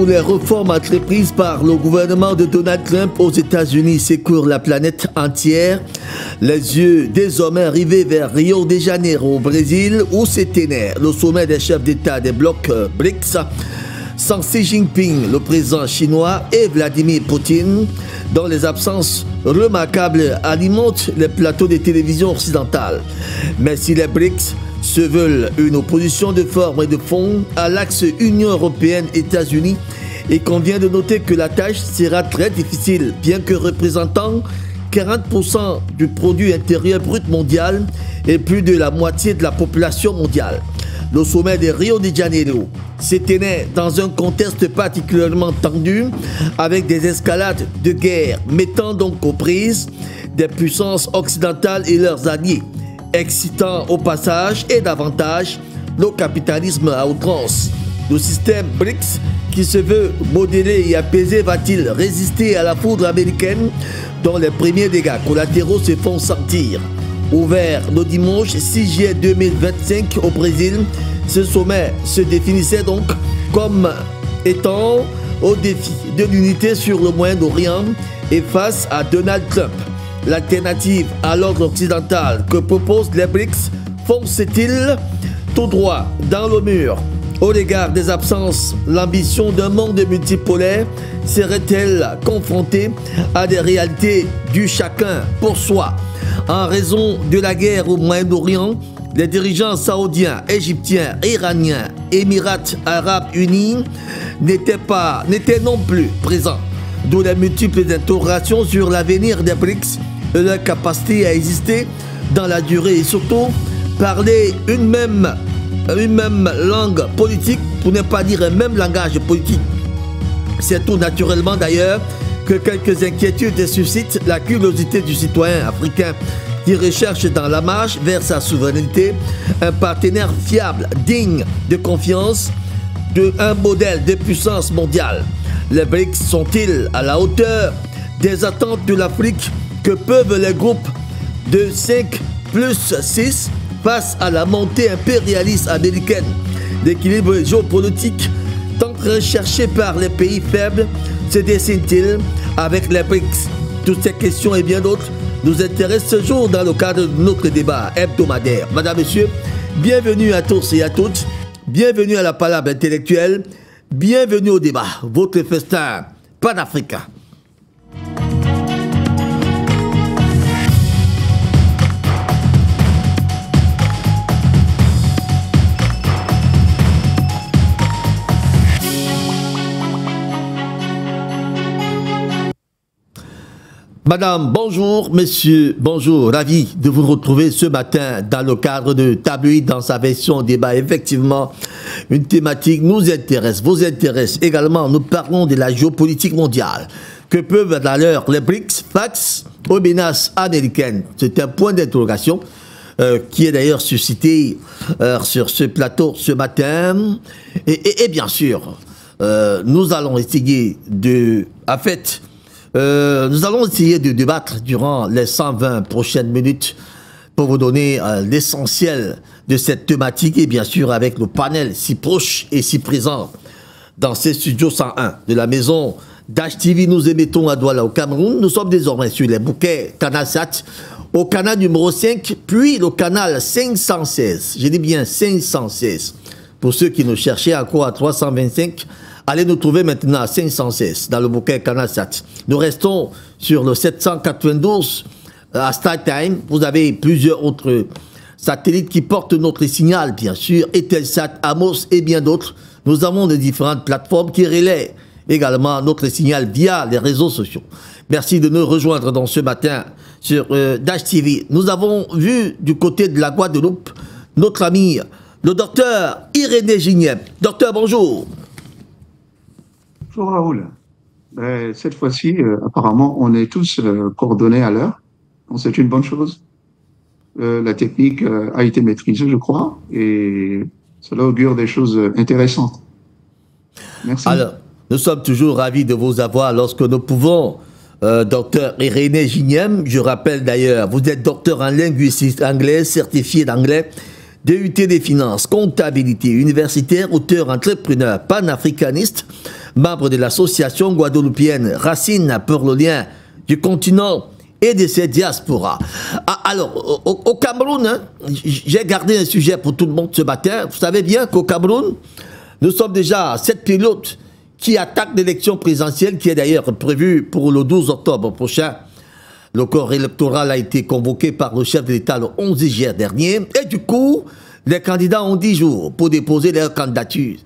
où les réformes entreprises par le gouvernement de Donald Trump aux États-Unis secouent la planète entière. Les yeux désormais rivés vers Rio de Janeiro au Brésil, où se tenait le sommet des chefs d'État des blocs BRICS, sans Xi Jinping, le président chinois, et Vladimir Poutine, dont les absences remarquables alimentent les plateaux de télévision occidentales. Mais si les BRICS se veulent une opposition de forme et de fond à l'axe Union européenne-États-Unis, il convient de noter que la tâche sera très difficile, bien que représentant 40% du produit intérieur brut mondial et plus de la moitié de la population mondiale. Le sommet de Rio de Janeiro se tenait dans un contexte particulièrement tendu, avec des escalades de guerre mettant donc aux prises des puissances occidentales et leurs alliés, excitant au passage et davantage le capitalisme à outrance. Le système BRICS, qui se veut modéré et apaisé, va-t-il résister à la foudre américaine dont les premiers dégâts collatéraux se font sentir? Ouvert le dimanche 6 juillet 2025 au Brésil, ce sommet se définissait donc comme étant au défi de l'unité sur le Moyen-Orient et face à Donald Trump. L'alternative à l'ordre occidental que proposent les BRICS fonce-t-il tout droit dans le mur? Au regard des absences, l'ambition d'un monde multipolaire serait-elle confrontée à des réalités du chacun pour soi? En raison de la guerre au Moyen-Orient, les dirigeants saoudiens, égyptiens, iraniens, Émirats arabes unis n'étaient non plus présents. D'où les multiples interrogations sur l'avenir des BRICS et leur capacité à exister dans la durée et surtout parler une même langue politique, pour ne pas dire un même langage politique. C'est tout naturellement d'ailleurs que quelques inquiétudes suscitent la curiosité du citoyen africain qui recherche dans la marche vers sa souveraineté un partenaire fiable, digne de confiance, un modèle de puissance mondiale. Les BRICS sont-ils à la hauteur des attentes de l'Afrique que peuvent les groupes de 5 plus 6 face à la montée impérialiste américaine? L'équilibre géopolitique tant recherché par les pays faibles se dessine-t-il avec les BRICS? Toutes ces questions et bien d'autres nous intéressent ce jour dans le cadre de notre débat hebdomadaire. Madame, Monsieur, bienvenue à tous et à toutes, bienvenue à la palabre intellectuelle, bienvenue au débat, votre festin panafricain. Madame, bonjour, monsieur, bonjour, ravi de vous retrouver ce matin dans le cadre de Tabloïd dans sa version débat. Effectivement, une thématique nous intéresse, vous intéresse également. Nous parlons de la géopolitique mondiale. Que peuvent d'ailleurs les BRICS face aux menaces américaines? C'est un point d'interrogation qui est d'ailleurs suscité sur ce plateau ce matin. Et bien sûr, nous allons essayer de... nous allons essayer de débattre durant les 120 prochaines minutes pour vous donner l'essentiel de cette thématique et bien sûr avec le panel si proche et si présent dans ces studios 101 de la maison d'HTV. Nous émettons à Douala au Cameroun. Nous sommes désormais sur les bouquets CanalSat au canal numéro 5 puis le canal 516. Je dis bien 516. Pour ceux qui nous cherchaient encore à 325, allez nous trouver maintenant à 516 dans le bouquet CanalSat. Nous restons sur le 792 à StarTime. Vous avez plusieurs autres satellites qui portent notre signal, bien sûr, Eutelsat, Amos et bien d'autres. Nous avons de différentes plateformes qui relaient également notre signal via les réseaux sociaux. Merci de nous rejoindre dans ce matin sur Dash TV. Nous avons vu du côté de la Guadeloupe notre ami, le docteur Irénée Gignem. Docteur, bonjour. Bonjour Raoul. Cette fois-ci, apparemment, on est tous coordonnés à l'heure. C'est une bonne chose. La technique a été maîtrisée, je crois, et cela augure des choses intéressantes. Merci. Alors, nous sommes toujours ravis de vous avoir lorsque nous pouvons. Docteur Irénée Gignem, je rappelle d'ailleurs, vous êtes docteur en linguistique anglaise, certifié d'anglais, DUT des finances, comptabilité, universitaire, auteur, entrepreneur, panafricaniste, membre de l'association guadeloupéenne Racine pour le lien du continent et de ses diasporas. Alors, au Cameroun, hein, j'ai gardé un sujet pour tout le monde ce matin. Vous savez bien qu'au Cameroun, nous sommes déjà à 7 pilotes qui attaquent l'élection présidentielle qui est d'ailleurs prévue pour le 12 octobre prochain. Le corps électoral a été convoqué par le chef de l'État le 11 juillet dernier. Et du coup, les candidats ont 10 jours pour déposer leur candidature.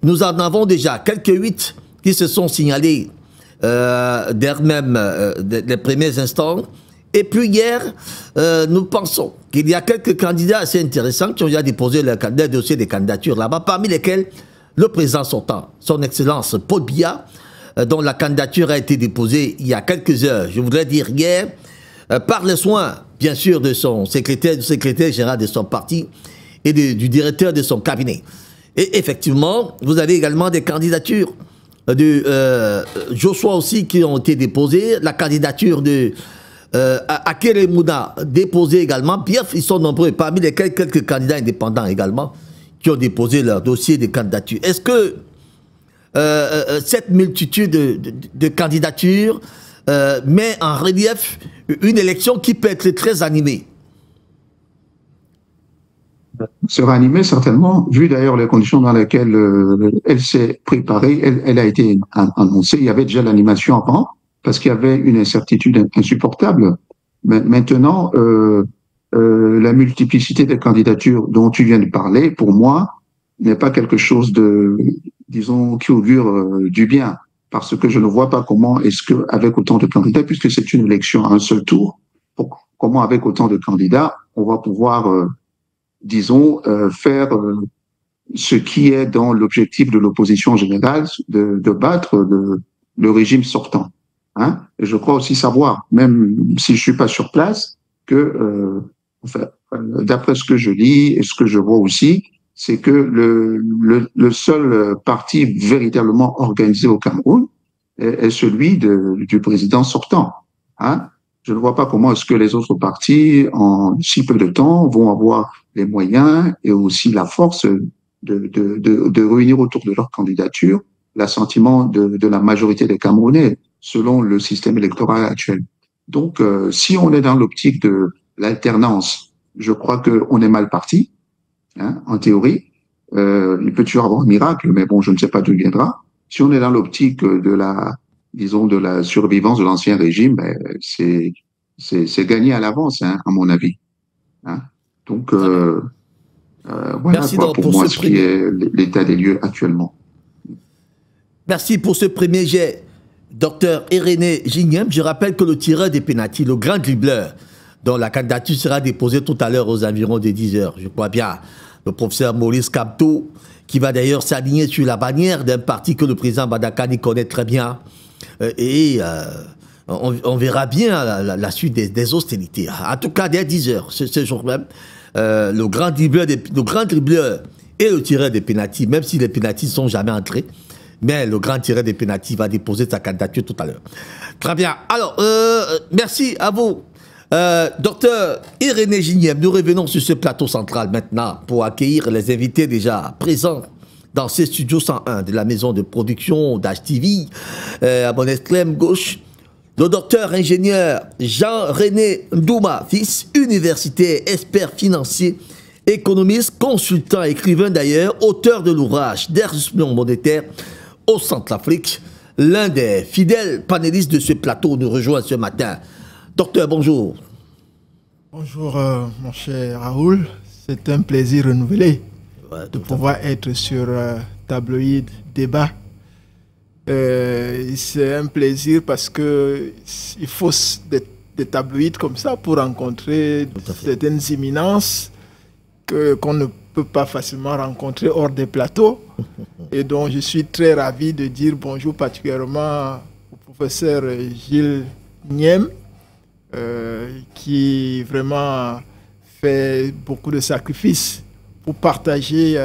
Nous en avons déjà quelques 8 qui se sont signalés dès même les premiers instants. Et puis hier, nous pensons qu'il y a quelques candidats assez intéressants qui ont déjà déposé leur dossier de candidature là-bas, parmi lesquels le président sortant, son Excellence Paul Biya, dont la candidature a été déposée il y a quelques heures, je voudrais dire hier, par les soins, bien sûr, de son secrétaire, du secrétaire général de son parti et du directeur de son cabinet. Et effectivement, vous avez également des candidatures de Joshua aussi qui ont été déposées, la candidature de Akere Mouna déposée également, bien ils sont nombreux, parmi lesquels quelques candidats indépendants également qui ont déposé leur dossier de candidature. Est-ce que cette multitude de candidatures met en relief une élection qui peut être très animée? Sera animée certainement, vu d'ailleurs les conditions dans lesquelles elle s'est préparée, elle a été annoncée. Il y avait déjà l'animation avant, parce qu'il y avait une incertitude insupportable. Mais maintenant, la multiplicité des candidatures dont tu viens de parler, pour moi, n'est pas quelque chose de, disons, qui augure du bien, parce que je ne vois pas comment est-ce que, avec autant de candidats, puisque c'est une élection à un seul tour, comment avec autant de candidats, on va pouvoir, disons, faire ce qui est dans l'objectif de l'opposition générale, de battre le régime sortant. Hein? Et je crois aussi savoir, même si je suis pas sur place, que, enfin, d'après ce que je lis et ce que je vois aussi, c'est que le seul parti véritablement organisé au Cameroun est celui du président sortant. Hein? Je ne vois pas comment est-ce que les autres partis, en si peu de temps, vont avoir les moyens et aussi la force de réunir autour de leur candidature l'assentiment de la majorité des Camerounais, selon le système électoral actuel. Donc, si on est dans l'optique de l'alternance, je crois qu'on est mal parti. Hein, en théorie, il peut toujours avoir un miracle, mais bon, je ne sais pas d'où il viendra. Si on est dans l'optique de la, disons, de la survivance de l'ancien régime, ben, c'est gagné à l'avance, hein, à mon avis. Hein. Donc, voilà quoi, pour moi ce qui est l'état des lieux actuellement. Merci pour ce premier jet, Dr Irénée Gignem. Je rappelle que le tireur des pénaltys, le grand dribbleur, dont la candidature sera déposée tout à l'heure aux environs de 10 heures. Je crois bien, le professeur Maurice Kapto, qui va d'ailleurs s'aligner sur la bannière d'un parti que le président Badakani connaît très bien. On verra bien la suite des hostilités. En tout cas, dès 10 heures, ce jour même, le grand dribbleur et le tireur des pénaltys, même si les pénaltys ne sont jamais entrés, mais le grand tireur des pénaltys va déposer sa candidature tout à l'heure. Très bien. Alors, merci à vous. Docteur Irénée Gignem, nous revenons sur ce plateau central maintenant pour accueillir les invités déjà présents dans ces studios 101 de la maison de production d'HTV, à mon extrême gauche, le docteur ingénieur Jean-René Ndouma, fils, universitaire, expert financier, économiste, consultant, écrivain d'ailleurs, auteur de l'ouvrage d'ajustement monétaire au Centrafrique, l'un des fidèles panélistes de ce plateau nous rejoint ce matin. Docteur, bonjour. Bonjour, mon cher Raoul. C'est un plaisir renouvelé de pouvoir être sur Tabloïd Débat. C'est un plaisir parce que il faut des tabloïds comme ça pour rencontrer certaines éminences qu'on ne peut pas facilement rencontrer hors des plateaux. Et donc, je suis très ravi de dire bonjour particulièrement au professeur Gilles Niem, qui vraiment fait beaucoup de sacrifices pour partager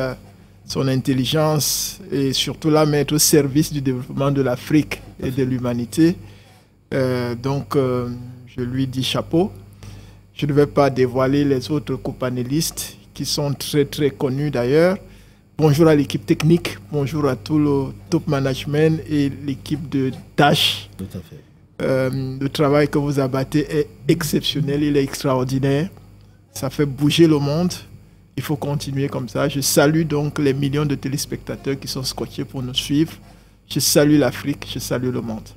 son intelligence et surtout la mettre au service du développement de l'Afrique et de l'humanité. Donc, je lui dis chapeau. Je ne vais pas dévoiler les autres copanélistes qui sont très très connus d'ailleurs. Bonjour à l'équipe technique, bonjour à tout le top management et l'équipe de tâches. Tout à fait. Le travail que vous abattez est exceptionnel, il est extraordinaire. Ça fait bouger le monde. Il faut continuer comme ça. Je salue donc les millions de téléspectateurs qui sont scotchés pour nous suivre. Je salue l'Afrique, je salue le monde.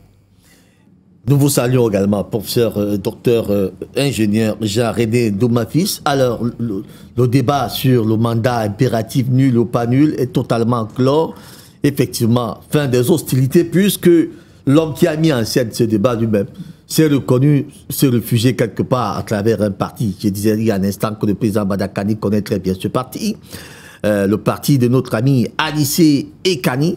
Nous vous saluons également, professeur, docteur, ingénieur Jean-René Doumafis. Alors, le débat sur le mandat impératif nul ou pas nul est totalement clos. Effectivement, fin des hostilités, puisque l'homme qui a mis en scène ce débat lui-même s'est reconnu se réfugier quelque part à travers un parti. Je disais il y a un instant que le président Badakani connaît très bien ce parti. Le parti de notre ami Anissé Ekani,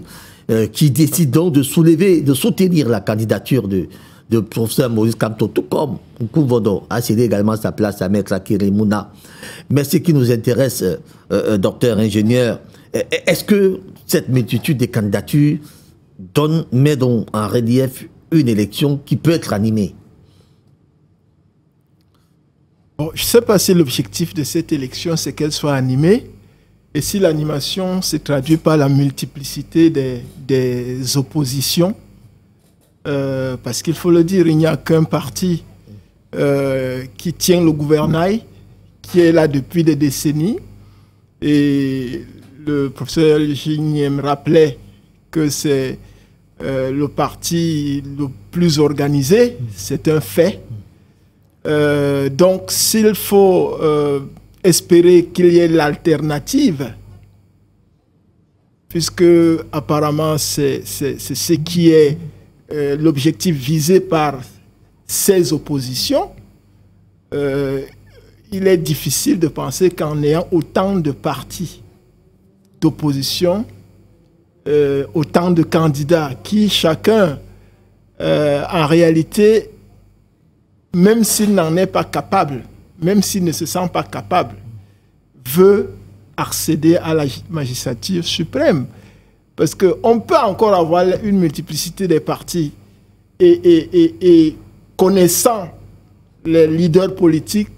qui décide donc de soutenir la candidature de professeur Maurice Kamto, tout comme Nkuvodo a cédé également sa place à Maître Akere Mouna. Mais ce qui nous intéresse, docteur ingénieur, est-ce que cette multitude de candidatures met donc en relief une élection qui peut être animée? Bon, je ne sais pas si l'objectif de cette élection, c'est qu'elle soit animée, et si l'animation se traduit par la multiplicité des oppositions. Parce qu'il faut le dire, il n'y a qu'un parti qui tient le gouvernail, qui est là depuis des décennies. Et le professeur Gigné me rappelait que c'est le parti le plus organisé, c'est un fait. Donc s'il faut espérer qu'il y ait l'alternative, puisque apparemment c'est ce qui est l'objectif visé par ces oppositions, il est difficile de penser qu'en ayant autant de partis d'opposition, autant de candidats qui chacun, en réalité, même s'il n'en est pas capable, même s'il ne se sent pas capable, veut accéder à la magistrature suprême. Parce qu'on peut encore avoir une multiplicité des partis et connaissant les leaders politiques,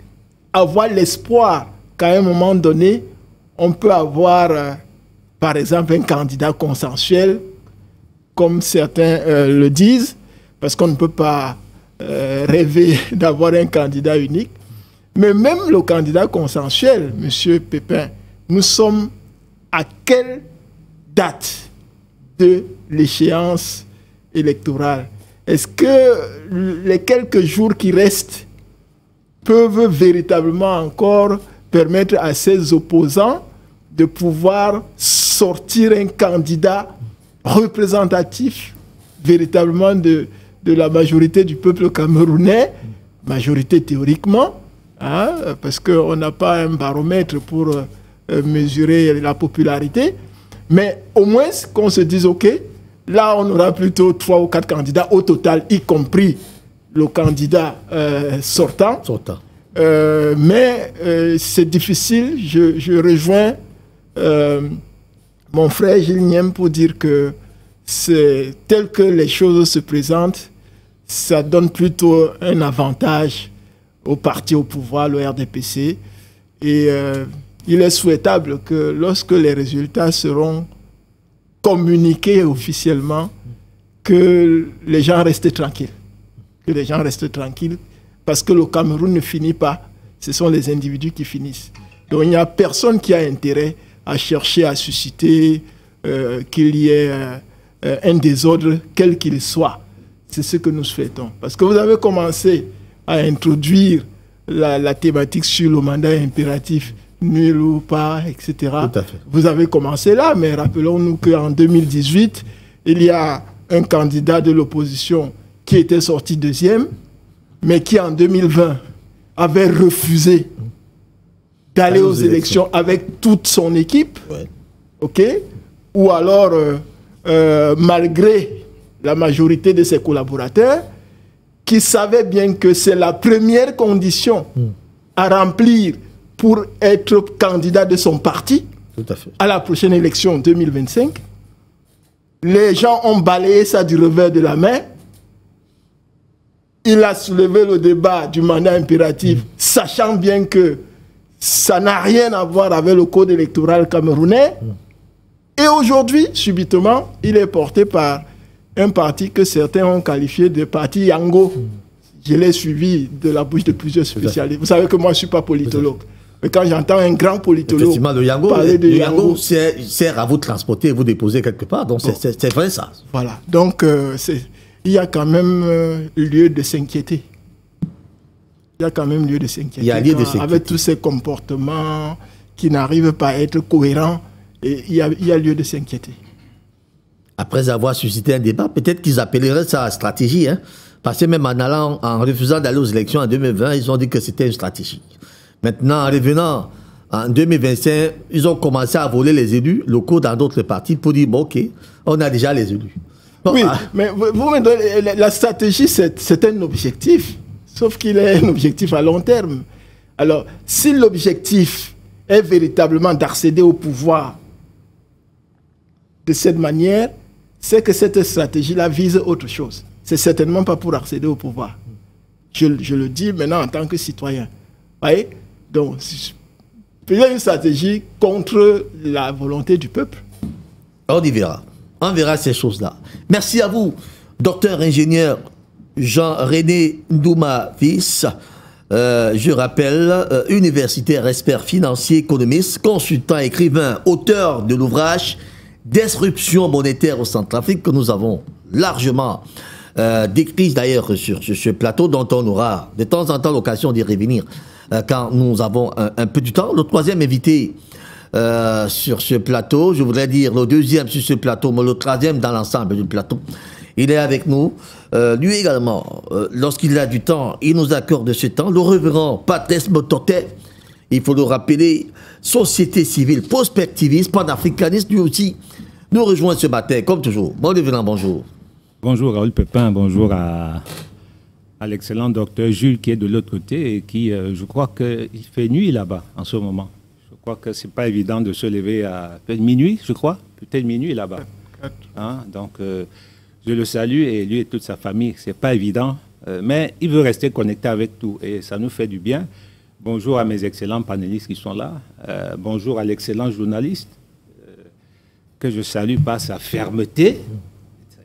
avoir l'espoir qu'à un moment donné, on peut avoir, par exemple, un candidat consensuel, comme certains le disent, parce qu'on ne peut pas rêver d'avoir un candidat unique. Mais même le candidat consensuel, M. Pépin, nous sommes à quelle date de l'échéance électorale? Est-ce que les quelques jours qui restent peuvent véritablement encore permettre à ces opposants de pouvoir sortir un candidat représentatif véritablement de la majorité du peuple camerounais, majorité théoriquement, hein, parce qu'on n'a pas un baromètre pour mesurer la popularité, mais au moins qu'on se dise, ok, là on aura plutôt 3 ou 4 candidats au total, y compris le candidat sortant. Mais c'est difficile. Je rejoins mon frère Gilles Niem pour dire que c'est tel que les choses se présentent, ça donne plutôt un avantage au parti au pouvoir, le RDPC. Et il est souhaitable que lorsque les résultats seront communiqués officiellement, que les gens restent tranquilles. Que les gens restent tranquilles, parce que le Cameroun ne finit pas, ce sont les individus qui finissent. Donc il n'y a personne qui a intérêt à chercher à susciter qu'il y ait un désordre, quel qu'il soit. C'est ce que nous souhaitons. Parce que vous avez commencé à introduire la thématique sur le mandat impératif, nul ou pas, etc. Tout à fait. Vous avez commencé là, mais rappelons-nous qu'en 2018, il y a un candidat de l'opposition qui était sorti deuxième, mais qui en 2020 avait refusé d'aller aux élections avec toute son équipe, ouais. Ok, ou alors malgré la majorité de ses collaborateurs, qui savaient bien que c'est la première condition à remplir pour être candidat de son parti. Tout à fait. À la prochaine élection 2025. Les gens ont balayé ça du revers de la main. Il a soulevé le débat du mandat impératif, sachant bien que Ça n'a rien à voir avec le code électoral camerounais. Et aujourd'hui, subitement, il est porté par un parti que certains ont qualifié de parti Yango. Je l'ai suivi de la bouche de plusieurs spécialistes. Vous savez que moi, je ne suis pas politologue. Mais quand j'entends un grand politologue parler de Yango, sert à vous transporter et vous déposer quelque part. Donc, c'est vrai ça. Voilà. Donc, il y a quand même lieu de s'inquiéter. Il y a quand même lieu de s'inquiéter. Il y a lieu de s'inquiéter. Avec tous ces comportements qui n'arrivent pas à être cohérents, et il y a lieu de s'inquiéter. Après avoir suscité un débat, peut-être qu'ils appelleraient ça stratégie. Hein? Parce que même en refusant d'aller aux élections en 2020, ils ont dit que c'était une stratégie. Maintenant, en revenant en 2025, ils ont commencé à voler les élus locaux dans d'autres partis pour dire, bon, ok, on a déjà les élus. Bon, oui, mais vous me donnez, la stratégie, c'est un objectif. Sauf qu'il est un objectif à long terme. Alors, si l'objectif est véritablement d'accéder au pouvoir de cette manière, c'est que cette stratégie-là vise autre chose. C'est certainement pas pour accéder au pouvoir. Je le dis maintenant en tant que citoyen. Vous voyez? Donc, il y a une stratégie contre la volonté du peuple. On y verra. On verra ces choses-là. Merci à vous, docteur ingénieur Jean-René Ndouma fils. Je rappelle, universitaire, expert financier, économiste, consultant, écrivain, auteur de l'ouvrage Disruption monétaire au Centrafrique que nous avons largement décrit d'ailleurs sur ce plateau dont on aura de temps en temps l'occasion d'y revenir quand nous avons un peu du temps. Le troisième invité sur ce plateau, je voudrais dire le deuxième sur ce plateau, mais le troisième dans l'ensemble du plateau. Il est avec nous. Lui également, lorsqu'il a du temps, il nous accorde ce temps. Le révérend Patrice Mototé, il faut le rappeler, société civile, prospectiviste, panafricaniste, lui aussi, nous rejoint ce matin, comme toujours. Bon révérend, bonjour. Bonjour Raoul Pépin, bonjour à l'excellent docteur Jules qui est de l'autre côté et qui, je crois qu'il fait nuit là-bas en ce moment. Je crois que c'est pas évident de se lever à minuit, je crois, peut-être minuit là-bas. Hein? Donc, je le salue et lui et toute sa famille, c'est pas évident, mais il veut rester connecté avec tout et ça nous fait du bien. Bonjour à mes excellents panélistes qui sont là. Bonjour à l'excellent journaliste que je salue par sa fermeté.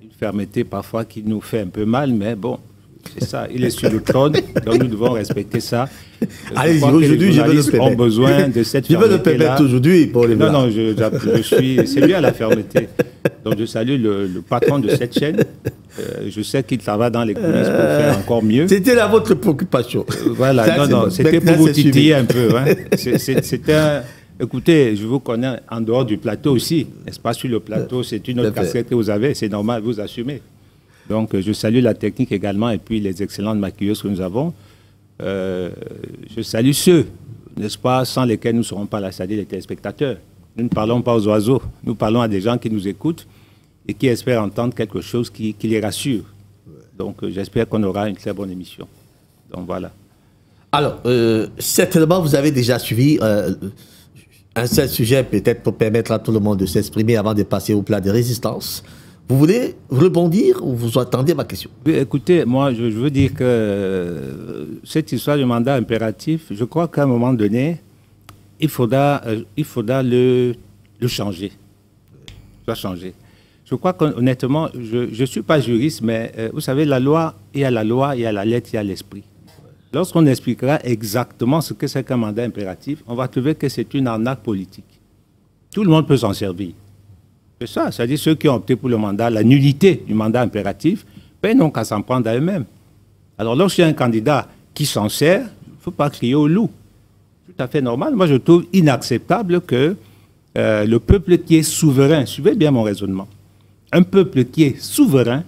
Une fermeté parfois qui nous fait un peu mal, mais bon, c'est ça. Il est sur le trône, donc nous devons respecter ça. Allez, aujourd'hui, je vais le permettre. Ont besoin de cette fermeté. Je vais le permettre aujourd'hui pour les Non, non, c'est lui à la fermeté. Donc je salue le patron de cette chaîne. Je sais qu'il travaille dans les coulisses pour faire encore mieux. C'était la votre préoccupation. Voilà, ça, non, c'était pour vous titiller un peu. Hein. C'était écoutez, je vous connais en dehors du plateau aussi. N'est-ce pas, sur le plateau, c'est une autre casquette que vous avez, c'est normal, vous assumez. Donc je salue la technique également et puis les excellentes maquilleuses que nous avons. Je salue ceux, n'est-ce pas, sans lesquels nous ne serons pas là, c'est-à-dire les téléspectateurs. Nous ne parlons pas aux oiseaux, nous parlons à des gens qui nous écoutent et qui espèrent entendre quelque chose qui les rassure. Donc j'espère qu'on aura une très bonne émission. Donc voilà. Alors, certainement vous avez déjà suivi un seul sujet peut-être pour permettre à tout le monde de s'exprimer avant de passer au plat de résistance. Vous voulez rebondir ou vous attendez ma question? Oui, écoutez, moi je veux dire que cette histoire du mandat impératif, je crois qu'à un moment donné, il faudra le changer. Il doit changer. Je crois qu'honnêtement, je ne suis pas juriste, mais vous savez, la loi, il y a la loi, il y a la lettre, il y a l'esprit. Lorsqu'on expliquera exactement ce que c'est qu'un mandat impératif, on va trouver que c'est une arnaque politique. Tout le monde peut s'en servir. C'est ça, c'est-à-dire ceux qui ont opté pour le mandat, la nullité du mandat impératif, ben n'ont qu'à s'en prendre à eux-mêmes. Alors lorsqu'il y a un candidat qui s'en sert, il ne faut pas crier au loup. Tout à fait normal. Moi, je trouve inacceptable que le peuple qui est souverain, suivez bien mon raisonnement, un peuple qui est souverain,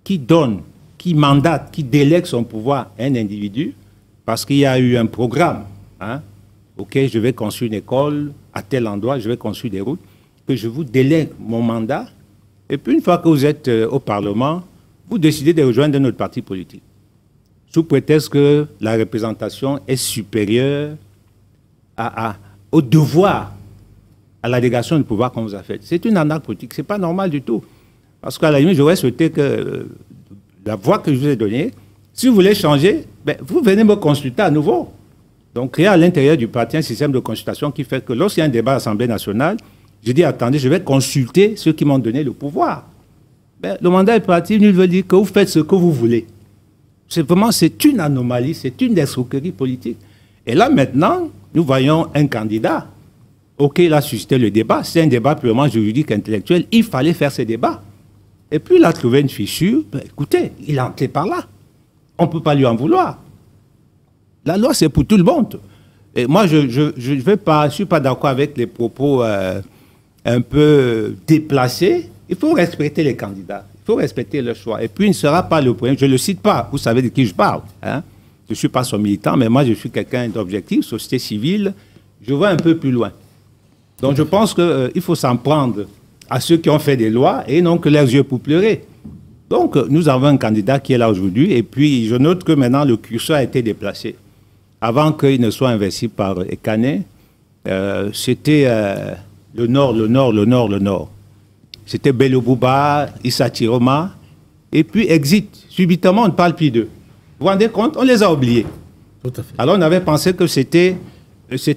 qui donne, qui mandate, qui délègue son pouvoir à un individu, parce qu'il y a eu un programme, hein, ok, je vais construire une école à tel endroit, je vais construire des routes, que je vous délègue mon mandat, et puis une fois que vous êtes au Parlement, vous décidez de rejoindre notre parti politique, sous prétexte que la représentation est supérieure au devoir, à la délégation du pouvoir qu'on vous a faite. C'est une arnaque politique, ce n'est pas normal du tout. Parce qu'à la limite, j'aurais souhaité que la voie que je vous ai donnée, si vous voulez changer, ben, vous venez me consulter à nouveau. Donc, créer à l'intérieur du parti un système de consultation qui fait que lorsqu'il y a un débat à l'Assemblée nationale, je dis, attendez, je vais consulter ceux qui m'ont donné le pouvoir. Ben, le mandat est parti, nul veut dire que vous faites ce que vous voulez. C'est une anomalie, c'est une escroquerie politique. Et là, maintenant, nous voyons un candidat. OK, il a suscité le débat. C'est un débat purement juridique, intellectuel. Il fallait faire ce débat. Et puis, il a trouvé une fissure. Ben, écoutez, il est entré par là. On ne peut pas lui en vouloir. La loi, c'est pour tout le monde. Et moi, je ne suis pas d'accord avec les propos un peu déplacés. Il faut respecter les candidats. Il faut respecter leur choix. Et puis, il ne sera pas le premier. Je ne le cite pas. Vous savez de qui je parle. Hein? Je ne suis pas son militant, mais moi, je suis quelqu'un d'objectif, société civile. Je vois un peu plus loin. Donc, je pense qu'il faut s'en prendre à ceux qui ont fait des lois et non que leurs yeux pour pleurer. Donc, nous avons un candidat qui est là aujourd'hui. Et puis, je note que maintenant, le curseur a été déplacé. Avant qu'il ne soit invincible par Ekane, c'était le Nord. C'était Bello Bouba, Issa Tiroma, et puis exit. Subitement, on ne parle plus d'eux. Vous vous rendez compte? On les a oubliés. Tout à fait. Alors, on avait pensé que c'était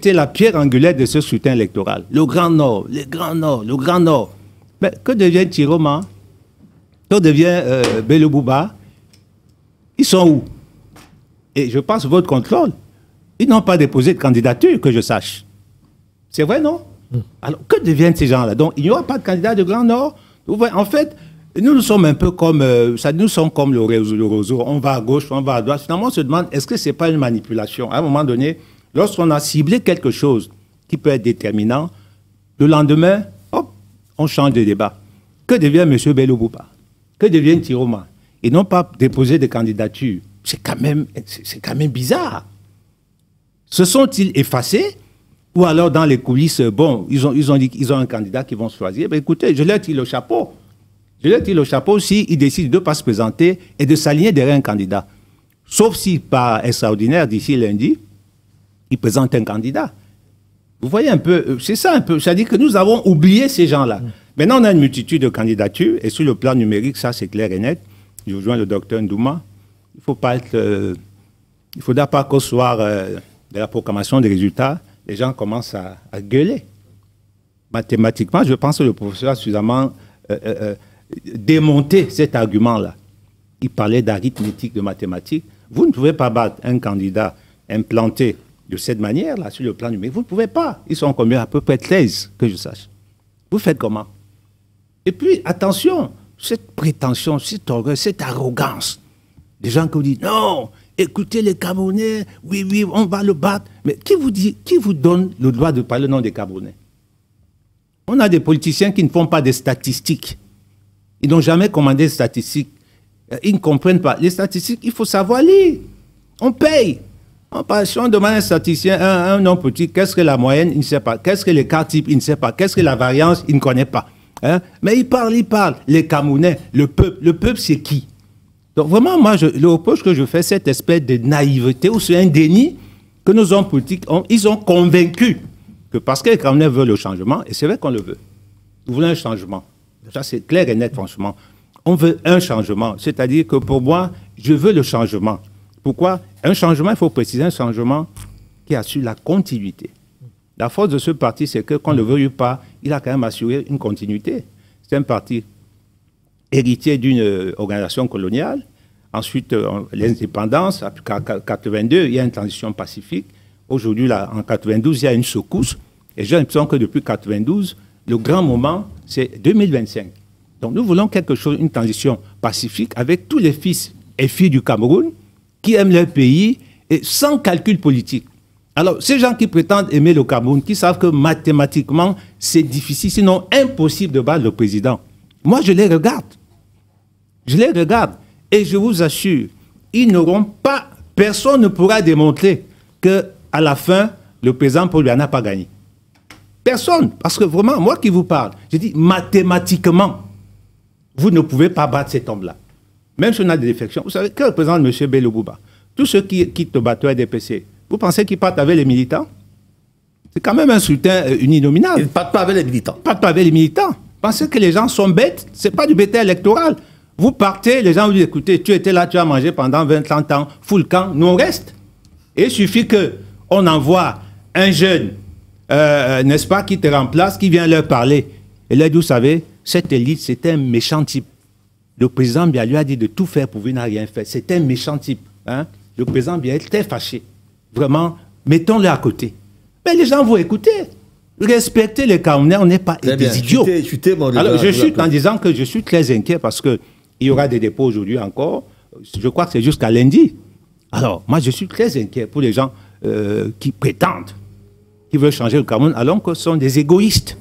la pierre angulaire de ce scrutin électoral. Le Grand Nord, le Grand Nord. Mais que devient Tiroma? Que devient Bello Bouba? Ils sont où? Et je pense votre contrôle. Ils n'ont pas déposé de candidature, que je sache. C'est vrai, non? Alors, que deviennent ces gens-là? Donc, il n'y aura pas de candidat de Grand Nord. En fait, nous sommes un peu comme, nous sommes comme le roseau. On va à gauche, on va à droite. Finalement, on se demande, est-ce que ce n'est pas une manipulation? À un moment donné, lorsqu'on a ciblé quelque chose qui peut être déterminant, le lendemain, hop, on change de débat. Que devient M. Bello Bouba? Que devient Tiroma? Ils n'ont pas déposé de candidature. C'est quand même bizarre. Se sont-ils effacés? Ou alors, dans les coulisses, bon, ils ont dit qu'ils ont un candidat qu'ils vont choisir. Ben, écoutez, je leur tire le chapeau. Je leur tire le chapeau s'ils décident de ne pas se présenter et de s'aligner derrière un candidat. Sauf si, par extraordinaire, d'ici lundi, ils présentent un candidat. Vous voyez un peu, c'est ça un peu. C'est-à-dire que nous avons oublié ces gens-là. Maintenant, on a une multitude de candidatures et sur le plan numérique, ça, c'est clair et net. Je rejoins le docteur Ndouma. Il ne faudra pas qu'au soir de la proclamation des résultats, les gens commencent à gueuler. Mathématiquement, je pense que le professeur a suffisamment démonté cet argument-là. Il parlait d'arithmétique, de mathématiques. Vous ne pouvez pas battre un candidat implanté de cette manière-là sur le plan numérique. Vous ne pouvez pas. Ils sont combien? À peu près 13, que je sache. Vous faites comment? Et puis, attention, cette prétention, cette orgueil, cette arrogance. Des gens qui vous disent, non, écoutez les Camerounais, oui, on va le battre. Mais qui vous donne le droit de parler au nom des Camerounais? On a des politiciens qui ne font pas des statistiques. Ils n'ont jamais commandé des statistiques. Ils ne comprennent pas. Les statistiques, il faut savoir lire. On paye. Si on demande à un statisticien, un homme politique, qu'est-ce que la moyenne, il ne sait pas. Qu'est-ce que les cas types, il ne sait pas. Qu'est-ce que la variance, il ne connaît pas. Hein? Mais il parle. Les Camerounais, le peuple, c'est qui? Donc vraiment, moi, le reproche que je fais, cette espèce de naïveté ou c'est un déni que nos hommes politiques ils ont convaincu que parce que les Camerounais veulent le changement, et c'est vrai qu'on le veut. Nous voulons un changement. Ça, c'est clair et net, franchement. On veut un changement. C'est-à-dire que pour moi, je veux le changement. Pourquoi? Un changement, il faut préciser, un changement qui assure la continuité. La force de ce parti, c'est que, qu'on ne le veuille pas, il a quand même assuré une continuité. C'est un parti héritier d'une organisation coloniale. Ensuite, l'indépendance, en 1982, il y a une transition pacifique. Aujourd'hui, en 1992, il y a une secousse. Et j'ai l'impression que depuis 1992, le grand moment, c'est 2025. Donc nous voulons quelque chose, une transition pacifique avec tous les fils et filles du Cameroun qui aiment leur pays et sans calcul politique. Alors, ces gens qui prétendent aimer le Cameroun, qui savent que mathématiquement, c'est difficile, sinon impossible de battre le président. Moi, je les regarde. Je les regarde. Et je vous assure, ils n'auront pas, personne ne pourra démontrer qu'à la fin, le président Paul Biya n'a pas gagné. Personne. Parce que vraiment, moi qui vous parle, je dis mathématiquement, vous ne pouvez pas battre cet homme-là. Même si on a des défections. Vous savez, que représente M. Bello Bouba? Tous ceux qui quittent le bateau RDPC, vous pensez qu'ils partent avec les militants? C'est quand même un scrutin uninominal. Ils ne partent pas avec les militants. Ils ne partent pas avec les militants. Pensez que les gens sont bêtes? Ce n'est pas du bétail électoral. Vous partez, les gens vous disent, écoutez, tu étais là, tu as mangé pendant 20-30 ans, full camp, nous on reste. Et il suffit que on envoie un jeune, n'est-ce pas, qui te remplace, qui vient leur parler. Et là, vous savez, cette élite, c'était un méchant type. Le président Biya lui a dit de tout faire pour venir à rien faire. C'était un méchant type. Hein? Le président Biya était fâché. Vraiment, mettons-le à côté. Mais les gens vont écouter. Respecter les Camerounais, on n'est pas des idiots. Alors, je chute en disant que je suis très inquiet parce qu'il y aura des dépôts aujourd'hui encore. Je crois que c'est jusqu'à lundi. Alors, moi, je suis très inquiet pour les gens qui prétendent, qui veulent changer le Cameroun, alors que ce sont des égoïstes.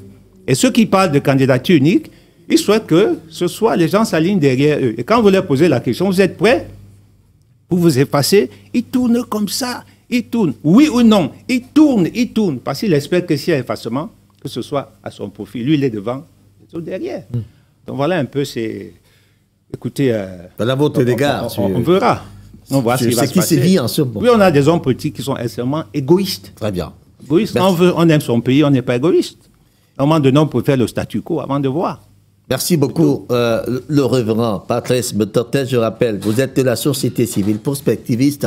Et ceux qui parlent de candidature unique, ils souhaitent que ce soit les gens s'alignent derrière eux. Et quand vous leur posez la question, vous êtes prêts pour vous effacer? Ils tournent comme ça. Ils tournent. Oui ou non? Ils tournent. Parce qu'il espère que s'il y a effacement, que ce soit à son profit. Lui, il est devant, les autres derrière. Donc voilà un peu, c'est... Écoutez... Dans votre égard, on verra. On voit ce qui va se passer. Sévit en ce moment. Oui, on a des hommes politiques qui sont extrêmement égoïstes. Très bien. Égoïstes. Quand on aime son pays, on n'est pas égoïste. À un moment donné, on peut faire le statu quo avant de voir. Merci beaucoup, le révérend Patrice Metotet. Je rappelle, vous êtes de la société civile prospectiviste,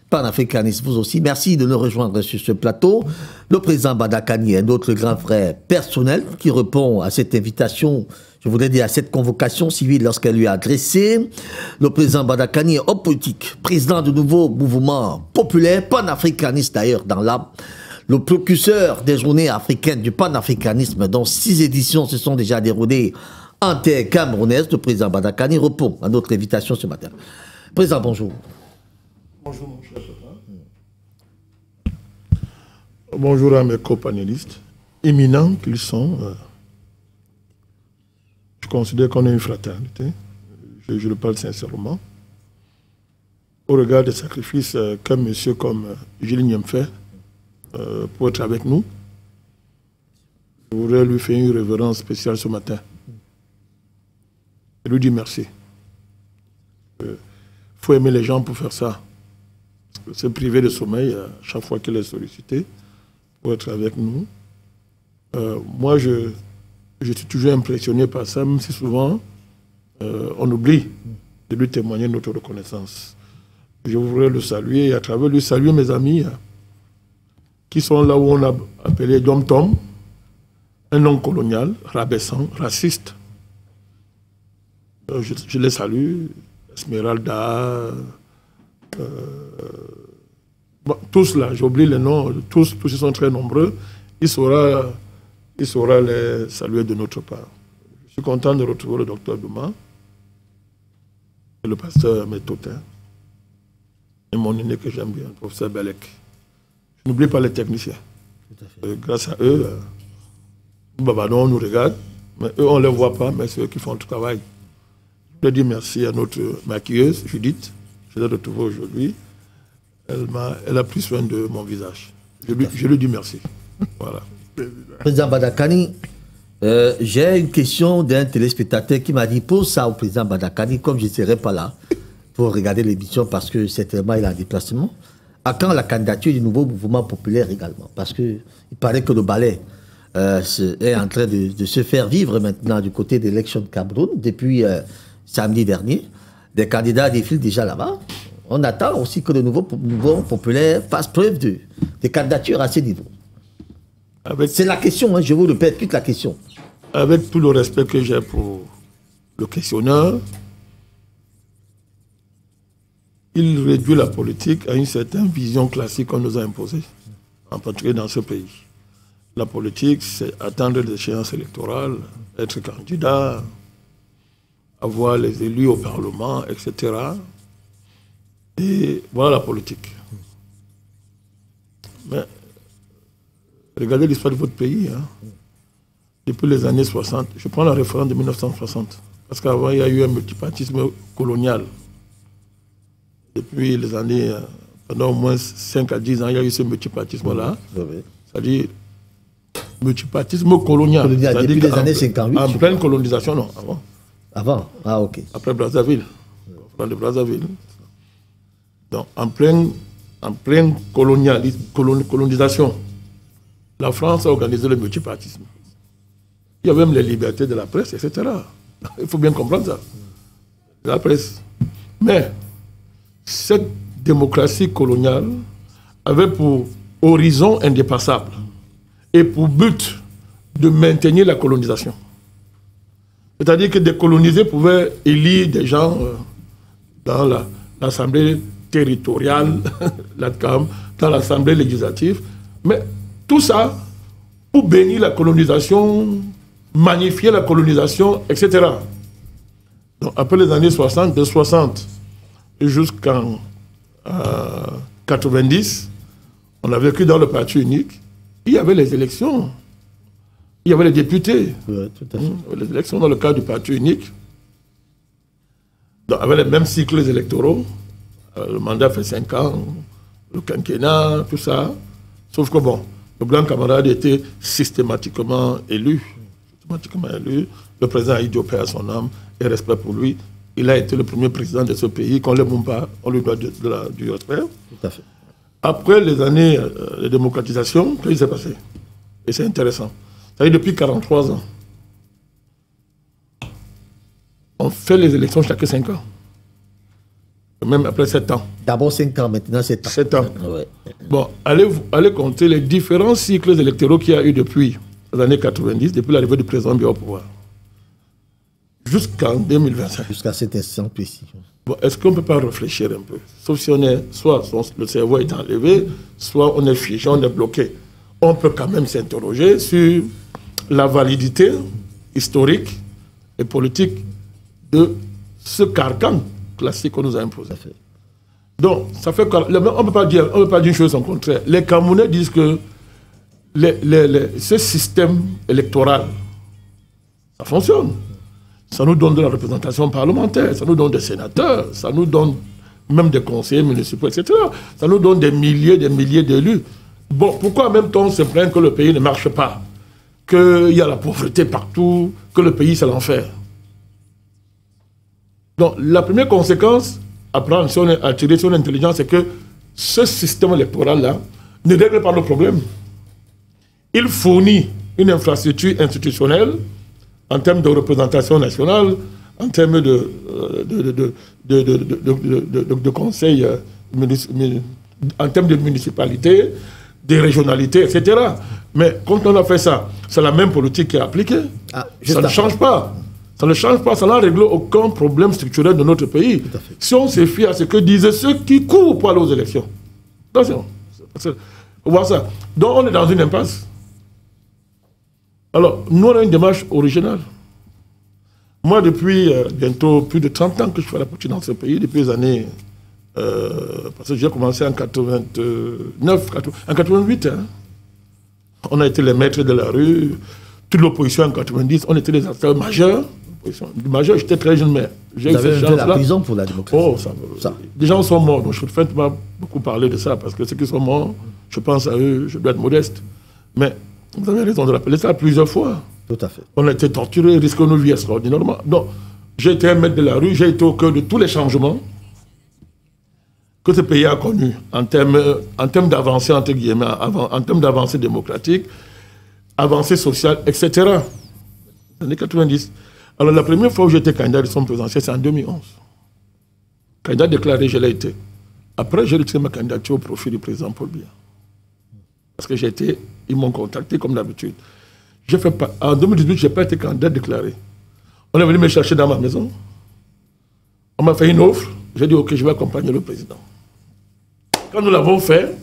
panafricaniste, vous aussi. Merci de nous rejoindre sur ce plateau. Le président Badakani est notre grand frère personnel qui répond à cette invitation, je voudrais dire à cette convocation civile lorsqu'elle lui est adressée. Le président Badakani est homme politique, président du nouveau mouvement populaire, panafricaniste d'ailleurs dans l'âme. Le précurseur des journées africaines du panafricanisme, dont 6 éditions se sont déjà déroulées en terre camerounaise, le président Badakani répond à notre invitation ce matin. Président, bonjour. Bonjour, mon cher papa. Bonjour à mes co-panélistes, éminents qu'ils sont. Je considère qu'on est une fraternité. Je le parle sincèrement. Au regard des sacrifices qu'un monsieur comme Gilles Nyem fait pour être avec nous, je voudrais lui faire une révérence spéciale ce matin. Et lui dire merci. Il faut aimer les gens pour faire ça. Se priver de sommeil à chaque fois qu'il est sollicité pour être avec nous. Moi, je suis toujours impressionné par ça, même si souvent on oublie de lui témoigner notre reconnaissance. Je voudrais le saluer et à travers lui saluer mes amis qui sont là où on a appelé Dom Tom, un nom colonial, rabaissant, raciste. Je les salue, Esmeralda, bon, tous là, j'oublie les noms, tous ils sont très nombreux, il saura les saluer de notre part. Je suis content de retrouver le docteur Douma et le pasteur Metotet et mon aîné que j'aime bien, le professeur Belek. Je n'oublie pas les techniciens. Grâce à eux, on nous regarde, mais eux on ne les voit pas, mais c'est eux qui font le travail. Je dis merci à notre maquilleuse, Judith, je l'ai retrouvée aujourd'hui. Elle a pris soin de mon visage. Je lui dis merci. Voilà. Président Badakani, j'ai une question d'un téléspectateur qui m'a dit pose ça au président Badakani, comme je ne serai pas là pour regarder l'émission parce que certainement il a un déplacement. À quand la candidature du nouveau mouvement populaire également? Parce qu'il paraît que le ballet est en train de se faire vivre maintenant du côté de l'élection de Cameroun depuis samedi dernier. Des candidats défilent déjà là-bas. On attend aussi que le nouveau mouvement populaire fasse preuve de candidature à ce niveau. C'est la question, hein, je vous répète toute la question. Avec tout le respect que j'ai pour le questionneur, il réduit la politique à une certaine vision classique qu'on nous a imposée, en particulier dans ce pays. La politique, c'est attendre des échéances électorales, être candidat, avoir les élus au Parlement, etc. Et voilà la politique. Mais regardez l'histoire de votre pays. Hein. Depuis les années 60, je prends la référence de 1960, parce qu'avant, il y a eu un multipartisme colonial. Depuis les années, pendant au moins 5 à 10 ans, il y a eu ce multipartisme-là. C'est-à-dire multipartisme colonial. Depuis les années 58. En pleine colonisation, non, avant. Avant, ah ok. Après Brazzaville. De Brazzaville. Donc, en pleine colonisation, la France a organisé le multipartisme. Il y a même les libertés de la presse, etc. Il faut bien comprendre ça. La presse. Mais cette démocratie coloniale avait pour horizon indépassable et pour but de maintenir la colonisation. C'est-à-dire que des colonisés pouvaient élire des gens dans l'Assemblée territoriale, la CAM, dans l'Assemblée législative, mais tout ça pour bénir la colonisation, magnifier la colonisation, etc. Donc, après les années 60, de 60 jusqu'en 90, on a vécu dans le parti unique. Il y avait les élections. Il y avait les députés. Ouais, tout à fait. Les élections dans le cadre du parti unique. Donc, avec les mêmes cycles électoraux. Le mandat fait 5 ans, le quinquennat, tout ça. Sauf que bon, le grand camarade était systématiquement élu. Le président a Diopé à son âme et respect pour lui. Il a été le premier président de ce pays. Qu'on ne l'aime pas, on lui doit du respect. Tout à fait. Après les années de démocratisation, qu'est-ce qui s'est passé? Et c'est intéressant. Ça veut dire depuis 43 ans, on fait les élections chaque 5 ans. Même après 7 ans. D'abord 5 ans, maintenant 7 ans. 7 ans. Ouais. Bon, allez compter les différents cycles électoraux qu'il y a eu depuis les années 90, depuis l'arrivée du président Biya au pouvoir. Jusqu'en 2025. Jusqu'à cet instant précis. Bon, est-ce qu'on ne peut pas réfléchir un peu? Sauf si on est, soit le cerveau est enlevé, soit on est figé, on est bloqué. On peut quand même s'interroger sur la validité historique et politique de ce carcan classique qu'on nous a imposé. Donc, ça fait qu'on ne peut pas dire une chose en contraire. Les Camerounais disent que ce système électoral, ça fonctionne. Ça nous donne de la représentation parlementaire, ça nous donne des sénateurs, ça nous donne même des conseillers municipaux, etc. Ça nous donne des milliers d'élus. Bon, pourquoi en même temps on se plaint que le pays ne marche pas, qu'il y a la pauvreté partout, que le pays c'est l'enfer? Donc, la première conséquence à prendre, si on est attiré sur l'intelligence, c'est que ce système électoral-là ne règle pas nos problèmes. Il fournit une infrastructure institutionnelle en termes de représentation nationale, en termes de conseils, en termes de municipalité, de régionalité, etc. Mais quand on a fait ça, c'est la même politique qui est appliquée. Ça ne change pas. Ça ne change pas, ça n'a réglé aucun problème structurel de notre pays. Si on se fie à ce que disaient ceux qui courent pour aller aux élections. Attention. On voit ça. Donc on est dans une impasse. Alors, nous on a une démarche originale. Moi, depuis bientôt plus de 30 ans que je fais la politique dans ce pays, depuis les années... parce que j'ai commencé en 89, en 88. Hein. On a été les maîtres de la rue. Toute l'opposition en 90, on était des acteurs majeurs. Majeur, j'étais très jeune, mais j'ai eu cette chance-là. Vous avez fait la prison pour la démocratie. Oh, ça. Des gens sont morts, donc je ne peux pas beaucoup parler de ça, parce que ceux qui sont morts, je pense à eux, je dois être modeste. Mais vous avez raison de rappeler ça plusieurs fois. Tout à fait. On a été torturés, risquons nos vies extraordinairement. Donc, j'ai été un maître de la rue, j'ai été au cœur de tous les changements que ce pays a connus en termes d'avancée, entre guillemets, en termes d'avancée démocratique, avancée sociale, etc. Dans les années 90. Alors, la première fois où j'étais candidat à l'élection présidentielle, c'est en 2011. Candidat déclaré, je l'ai été. Après, j'ai retiré ma candidature au profit du président Paul Biya. Parce que ils m'ont contacté comme d'habitude. En 2018, je n'ai pas été candidat déclaré. On est venu me chercher dans ma maison. On m'a fait une offre. J'ai dit, OK, je vais accompagner le président. Quand nous l'avons fait,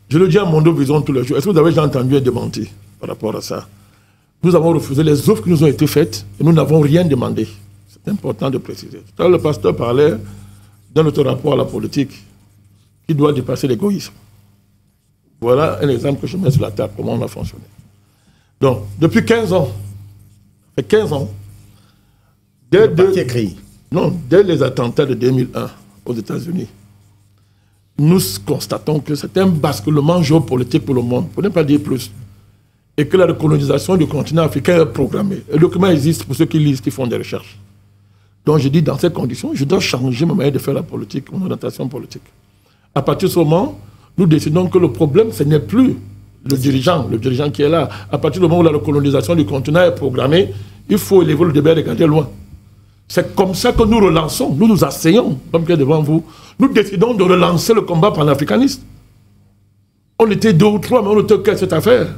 je le dis à Mondo Vision tous les jours. Est-ce que vous avez déjà entendu un démenti par rapport à ça? Nous avons refusé les offres qui nous ont été faites et nous n'avons rien demandé. C'est important de préciser. Tout à l'heure, le pasteur parlait dans notre rapport à la politique qui doit dépasser l'égoïsme. Voilà un exemple que je mets sur la table, comment on a fonctionné. Donc, depuis 15 ans, dès les attentats de 2001 aux États-Unis, nous constatons que c'est un basculement géopolitique pour le monde, pour ne pas dire plus, et que la recolonisation du continent africain est programmée. Le document existe pour ceux qui lisent, qui font des recherches. Donc je dis, dans ces conditions, je dois changer ma manière de faire la politique, mon orientation politique. À partir de ce moment, nous décidons que le problème, ce n'est plus le dirigeant qui est là. À partir du moment où la recolonisation du continent est programmée, il faut élever le débat et regarder loin. C'est comme ça que nous relançons, nous nous asseyons, comme qui est devant vous. Nous décidons de relancer le combat panafricaniste. On était 2 ou 3, mais on était qu'à cette affaire.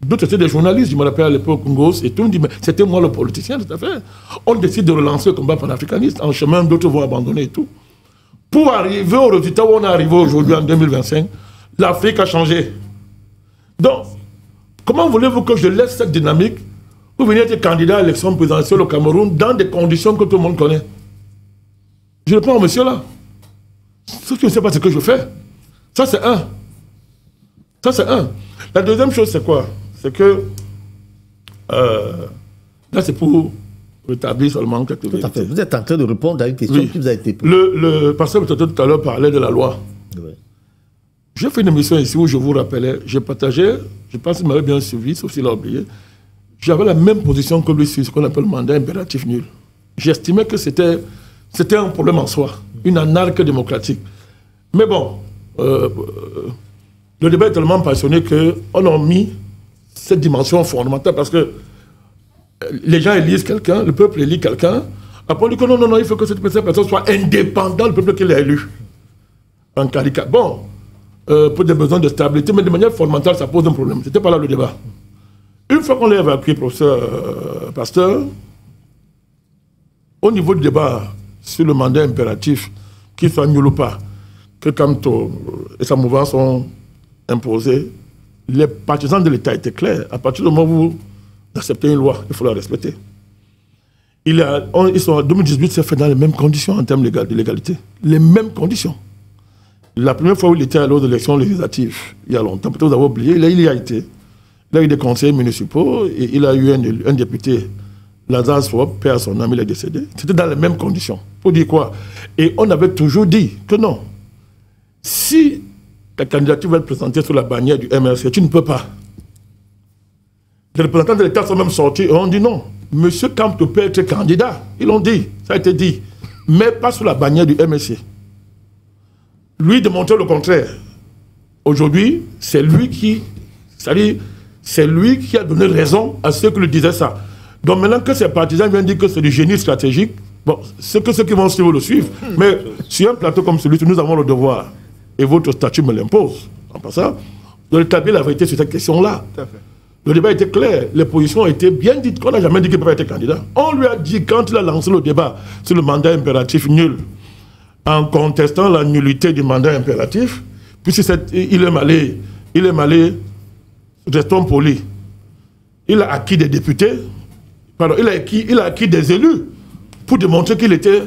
D'autres étaient des journalistes, je me rappelle à l'époque, Ngos, et tout me dit, mais c'était moi le politicien de cette affaire. On décide de relancer le combat panafricaniste. En chemin, d'autres vont abandonner et tout. Pour arriver au résultat où on est arrivé aujourd'hui en 2025, l'Afrique a changé. Donc, comment voulez-vous que je laisse cette dynamique pour venir être candidat à l'élection présidentielle au Cameroun dans des conditions que tout le monde connaît? Je réponds au monsieur là. Ce qui ne sait pas ce que je fais. Ça, c'est un. Ça, c'est un. La deuxième chose, c'est quoi? C'est que, là, c'est pour rétablir seulement quelques vérités. Tout à fait. Vous êtes en train de répondre à une question qui vous a été posée. Le pasteur tout à l'heure parlait de la loi. Oui. J'ai fait une émission ici où je vous rappelais, j'ai partagé, je pense qu'il m'avait bien suivi, sauf s'il a oublié, j'avais la même position que lui sur ce qu'on appelle le mandat impératif nul. J'estimais que c'était un problème en soi, une anarchie démocratique. Mais bon, le débat est tellement passionné qu'on a mis cette dimension fondamentale parce que les gens élisent quelqu'un, le peuple élit quelqu'un, après on dit que non, il faut que cette personne soit indépendante du peuple qui l'a élu. En caricature. Bon, pour des besoins de stabilité, mais de manière fondamentale, ça pose un problème. C'était pas là le débat. Une fois qu'on l'a évacué, professeur Pasteur, au niveau du débat sur le mandat impératif, qu'il soit nul ou pas, que Kamto et sa mouvance ont imposé, les partisans de l'État étaient clairs. À partir du moment où vous acceptez une loi, il faut la respecter. Ils sont en 2018, c'est fait dans les mêmes conditions en termes de légalité. Les mêmes conditions. La première fois où il était à l'ordre de l'élection législative, il y a longtemps, peut-être vous avez oublié, il y a été. Il a eu des conseillers municipaux et il a eu un député, Lazare Swap, père à son âme, il est décédé. C'était dans les mêmes conditions. Pour dire quoi? Et on avait toujours dit que non. Si ta candidature va être présentée sous la bannière du MRC, tu ne peux pas. Les représentants de l'État sont même sortis et ont dit non. Monsieur Kamto peut être candidat. Ils l'ont dit, ça a été dit. Mais pas sous la bannière du MRC. Lui démontrait le contraire. Aujourd'hui, c'est lui qui... C'est-à-dire, c'est lui qui a donné raison à ceux qui lui disaient ça. Donc maintenant que ses partisans viennent dire que c'est du génie stratégique, bon, c'est que ceux qui vont suivre le suivent. Mais sur un plateau comme celui-ci, nous avons le devoir, et votre statut me l'impose, en passant, de rétablir la vérité sur cette question-là. Le débat était clair, les positions étaient bien dites, qu'on n'a jamais dit qu'il ne peut pas être candidat. On lui a dit, quand il a lancé le débat sur le mandat impératif nul, en contestant la nullité du mandat impératif, puisqu'il est malé, restons polis. Il a acquis des députés, pardon, il a acquis des élus pour démontrer qu'il était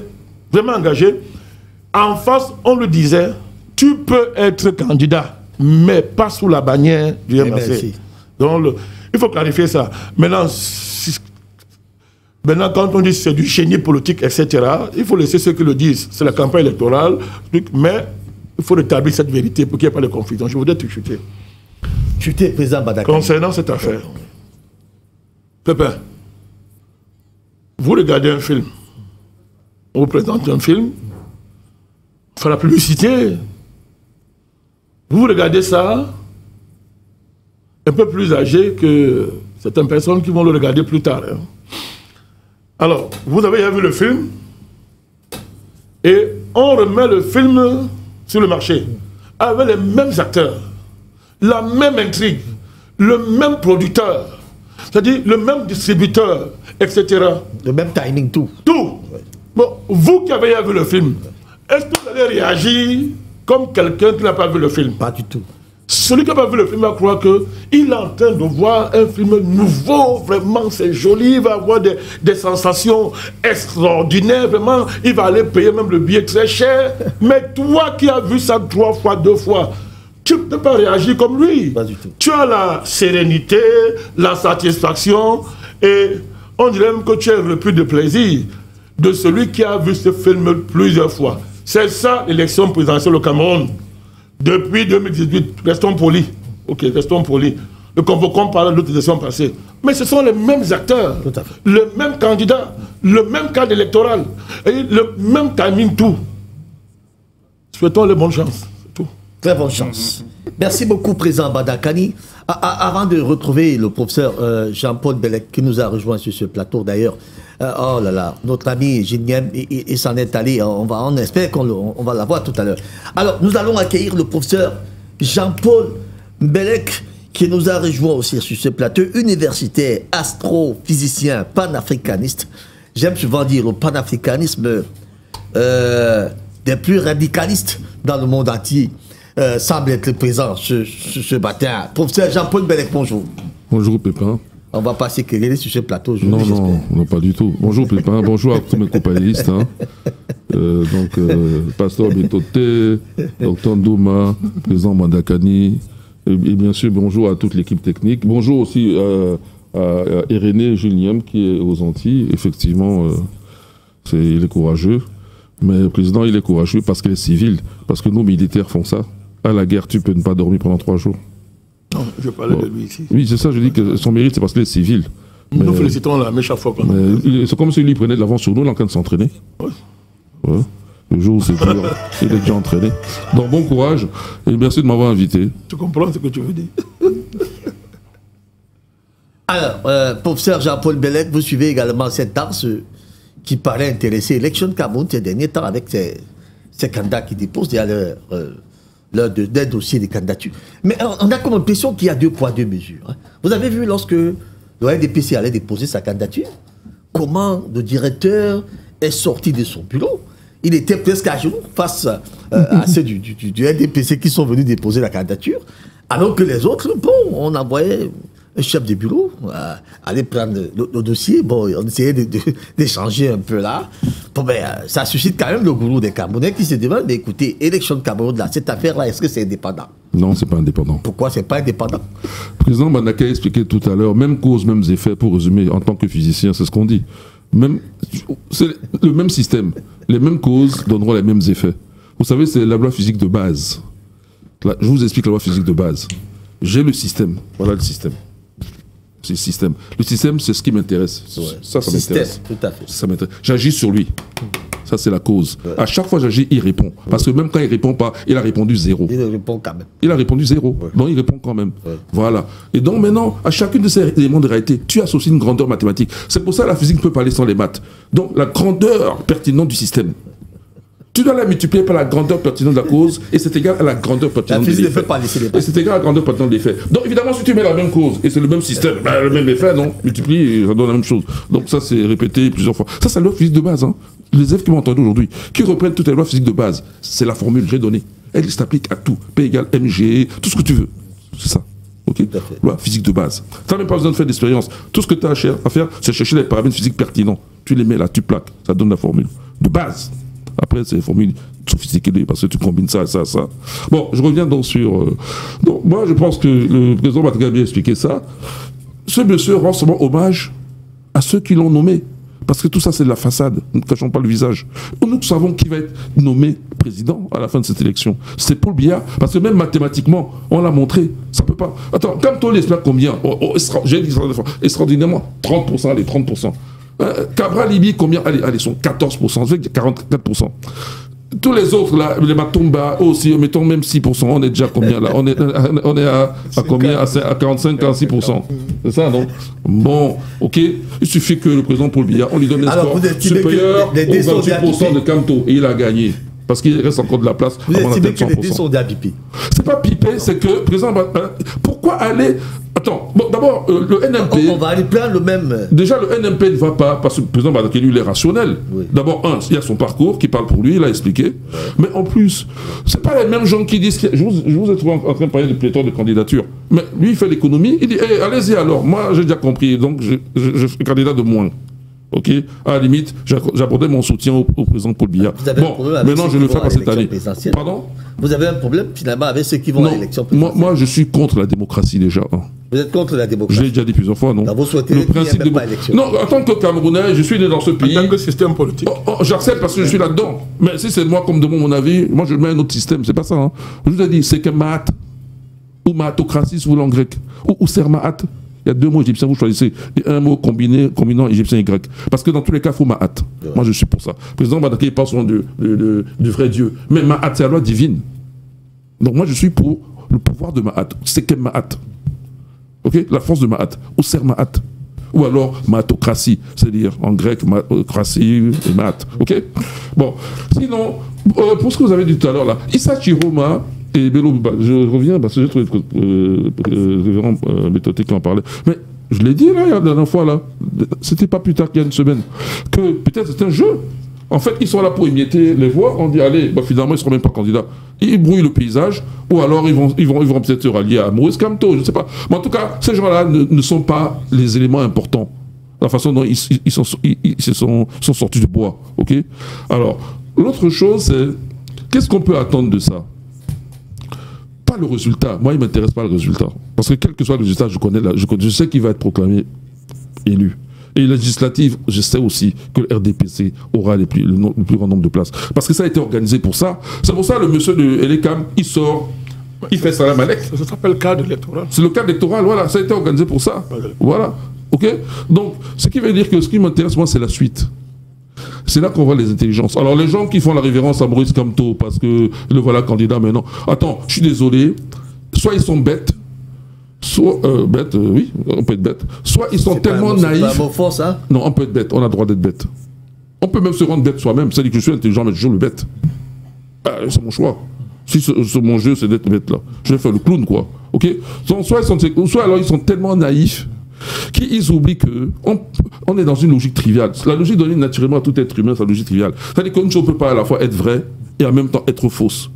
vraiment engagé. En face, on lui disait, tu peux être candidat, mais pas sous la bannière du MRC. Donc, il faut clarifier ça. Maintenant, quand on dit c'est du génie politique, etc., il faut laisser ceux qui le disent. C'est la campagne électorale, mais il faut rétablir cette vérité pour qu'il n'y ait pas de confusion. Je voudrais te chuter. Chuter, président Badakani. Concernant cette affaire, Pépin, vous regardez un film, on vous présente un film, on fait la publicité, vous regardez ça, un peu plus âgé que certaines personnes qui vont le regarder plus tard. Hein. Alors, vous avez vu le film, et on remet le film sur le marché, avec les mêmes acteurs, la même intrigue, le même producteur, c'est-à-dire le même distributeur, etc. Le même timing, tout. Tout. Bon, vous qui avez vu le film, est-ce que vous allez réagir comme quelqu'un qui n'a pas vu le film? Pas du tout. Celui qui n'a pas vu le film va croire qu'il est en train de voir un film nouveau, vraiment c'est joli, il va avoir des sensations extraordinaires, vraiment, il va aller payer même le billet très cher. Mais toi qui as vu ça 3 fois, 2 fois, tu ne peux pas réagir comme lui. Pas du tout. Tu as la sérénité, la satisfaction, et on dirait même que tu es repris de plaisir de celui qui a vu ce film plusieurs fois. C'est ça l'élection présidentielle au Cameroun. Depuis 2018, restons polis. Ok, restons polis. Le convoquons par d'autres élections passées. Mais ce sont les mêmes acteurs, le même candidat, le même cadre électoral, et le même timing, tout. Souhaitons les bonnes chances. Tout. Très bonne chance. Merci beaucoup, président Badakani. Avant de retrouver le professeur Jean-Paul Bellec, qui nous a rejoint sur ce plateau d'ailleurs, oh là là, notre ami Jiniem, il s'en est allé, on espère qu'on va l'avoir tout à l'heure. Alors, nous allons accueillir le professeur Jean-Paul Belek, qui nous a rejoint aussi sur ce plateau, universitaire, astrophysicien, panafricaniste. J'aime souvent dire le panafricanisme des plus radicalistes dans le monde entier semble être présent ce matin. Professeur Jean-Paul Belek, bonjour. Bonjour Pépin. On va passer quereller sur ce plateau aujourd'hui. Non, pas du tout. Bonjour Pépin, bonjour à tous mes compagnonnistes. Hein. Pasteur Betoté, Dr Ndouma, président Mandakani, et bien sûr bonjour à toute l'équipe technique. Bonjour aussi à Irénée Julien qui est aux Antilles. Effectivement, il est courageux. Mais le président, il est courageux parce qu'il est civil. Parce que nos militaires font ça. À la guerre, tu peux ne pas dormir pendant 3 jours. Non, je parlais de lui ici. Oui, c'est ça, je dis que son mérite, c'est parce qu'il est civil. Nous félicitons la méchante fois quand même. C'est comme si lui prenait de l'avance sur nous, il est en train de s'entraîner. Oui. Ouais. Le jour où c'est dur, il est déjà entraîné. Donc bon courage et merci de m'avoir invité. Tu comprends ce que tu veux dire? Alors, professeur Jean-Paul Belek, vous suivez également cette danse qui paraît intéresser l'élection Cameroun ces derniers temps avec ces candidats qui déposent des dossiers de candidature. Mais on a comme l'impression qu'il y a 2 poids, 2 mesures. Hein. Vous avez vu lorsque le NDPC allait déposer sa candidature, comment le directeur est sorti de son bureau. Il était presque à genoux face à ceux du NDPC qui sont venus déposer la candidature, alors que les autres, bon, on envoyait un chef de bureau aller prendre le dossier. Bon, on essayait d'échanger un peu là. Bon, ben, ça suscite quand même le gourou des Camerounais qui se demandent, mais écoutez, élection de Cameroun, là, cette affaire-là, est-ce que c'est indépendant? Non, c'est pas indépendant. Pourquoi c'est pas indépendant? Le président Manaka a expliqué tout à l'heure, même cause, mêmes effets, pour résumer, en tant que physicien, c'est ce qu'on dit. C'est le même système. Les mêmes causes donneront les mêmes effets. Vous savez, c'est la loi physique de base. Là, je vous explique la loi physique de base. J'ai le système. Voilà le système. C'est le système. Le système, c'est ce qui m'intéresse. Ouais. Ça m'intéresse. Tout à fait. Ça m'intéresse. J'agis sur lui. Ça, c'est la cause. Ouais. À chaque fois que j'agis, il répond. Parce que même quand il ne répond pas, il a répondu 0. Il répond quand même. Il a répondu 0. Ouais. Donc, il répond quand même. Ouais. Voilà. Et donc, maintenant, à chacune de ces éléments de réalité, tu associes une grandeur mathématique. C'est pour ça que la physique ne peut pas aller sans les maths. Donc, la grandeur pertinente du système. Tu dois la multiplier par la grandeur pertinente de la cause et c'est égal à la grandeur pertinente de l'effet. Et c'est égal à la grandeur pertinente de l'effet. Donc évidemment, si tu mets la même cause et c'est le même système, le même effet, non, multiplie, ça donne la même chose. Donc ça, c'est répété plusieurs fois. Ça, c'est la loi physique de base. Hein. Les élèves qui m'ont entendu aujourd'hui, qui reprennent toutes les lois physiques de base, c'est la formule que j'ai donnée. Elle s'applique à tout. P égale mg, tout ce que tu veux. C'est ça. Ok. Loi physique de base. Tu n'as même pas besoin de faire d'expérience. Tout ce que tu as à faire, c'est chercher les paramètres physiques pertinents. Tu les mets là, tu plaques. Ça donne la formule de base. Après, c'est des formules sophistiquées parce que tu combines ça, ça, ça. Bon, je reviens donc sur... donc, moi, je pense que le président Matega a bien expliqué ça. Ce monsieur rend seulement hommage à ceux qui l'ont nommé. Parce que tout ça, c'est de la façade. Nous ne cachons pas le visage. Nous savons qui va être nommé président à la fin de cette élection. C'est Paul Biya. Parce que même mathématiquement, on l'a montré. Ça ne peut pas... Attends, Kamto, il espère combien? J'ai dit extraordinairement. 30%, allez, 30%. Cabral Libye, combien? Allez, sont 14%, ça fait 44%. Tous les autres, là, les Matumba aussi, mettons même 6%, on est déjà combien là? On est à combien? À 45-46%. C'est ça, non? Bon, ok. Il suffit que le président Paul Biya, on lui donne un score supérieur aux 28% de Kamto et il a gagné. Parce qu'il reste encore de la place. Vous estimez que les dés sont pipés? C'est pas pipé, c'est que le président... Pourquoi aller... Attends, bon, d'abord, le NMP... On va aller plein le même... Déjà, le NMP ne va pas, parce que le président Badake, lui, il est rationnel. Oui. D'abord, il y a son parcours qui parle pour lui, il a expliqué. Ouais. Mais en plus, c'est pas les mêmes gens qui disent... Je vous ai trouvé en train de parler de pléthore de candidatures. Mais lui, il fait l'économie, il dit, hey, allez-y alors, moi, j'ai déjà compris, donc je suis candidat de moins. Ok, à la limite, j'apportais mon soutien au président Paul Biya. Bon, maintenant je le fais pas cette année. Pardon? Vous avez un problème finalement avec ceux qui vont à l'élection présidentielle? Moi, je suis contre la démocratie déjà. Hein. Vous êtes contre la démocratie? Je l'ai déjà dit plusieurs fois, non? Donc vous souhaitez le principe pas élection? Non, en tant que Camerounais, je suis né dans ce pays. En tant que système politique. J'accepte parce que je suis là-dedans. Mais si c'est moi, comme demande mon avis, moi je mets un autre système. C'est pas ça. Hein. Je vous ai dit, c'est que Mahat ou Mahatocratie, si vous voulez en grec, ou Sermahat. Il y a 2 mots égyptiens, vous choisissez. Et un mot combinant égyptien et grec. Parce que dans tous les cas, il faut Mahat. Ouais. Moi, je suis pour ça. Le président Badake parle souvent du vrai Dieu. Mais Mahat, c'est la loi divine. Donc moi, je suis pour le pouvoir de Mahat. C'est quel Mahat? Ok? La force de Mahat. Ou Sermahat. Ou alors Mahatocratie. C'est-à-dire, en grec, Mahatocratie et Mahat. Ok? Bon. Sinon, pour ce que vous avez dit tout à l'heure, là, Issa Chiroma Et Bello Bouba, je reviens parce que j'ai trouvé le révérend Métoté qui en parlait. Mais je l'ai dit là, la dernière fois, là, c'était pas plus tard qu'il y a une semaine, que peut-être c'est un jeu. En fait, ils sont là pour émietter les voix. On dit, allez, bah, finalement, ils ne seront même pas candidats. Ils brouillent le paysage, ou alors ils vont peut-être se rallier à Maurice Kamto, je ne sais pas. Mais en tout cas, ces gens-là ne sont pas les éléments importants. La façon dont ils sont sortis du bois. Ok. Alors, l'autre chose, c'est qu'est-ce qu'on peut attendre de ça? Pas le résultat. Moi, il ne m'intéresse pas le résultat. Parce que quel que soit le résultat, je sais qu'il va être proclamé élu. Et législative, je sais aussi que le RDPC aura le plus grand nombre de places. Parce que ça a été organisé pour ça. C'est pour ça le monsieur de Elekam, il sort, il fait salam alek. Ça s'appelle cadre électoral. C'est le cadre électoral, voilà, ça a été organisé pour ça. Voilà, ok. Donc, ce qui veut dire que ce qui m'intéresse, moi, c'est la suite. C'est là qu'on voit les intelligences. Alors, les gens qui font la révérence à Maurice Kamto, parce que le voilà candidat maintenant. Attends, je suis désolé, soit ils sont bêtes, soit bête, oui, on peut être bête. Soit ils sont tellement naïfs. C'est pas un mot fort, ça? Non, on peut être bête, on a le droit d'être bête. On peut même se rendre bête soi-même. C'est-à-dire que je suis intelligent, mais je joue le bête. C'est mon choix. Si mon jeu, c'est d'être bête là, je vais faire le clown, quoi. Ok? Soit alors ils sont tellement naïfs qu'ils oublient qu'on est dans une logique triviale. La logique donne naturellement à tout être humain, c'est la logique triviale. C'est-à-dire qu'une chose ne peut pas à la fois être vraie et en même temps être fausse.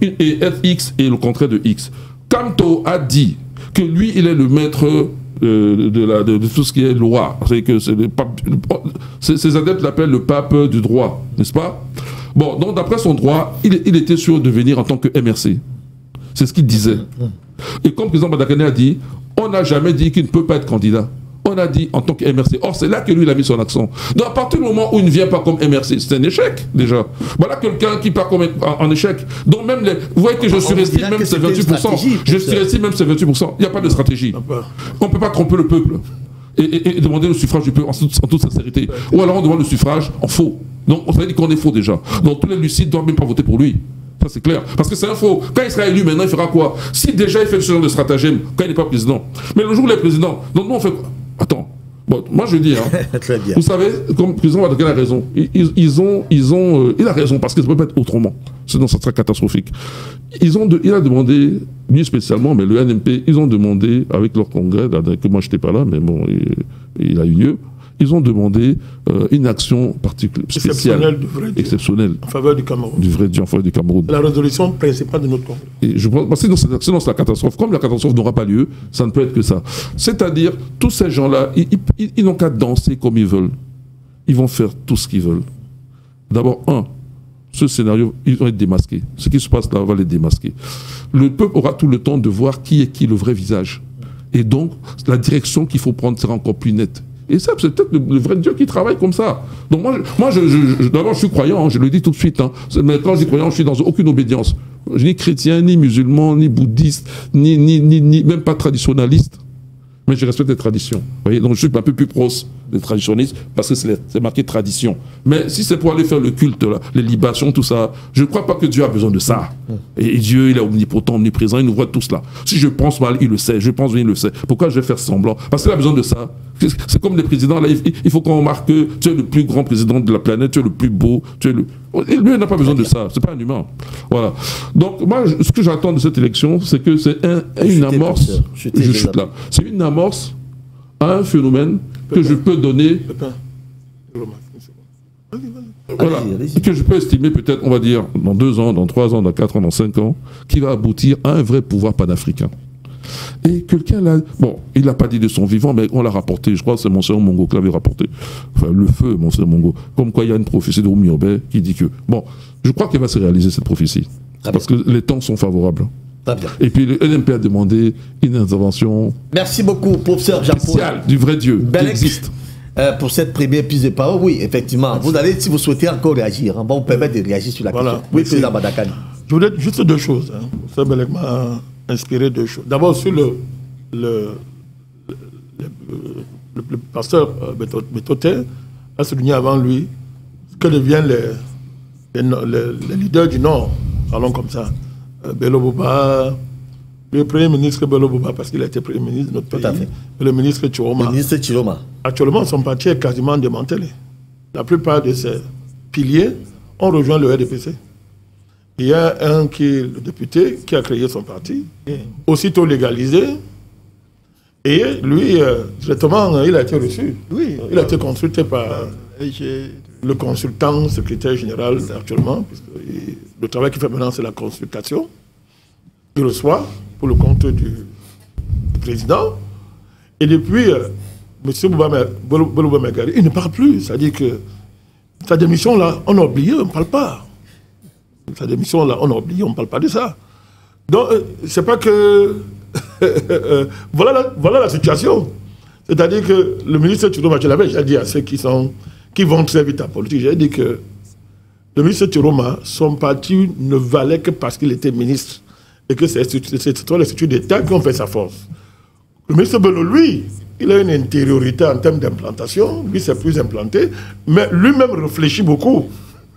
Et être X et le contraire de X. Kamto a dit que lui, il est le maître de tout ce qui est loi. C'est que ses adeptes l'appellent le pape du droit, n'est-ce pas? Bon, donc d'après son droit, il était sûr de venir en tant que MRC. C'est ce qu'il disait. Et comme le président Badakane a dit, on n'a jamais dit qu'il ne peut pas être candidat. On a dit en tant que MRC. Or, c'est là que lui, il a mis son accent. Donc, à partir du moment où il ne vient pas comme MRC, c'est un échec, déjà. Voilà quelqu'un qui part comme en échec. Donc, même vous voyez que je surestime même ces 28%. Je surestime même ces 28%. Il n'y a pas de stratégie. On ne peut pas tromper le peuple et demander le suffrage du peuple en toute sincérité. Ou alors, on demande le suffrage en faux. Donc, on veut dire qu'on est faux, déjà. Donc, tous les lucides ne doivent même pas voter pour lui. Ça, c'est clair. Parce que c'est un faux. Quand il sera élu, maintenant, il fera quoi? Si déjà il fait ce genre de stratagème, quand il n'est pas président. Mais le jour où il est président, donc nous, on fait quoi? Attends. Bon, moi, je dis, hein, très bien. Vous savez, comme le président Badakane a raison. Il a raison parce que ça ne peut pas être autrement. Sinon, ça sera catastrophique. Il a demandé, lui spécialement, mais le NMP, ils ont demandé, avec leur congrès, que moi, je n'étais pas là, mais bon, il a eu lieu. Ils ont demandé une action spéciale, exceptionnelle, en faveur du Cameroun. Du vrai Dieu en faveur du Cameroun. La résolution principale de notre congrès. Et je pense, sinon c'est la catastrophe. Comme la catastrophe n'aura pas lieu, ça ne peut être que ça. C'est-à-dire, tous ces gens-là, ils n'ont qu'à danser comme ils veulent. Ils vont faire tout ce qu'ils veulent. D'abord, ce scénario, ils vont être démasqués. Ce qui se passe là va les démasquer. Le peuple aura tout le temps de voir qui est qui, le vrai visage. Et donc, la direction qu'il faut prendre sera encore plus nette. Et ça, c'est peut-être le vrai Dieu qui travaille comme ça. Donc moi d'abord, je suis croyant, hein, je le dis tout de suite. Hein. Mais quand je dis croyant, je suis dans aucune obédience. Je ni chrétien, ni musulman, ni bouddhiste, ni même pas traditionnaliste. Mais je respecte les traditions. Vous voyez, donc je suis un peu plus proche des traditionnistes parce que c'est marqué tradition. Mais si c'est pour aller faire le culte, là, les libations, tout ça, je ne crois pas que Dieu a besoin de ça. Et Dieu, il est omnipotent, omniprésent, il nous voit tous là. Si je pense mal, il le sait. Je pense bien, il le sait. Pourquoi je vais faire semblant? Parce qu'il a besoin de ça. C'est comme les présidents, là, il faut qu'on remarque que tu es le plus grand président de la planète, tu es le plus beau, tu es le... Et lui, il n'a pas besoin de ça. C'est pas un humain. Voilà. Donc, moi, ce que j'attends de cette élection, c'est que c'est une amorce. Je chute là. C'est une amorce à un phénomène que je peux donner. Voilà. Que je peux estimer peut-être, on va dire, dans 2 ans, dans 3 ans, dans 4 ans, dans 5 ans, qui va aboutir à un vrai pouvoir panafricain. Et quelqu'un là, bon, il l'a pas dit de son vivant, mais on l'a rapporté, je crois que c'est Monseigneur Mongo qui l'avait rapporté, enfin le feu Monseigneur Mongo, comme quoi il y a une prophétie de Oumi Obé qui dit que, bon, je crois qu'elle va se réaliser cette prophétie, parce que les temps sont favorables. Et puis le NMP a demandé une intervention. Merci beaucoup, professeur spéciale du vrai Dieu qui existe. Pour cette première prise de parole, oui, effectivement. Vous allez, si vous souhaitez encore réagir, on va vous permettre de réagir sur la question. Oui, président Badakane. Je voulais juste 2 choses. Hein. Ça m'a inspiré 2 choses. D'abord, sur le pasteur Métoté a souligné avant lui que deviennent les leaders du Nord, parlons comme ça. Bello Bouba, le Premier ministre Bello Bouba, parce qu'il a été Premier ministre de notre pays. Tout à fait. Et le ministre Chiroma. Le ministre Chiroma. Actuellement, son parti est quasiment démantelé. La plupart de ces piliers ont rejoint le RDPC. Il y a un qui est le député qui a créé son parti, aussitôt légalisé. Et lui, directement, il a été reçu. Oui. Il a été consulté par le consultant secrétaire général actuellement, puisque le travail qu'il fait maintenant, c'est la consultation. Il reçoit pour le compte du président. Et depuis, M. Bouba Megari, il ne parle plus. C'est-à-dire que sa démission, là, on a oublié, on ne parle pas. Sa démission, là, on a oublié, on ne parle pas de ça. Donc, c'est pas que... voilà la situation. C'est-à-dire que le ministre Chiroma, je l'avais déjà dit à ceux qui vont très vite en politique, j'ai dit que le ministre Chiroma, son parti ne valait que parce qu'il était ministre et que c'est les structures d'État qui ont fait sa force. Le ministre Bello, lui, il a une intériorité en termes d'implantation, lui c'est plus implanté, mais lui-même réfléchit beaucoup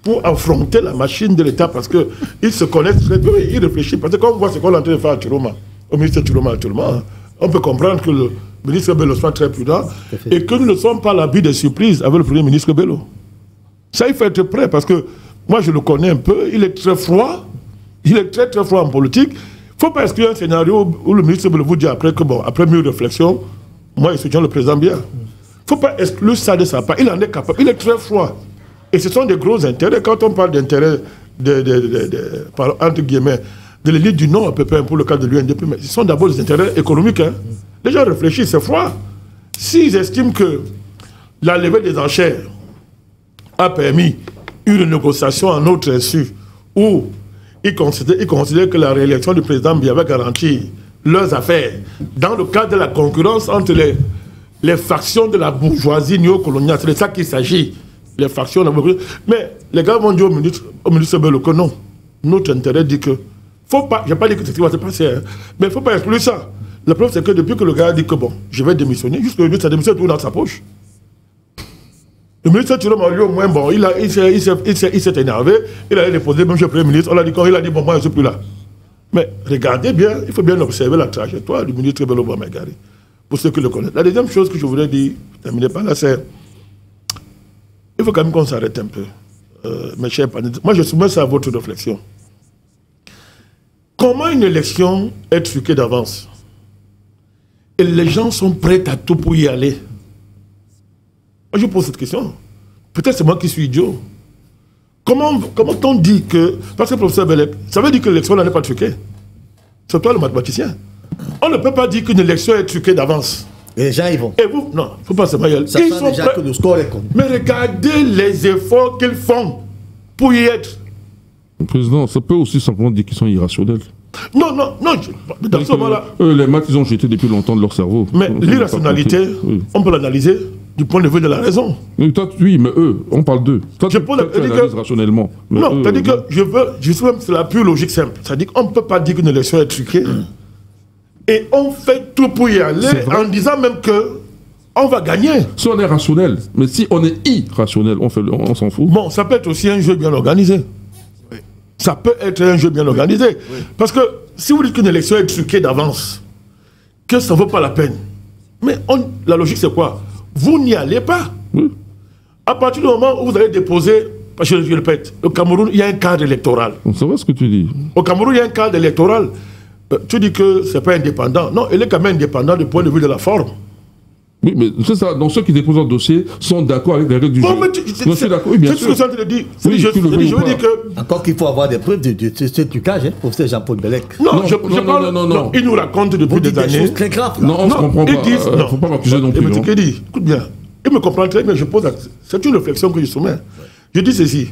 pour affronter la machine de l'État parce qu'il se connaît très bien, il réfléchit. Parce que quand on voit ce qu'on est en train de faire à Chiroma, au ministre Chiroma actuellement, on peut comprendre que le ministre Bello soit très prudent et que nous ne sommes pas à l'abri des surprises avec le premier ministre Bello. Ça, il faut être prêt parce que moi, je le connais un peu, il est très froid, il est très très froid en politique. Il ne faut pas exclure un scénario où le ministre Bello vous dit après que, bon, après mieux réflexion, moi, je soutiens le président bien. Il ne faut pas exclure ça de sa part. Il en est capable, il est très froid. Et ce sont des gros intérêts. Quand on parle d'intérêts, entre guillemets, de l'élite du Nord, à peu près, pour le cas de l'UNDP, mais ce sont d'abord des intérêts économiques. Hein. Les gens réfléchissent, c'est froid. S'ils estiment que la levée des enchères a permis une négociation en notre insu, où ils considèrent que la réélection du président Biya va garantir leurs affaires, dans le cadre de la concurrence entre les factions de la bourgeoisie néocoloniale, c'est de ça qu'il s'agit, les factions de la bourgeoisie. Mais les gars vont dire au ministre Bello que non, notre intérêt dit que faut pas, je n'ai pas dit que c'est ce qui va se passer, hein, mais il ne faut pas exclure ça. La preuve, c'est que depuis que le gars a dit que bon, je vais démissionner, jusqu'à sa démission tout dans sa poche. Le ministre Chiroma, lui, au moins, bon, il s'est énervé, il a déposé, même chez le Premier ministre, il a dit, bon, moi, je ne suis plus là. Mais regardez bien, il faut bien observer la trajectoire du ministre Bello Megari, pour ceux qui le connaissent. La deuxième chose que je voudrais dire, terminer par là, c'est il faut quand même qu'on s'arrête un peu, mes chers partenaires. Moi, je soumets ça à votre réflexion. Comment une élection est truquée d'avance? Et les gens sont prêts à tout pour y aller. Moi, je pose cette question. Peut-être c'est moi qui suis idiot. Comment on dit que... Parce que professeur Belek, ça veut dire que l'élection n'est pas truquée. C'est toi le mathématicien. On ne peut pas dire qu'une élection est truquée d'avance. Et les gens, ils vont. Et vous, non, il ne faut pas se marier. Ça Ils sent sont déjà prêts. que le score est comme. Mais regardez les efforts qu'ils font pour y être. Le président, ça peut aussi simplement dire qu'ils sont irrationnels. Non, dans ce moment-là... Les maths, ils ont jeté depuis longtemps de leur cerveau. Mais l'irrationalité, oui. on peut l'analyser du point de vue de la raison. Oui, mais eux, on parle d'eux. Toi, tu analyses rationnellement. Non, c'est-à-dire que je suis même sur la pure logique simple. C'est-à-dire qu'on ne peut pas dire qu'une élection est truquée. Et on fait tout pour y aller en disant même que on va gagner. Si on est rationnel, mais si on est irrationnel, on s'en fout. Bon, ça peut être aussi un jeu bien organisé. Oui. Ça peut être un jeu bien organisé. Oui. Parce que si vous dites qu'une élection est truquée d'avance, que ça ne vaut pas la peine. Mais la logique, c'est quoi? Vous n'y allez pas. Oui. À partir du moment où vous allez déposer, parce que je le répète, au Cameroun, il y a un cadre électoral. On sait ce que tu dis. Au Cameroun, il y a un cadre électoral. Tu dis que ce n'est pas indépendant. Non, il est quand même indépendant du point de vue de la forme. Oui, mais c'est ça. Donc ceux qui déposent leur dossier sont d'accord avec les règles du jeu. Je suis d'accord. Oui, bien sûr. C'est ce que je suis en train de dire. Oui, je veux dire que... Encore qu'il faut avoir des preuves de ce trucage, hein, professeur Jean-Paul Belek. Non, il nous raconte depuis des années. Des choses très graves. Là. Non, on ne se comprend pas. Il ne faut pas m'accuser non plus. Écoute bien. Il me comprend très bien. C'est une réflexion que je soumets. Je dis ceci.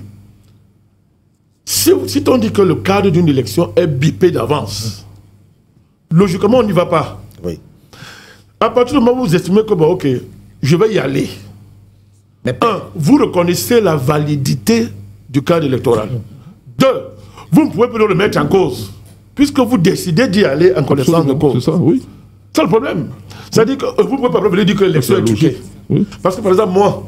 Si on dit que le cadre d'une élection est bipé d'avance, logiquement, on n'y va pas. Oui. À partir du moment où vous estimez que, bon, ok, je vais y aller. Mais vous reconnaissez la validité du cadre électoral. 2, vous ne pouvez pas le mettre en cause, puisque vous décidez d'y aller en connaissance de cause. C'est ça, oui. C'est le problème. C'est-à-dire que vous ne pouvez pas venir dire que l'élection est truquée. Oui. Parce que, par exemple, moi,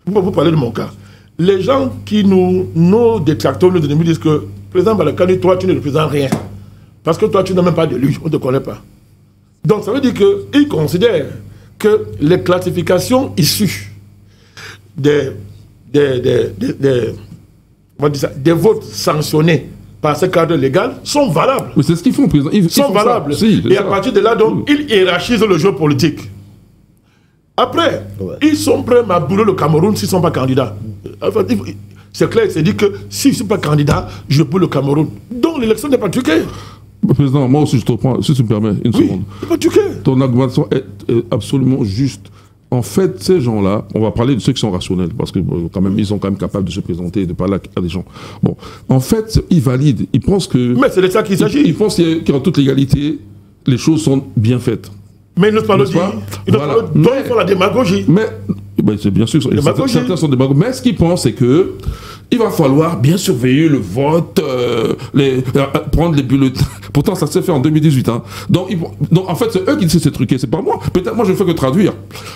vous parlez de mon cas. Les gens qui nos détracteurs, nos ennemis disent que, président Balakani, toi, tu ne représentes rien. Parce que toi, tu n'as même pas d'élu, on ne te connaît pas. Donc, ça veut dire qu'ils considèrent que les classifications issues des votes sanctionnés par ce cadre légal sont valables. Mais c'est ce qu'ils font, président. Ils sont font valables. Si, et à partir de là, donc, ils hiérarchisent le jeu politique. Après, ils sont prêts à bouler le Cameroun s'ils ne sont pas candidats. Enfin, c'est clair, c'est dit que si je ne suis pas candidat, je boule le Cameroun. Donc l'élection n'est pas truquée. Président, moi aussi je te reprends, si tu me permets, une seconde. C'est pas truqué. Ton argumentation est absolument juste. En fait, ces gens-là, on va parler de ceux qui sont rationnels, parce que quand même, ils sont quand même capables de se présenter et de parler à des gens. Bon, en fait, ils valident, ils pensent que... Mais c'est de ça qu'il s'agit. Ils pensent qu'en toute légalité, les choses sont bien faites. Mais ils ne pas le dire. Ils font la démagogie. Mais c'est bien sûr, certains sont démagogues. Mais ce qu'ils pensent, c'est que il va falloir bien surveiller le vote, prendre les bulletins. Pourtant, ça s'est fait en 2018. Hein. Donc, en fait, c'est eux qui disent que c'est truqué. C'est pas moi. Peut-être moi, je ne fais que traduire.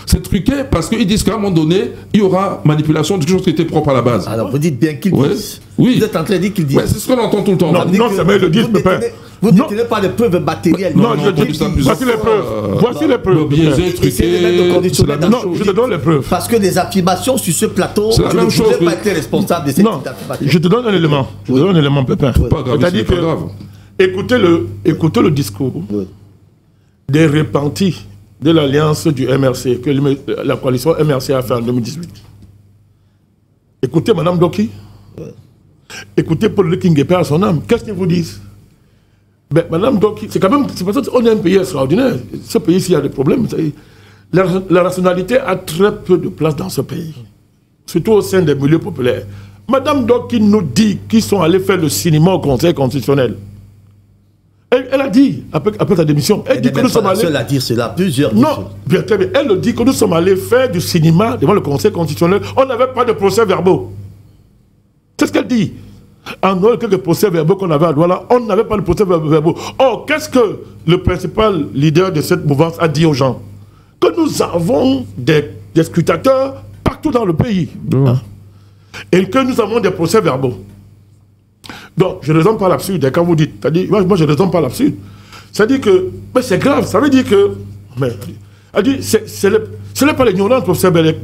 C'est truqué parce qu'ils disent qu'à un moment donné, il y aura manipulation de quelque chose qui était propre à la base. Alors, vous dites bien qu'ils disent. Oui. Vous êtes en train de dire qu'ils disent. C'est ce qu'on entend tout le temps. Non, c'est vrai, ils le disent, Pépin. Vous ne détenez pas de preuves matérielles. Non, je dis, voici les preuves. Voici les preuves. Biaisé, truqué. Non, je te donne les preuves. Parce que les affirmations sur ce plateau, je ne pouvais pas être responsable de ces affirmations. Je te donne un élément. Je te donne un élément, Pépin. C'est-à-dire que, écoutez le discours des repentis de l'alliance du MRC, que la coalition MRC a fait en 2018. Écoutez Mme Doki. Écoutez Paul Kinguepé à son âme. Qu'est-ce qu'ils vous disent? Ben, Madame Doki, c'est quand même, c'est parce qu'on est un pays extraordinaire. Ce pays-ci a des problèmes. La rationalité a très peu de place dans ce pays, surtout au sein des milieux populaires. Madame Doki nous dit qu'ils sont allés faire le cinéma au Conseil constitutionnel. Elle a dit, après sa démission, elle dit que nous sommes allés... Elle a dit cela, plusieurs Non, bien, très bien. Elle dit que nous sommes allés faire du cinéma devant le Conseil constitutionnel. On n'avait pas de procès-verbaux. C'est ce qu'elle dit. En dehors de quelques procès-verbaux qu'on avait à Douala, on n'avait pas de procès-verbaux. Or, qu'est-ce que le principal leader de cette mouvance a dit aux gens? Que nous avons des scrutateurs partout dans le pays. Hein? Et que nous avons des procès-verbaux. Donc, je ne raisonne pas l'absurde. Quand vous dites, moi je ne raisonne pas l'absurde. Ça dit que, mais c'est grave, ça veut dire que, mais, elle dit, ce n'est pas l'ignorance, professeur Bellec.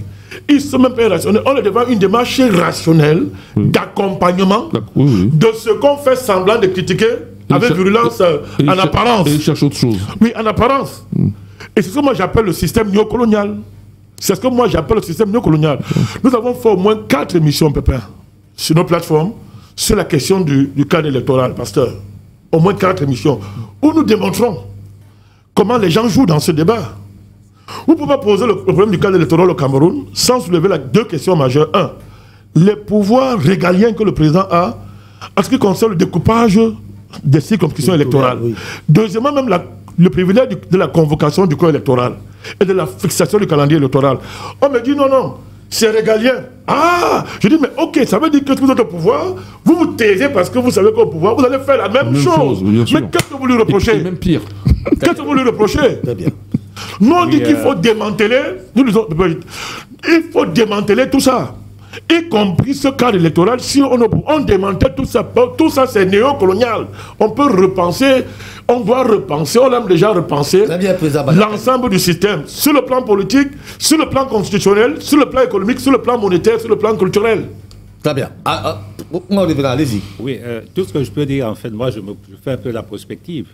Ils sont même pas irrationnels. On est devant une démarche rationnelle d'accompagnement de ce qu'on fait semblant de critiquer avec virulence en apparence. Et ils cherchent autre chose. Oui, en apparence. Et c'est ce que moi j'appelle le système néocolonial. C'est ce que moi j'appelle le système néocolonial. Nous avons fait au moins 4 émissions, Pépin, sur nos plateformes, sur la question du cadre électoral, pasteur. Au moins 4 émissions, où nous démontrons comment les gens jouent dans ce débat. Vous ne pouvez pas poser le problème du cadre électoral au Cameroun sans soulever deux questions majeures. Un, les pouvoirs régaliens que le président a en ce qui concerne le découpage des circonscriptions électorales. Oui. Deuxièmement, même le privilège de la convocation du corps électoral et de la fixation du calendrier électoral. On me dit non, non, c'est régalien. Ah, je dis mais ok, ça veut dire que vous êtes au pouvoir, vous vous taisez parce que vous savez qu'au pouvoir, vous allez faire la même chose. Mais qu'est-ce que vous lui reprochez? Et même pire. Qu'est-ce que vous lui reprochez? Très bien. Nous on dit qu'il faut démanteler, il faut démanteler tout ça. Y compris ce cadre électoral, si on démantèle tout ça c'est néocolonial. On peut repenser, on doit repenser, on aime déjà repenser l'ensemble du système, sur le plan politique, sur le plan constitutionnel, sur le plan économique, sur le plan monétaire, sur le plan culturel. Très bien. Allez-y. Oui, tout ce que je peux dire, en fait, moi je fais un peu la prospective.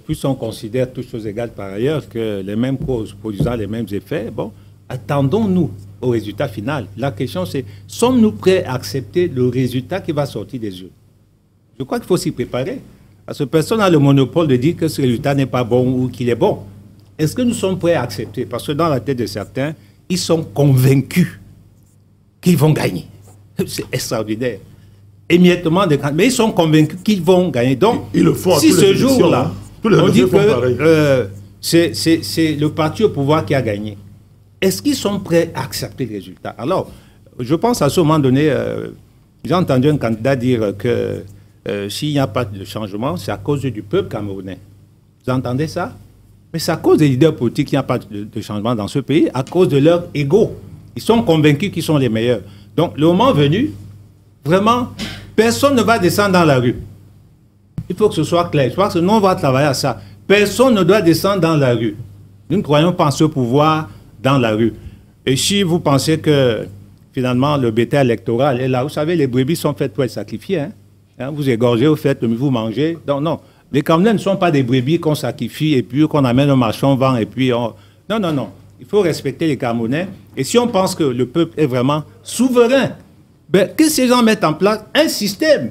Plus on considère toutes choses égales par ailleurs que les mêmes causes produisant les mêmes effets, bon, attendons-nous au résultat final. La question c'est, sommes-nous prêts à accepter le résultat qui va sortir des yeux? Je crois qu'il faut s'y préparer. Parce que personne n'a le monopole de dire que ce résultat n'est pas bon ou qu'il est bon. Est-ce que nous sommes prêts à accepter? Parce que dans la tête de certains, ils sont convaincus qu'ils vont gagner. C'est extraordinaire. Émiettement de mais ils sont convaincus qu'ils vont gagner. Donc, ils le font si ce jour-là, on dit que c'est le parti au pouvoir qui a gagné, est-ce qu'ils sont prêts à accepter le résultat? Alors, je pense à ce moment donné, j'ai entendu un candidat dire que s'il n'y a pas de changement, c'est à cause du peuple camerounais. Vous entendez ça? Mais c'est à cause des leaders politiques qu'il n'y a pas de changement dans ce pays, à cause de leur ego. Ils sont convaincus qu'ils sont les meilleurs. Donc, le moment venu, vraiment, personne ne va descendre dans la rue. Il faut que ce soit clair. Je pense que nous, on va travailler à ça. Personne ne doit descendre dans la rue. Nous ne croyons pas en ce pouvoir dans la rue. Et si vous pensez que, finalement, le bétail électoral est là, vous savez, les brebis sont faites pour être sacrifiées. Hein? Hein, vous égorgez, vous faites, vous mangez. Donc non, les Camerounais ne sont pas des brebis qu'on sacrifie et puis qu'on amène au marchand, on vend et puis on... Non, non, non. Il faut respecter les Camerounais. Et si on pense que le peuple est vraiment souverain, ben, que ces gens mettent en place un système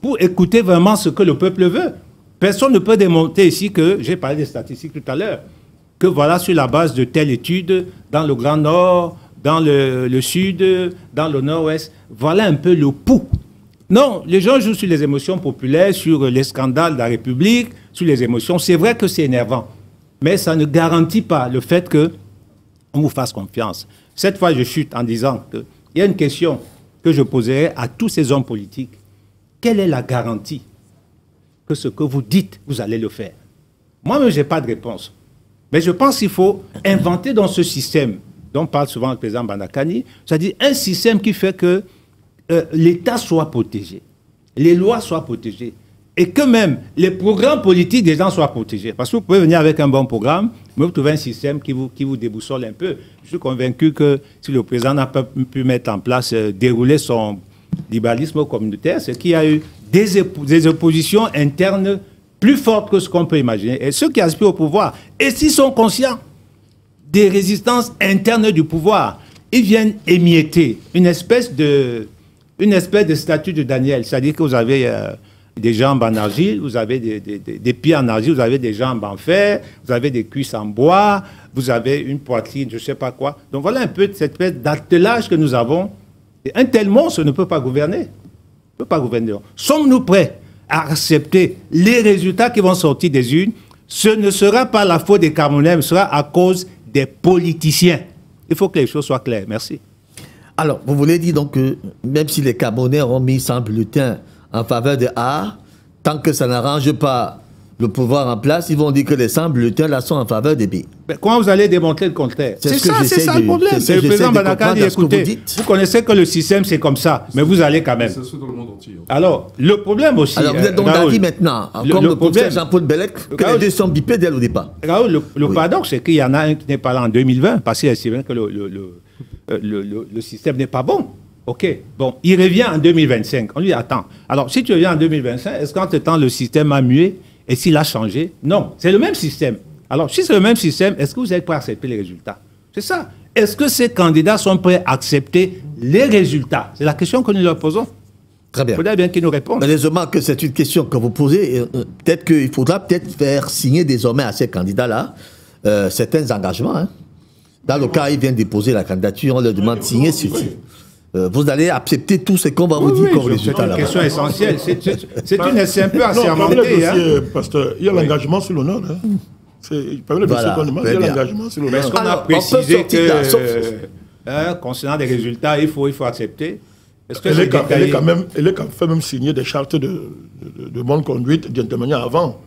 pour écouter vraiment ce que le peuple veut. Personne ne peut démontrer ici que, j'ai parlé des statistiques tout à l'heure, que voilà, sur la base de telle étude, dans le Grand Nord, dans le Sud, dans le Nord-Ouest, voilà un peu le pouls. Non, les gens jouent sur les émotions populaires, sur les scandales de la République, sur les émotions. C'est vrai que c'est énervant, mais ça ne garantit pas le fait qu'on vous fasse confiance. Cette fois, je chute en disant qu'il y a une question que je poserai à tous ces hommes politiques. Quelle est la garantie que ce que vous dites, vous allez le faire? Moi-même, je n'ai pas de réponse. Mais je pense qu'il faut inventer dans ce système, dont parle souvent le président Bandakani, c'est-à-dire un système qui fait que l'État soit protégé, les lois soient protégées, et que même les programmes politiques des gens soient protégés. Parce que vous pouvez venir avec un bon programme, mais vous trouvez un système qui vous déboussole un peu. Je suis convaincu que si le président n'a pas pu mettre en place, dérouler son libéralisme communautaire, c'est qu'il y a eu des oppositions internes plus fortes que ce qu'on peut imaginer. Et ceux qui aspirent au pouvoir, et s'ils sont conscients des résistances internes du pouvoir, ils viennent émietter une espèce de statue de Daniel. C'est-à-dire que vous avez des jambes en argile, vous avez des pieds en argile, vous avez des jambes en fer, vous avez des cuisses en bois, vous avez une poitrine, je ne sais pas quoi. Donc voilà un peu cette espèce d'attelage que nous avons. Et un tel monstre ne peut pas gouverner. Ne peut pas gouverner. Sommes-nous prêts à accepter les résultats qui vont sortir des urnes? Ce ne sera pas la faute des Camerounais, mais ce sera à cause des politiciens. Il faut que les choses soient claires. Merci. Alors, vous voulez dire donc que même si les Camerounais ont mis 100 bulletins en faveur de A, tant que ça n'arrange pas le pouvoir en place, ils vont dire que les 100 bulletins là sont en faveur des B. Mais comment vous allez démontrer le contraire? C'est ça le problème. Le président Banakani, écoutez, vous connaissez que le système c'est comme ça, mais vous allez quand même. C'est ce dans le monde entier. Alors, le problème aussi... Alors, vous êtes donc d'avis maintenant, comme le professeur Jean-Paul Bellec, que les deux sont bipés dès le départ. Raoul, le paradoxe, c'est qu'il y en a un qui n'est pas là en 2020, parce qu'il est vrai que le système n'est pas bon. OK, bon, il revient en 2025. On lui dit, attends, alors si tu reviens en 2025, est-ce qu'entre-temps le système a mué? Et s'il a changé? Non, c'est le même système. Alors, si c'est le même système, est-ce que vous êtes prêts à accepter les résultats? C'est ça. Est-ce que ces candidats sont prêts à accepter les résultats? C'est la question que nous leur posons. Très bien. Il faudrait bien qu'ils nous répondent. Malheureusement que c'est une question que vous posez. Peut-être qu'il faudra faire signer désormais à ces candidats-là certains engagements. Hein. Dans le cas, ils viennent déposer la candidature, on leur demande de signer ceci. Vous allez accepter tout ce qu'on va vous dire comme résultat. C'est une question essentielle. C'est un peu assermenté. Pasteur, il y a l'engagement sur l'honneur. Parmi les dossiers qu'on demande, il y a l'engagement sur l'honneur. Est-ce qu'on a précisé que, concernant des résultats, il faut accepter? Elle est quand même signé des chartes de bonne conduite de manière avant.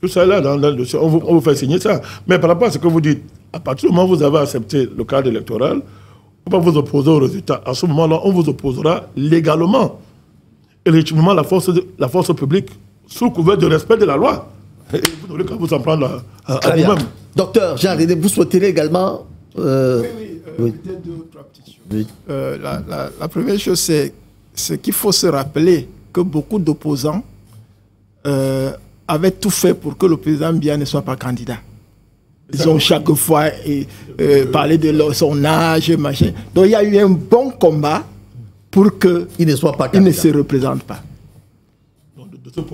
Tout ça là, dans le dossier, on vous fait signer ça. Mais par rapport à ce que vous dites, à partir du moment où vous avez accepté le cadre électoral, on ne va pas vous opposer aux résultats. À ce moment-là, on vous opposera légalement et légitimement la force publique sous couvert de respect de la loi. Et vous n'aurez qu'à vous en prendre à vous-même. Docteur Jean-René, vous souhaitez également... Oui. Peut-être deux ou trois petites choses. Oui. La première chose, c'est qu'il faut se rappeler que beaucoup d'opposants avaient tout fait pour que le président Biya ne soit pas candidat. Ils ont chaque fois parlé de son âge, machin. Donc il y a eu un bon combat pour qu'il ne soit pas candidat. Il ne se représente pas.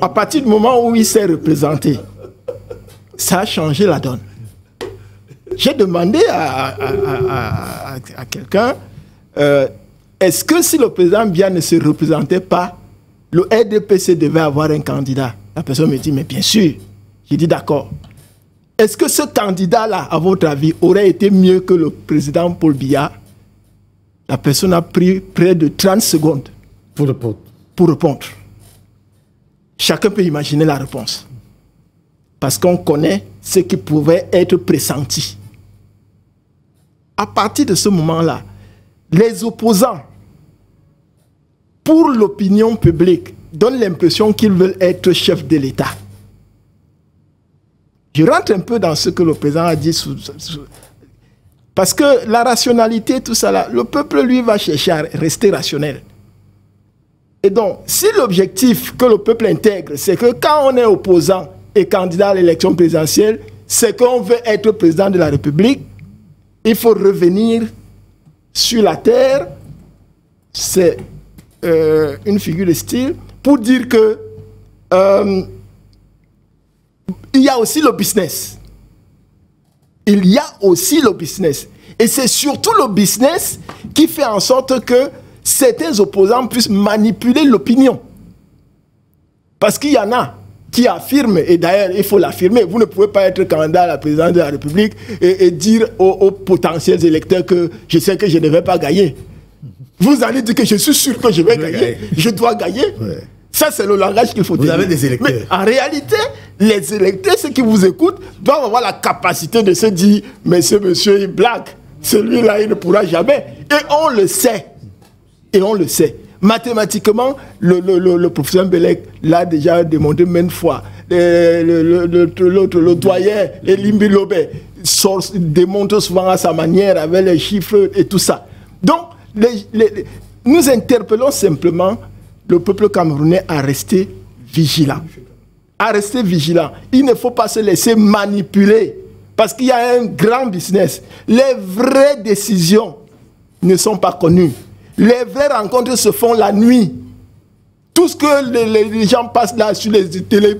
À partir du moment où il s'est représenté, ça a changé la donne. J'ai demandé à quelqu'un, est-ce que si le président Biya ne se représentait pas, le RDPC devait avoir un candidat? La personne me dit, mais bien sûr. J'ai dit, d'accord. Est-ce que ce candidat-là, à votre avis, aurait été mieux que le président Paul Biya? La personne a pris près de 30 secondes pour répondre. Chacun peut imaginer la réponse. Parce qu'on connaît ce qui pouvait être pressenti. À partir de ce moment-là, les opposants, pour l'opinion publique, donnent l'impression qu'ils veulent être chefs de l'État. Je rentre un peu dans ce que le président a dit. Parce que la rationalité, tout ça là, le peuple, lui, va chercher à rester rationnel. Et donc, si l'objectif que le peuple intègre, c'est que quand on est opposant et candidat à l'élection présidentielle, c'est qu'on veut être président de la République, il faut revenir sur la terre, c'est une figure de style, pour dire que il y a aussi le business. Il y a aussi le business. Et c'est surtout le business qui fait en sorte que certains opposants puissent manipuler l'opinion. Parce qu'il y en a qui affirment, et d'ailleurs il faut l'affirmer, vous ne pouvez pas être candidat à la présidence de la République et dire aux potentiels électeurs que je sais que je ne vais pas gagner. Vous allez dire que je suis sûr que je vais gagner, je dois gagner. Ouais. Ça, c'est le langage qu'il faut dire. Vous avez des électeurs. Mais en réalité, les électeurs, ceux qui vous écoutent, doivent avoir la capacité de se dire, mais ce monsieur, il blague. Celui-là, il ne pourra jamais. Et on le sait. Et on le sait. Mathématiquement, le professeur Mbelek l'a déjà démontré maintes fois. Le doyen Elimbi Lobé démontre souvent à sa manière avec les chiffres et tout ça. Donc, nous interpellons simplement le peuple camerounais à rester vigilant. À rester vigilant. Il ne faut pas se laisser manipuler parce qu'il y a un grand business. Les vraies décisions ne sont pas connues. Les vraies rencontres se font la nuit. Tout ce que les gens passent là sur les télé,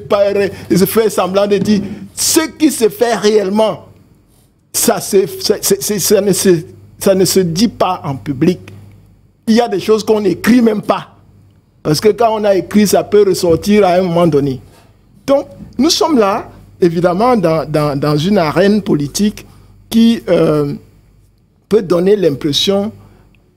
ils se font semblant de dire, ce qui se fait réellement, ça ne se dit pas en public. Il y a des choses qu'on n'écrit même pas. Parce que quand on a écrit, ça peut ressortir à un moment donné. Donc, nous sommes là, évidemment, dans une arène politique qui peut donner l'impression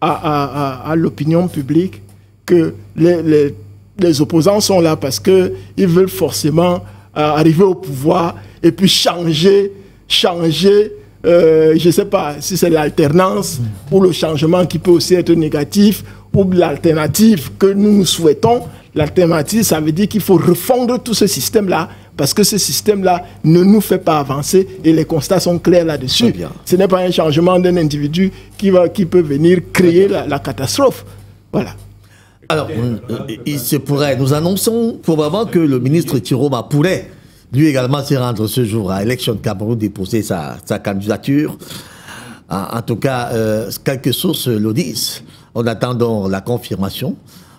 à l'opinion publique que les opposants sont là parce qu'ils veulent forcément arriver au pouvoir et puis changer, je ne sais pas si c'est l'alternance ou le changement qui peut aussi être négatif ou l'alternative que nous souhaitons. L'alternative, ça veut dire qu'il faut refondre tout ce système-là parce que ce système-là ne nous fait pas avancer et les constats sont clairs là-dessus. Ce n'est pas un changement d'un individu qui peut venir créer la catastrophe. Voilà. Alors, il se pourrait, nous annonçons probablement que le ministre Tiroma pourrait lui également se rendre ce jour à Élection Cameroun, déposer sa candidature. En tout cas, quelques sources le disent. En attendant la confirmation,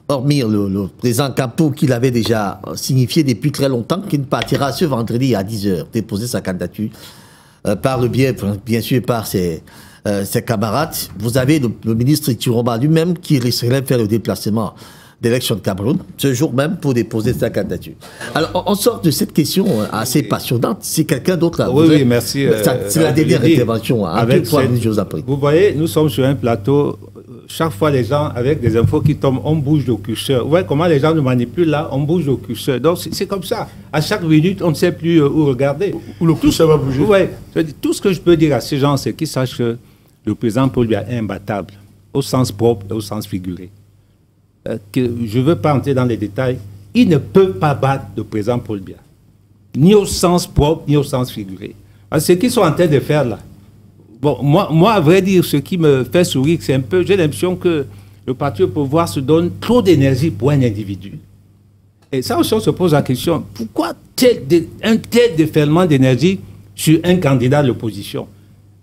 hormis le président Campou qui l'avait déjà signifié depuis très longtemps qu'il partira ce vendredi à 10h déposer sa candidature par le biais, bien sûr, par ses camarades. Vous avez le ministre Tiroma lui-même qui risquerait de faire le déplacement d'élection de Cameroun ce jour même pour déposer sa candidature. Alors, on sort de cette question assez passionnante. Si quelqu'un d'autre a... Oui, merci. C'est la dernière intervention. Vous voyez, nous sommes sur un plateau. Chaque fois, les gens, avec des infos qui tombent, on bouge le curseur. Vous voyez comment les gens nous manipulent là, on bouge le curseur. Donc, c'est comme ça. À chaque minute, on ne sait plus où regarder. Où le curseur va bouger. Ouais. Tout ce que je peux dire à ces gens, c'est qu'ils sachent que le président Paul Biya est imbattable, au sens propre et au sens figuré. Je ne veux pas entrer dans les détails. Il ne peut pas battre le président Paul Biya, ni au sens propre, ni au sens figuré. Ce qu'ils sont en train de faire là, bon, moi, à vrai dire, ce qui me fait sourire, c'est un peu, j'ai l'impression que le parti au pouvoir se donne trop d'énergie pour un individu. Et ça aussi, on se pose la question, pourquoi un tel déferlement d'énergie sur un candidat de l'opposition?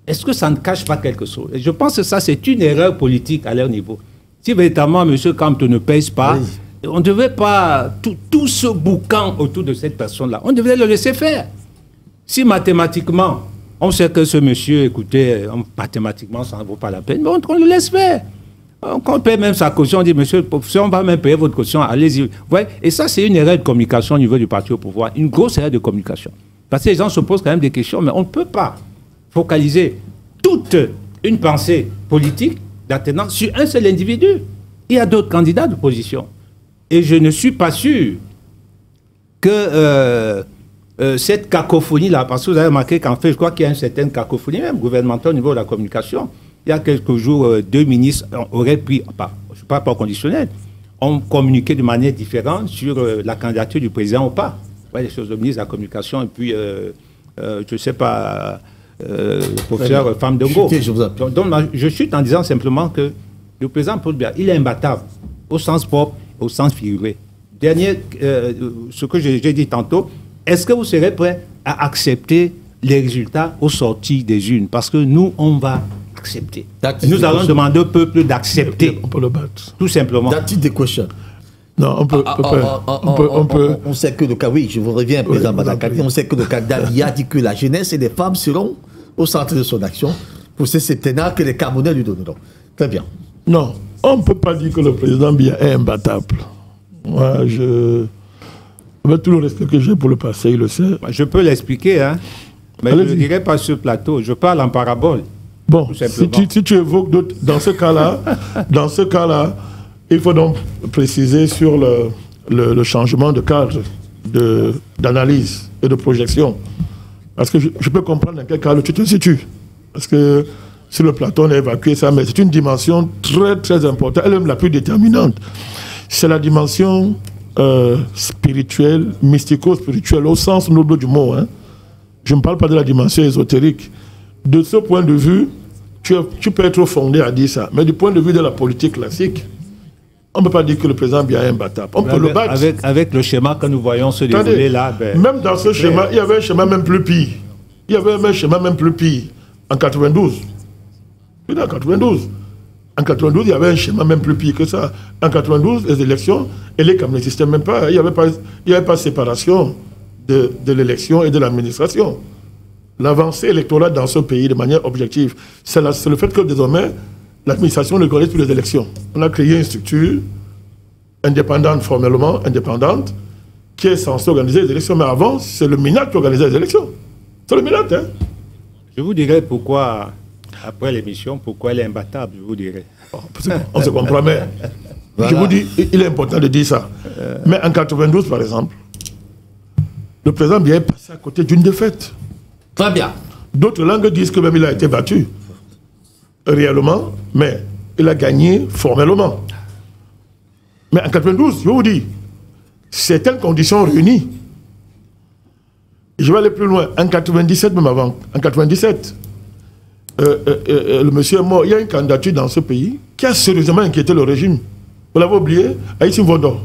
Est-ce que ça ne cache pas quelque chose? Et je pense que ça, c'est une erreur politique à leur niveau. Si véritablement M. Campou ne pèse pas, oui, on ne devait pas, tout ce boucan autour de cette personne-là, on devait le laisser faire. Si mathématiquement, on sait que ce monsieur, écoutez, mathématiquement, ça ne vaut pas la peine, mais on le laisse faire. Quand on paie même sa caution, on dit, monsieur le professeur, on va même payer votre caution, allez-y. Et ça, c'est une erreur de communication au niveau du parti au pouvoir, une grosse erreur de communication. Parce que les gens se posent quand même des questions, mais on ne peut pas focaliser toute une pensée politique d'attenant sur un seul individu. Il y a d'autres candidats d'opposition. Et je ne suis pas sûr que cette cacophonie-là, parce que vous avez remarqué qu'en fait, je crois qu'il y a une certaine cacophonie, même gouvernementale au niveau de la communication. Il y a quelques jours, deux ministres auraient pris, je ne parle pas au conditionnel, ont communiqué de manière différente sur la candidature du président ou pas. Ouais, les choses de ministre de la communication, et puis, je ne sais pas, le professeur Famdongo. Donc, je chute en disant simplement que le président Paul Biya, il est imbattable, au sens propre au sens figuré. Dernier, ce que j'ai dit tantôt, est-ce que vous serez prêt à accepter les résultats au sortir des urnes? Parce que nous, on va accepter. Nous allons demander au peuple d'accepter. On peut le battre. Tout simplement. That's the question. Non, on peut. On sait que le cas, oui, je vous reviens, président Badakari, on sait que le candidat a dit que la jeunesse et les femmes seront au centre de son action pour ce septennat que les Camerounais lui donneront. Très bien. Non, on ne peut pas dire que le président Biya est imbattable. Moi, avec tout le respect que j'ai pour le passé, il le sait. Je peux l'expliquer, hein, mais je ne dirai pas sur plateau. Je parle en parabole. Bon, si tu évoques d'autres, dans ce cas-là, il faut donc préciser sur le changement de cadre d'analyse et de projection. Parce que je peux comprendre dans quel cadre tu te situes. Parce que sur le plateau, on a évacué ça, mais c'est une dimension très, très importante, elle est même la plus déterminante. C'est la dimension spirituelle, mystico-spirituelle, au sens noble du mot. Hein. Je ne parle pas de la dimension ésotérique. De ce point de vue, tu peux être fondé à dire ça. Mais du point de vue de la politique classique, on ne peut pas dire que le président Biya est imbattable. On peut le battre. Avec le schéma que nous voyons se dérouler là. Ben, même dans ce schéma, il y avait un schéma même plus pire. Il y avait un schéma même plus pire en 92. En 92. En 92, il y avait un schéma même plus pire que ça. En 92, les élections, et les Camerounais n'existaient même pas. Il n'y avait pas séparation de l'élection et de l'administration. L'avancée électorale dans ce pays, de manière objective, c'est le fait que désormais, l'administration ne connaît plus les élections. On a créé une structure indépendante, formellement indépendante, qui est censée organiser les élections. Mais avant, c'est le MINAT qui organisait les élections. C'est le MINAT, hein. Je vous dirai pourquoi, après l'émission, pourquoi elle est imbattable, je vous dirai. On se comprend, mais voilà. Je vous dis, il est important de dire ça. Mais en 92, par exemple, le président Biya est passé à côté d'une défaite. Très bien. D'autres langues disent que même il a été battu. Réellement, mais il a gagné formellement. Mais en 92, je vous dis, certaines conditions réunies. Je vais aller plus loin. En 97, même avant, en 97, le monsieur est mort. Il y a une candidature dans ce pays qui a sérieusement inquiété le régime. Vous l'avez oublié, Haïtien Vondo.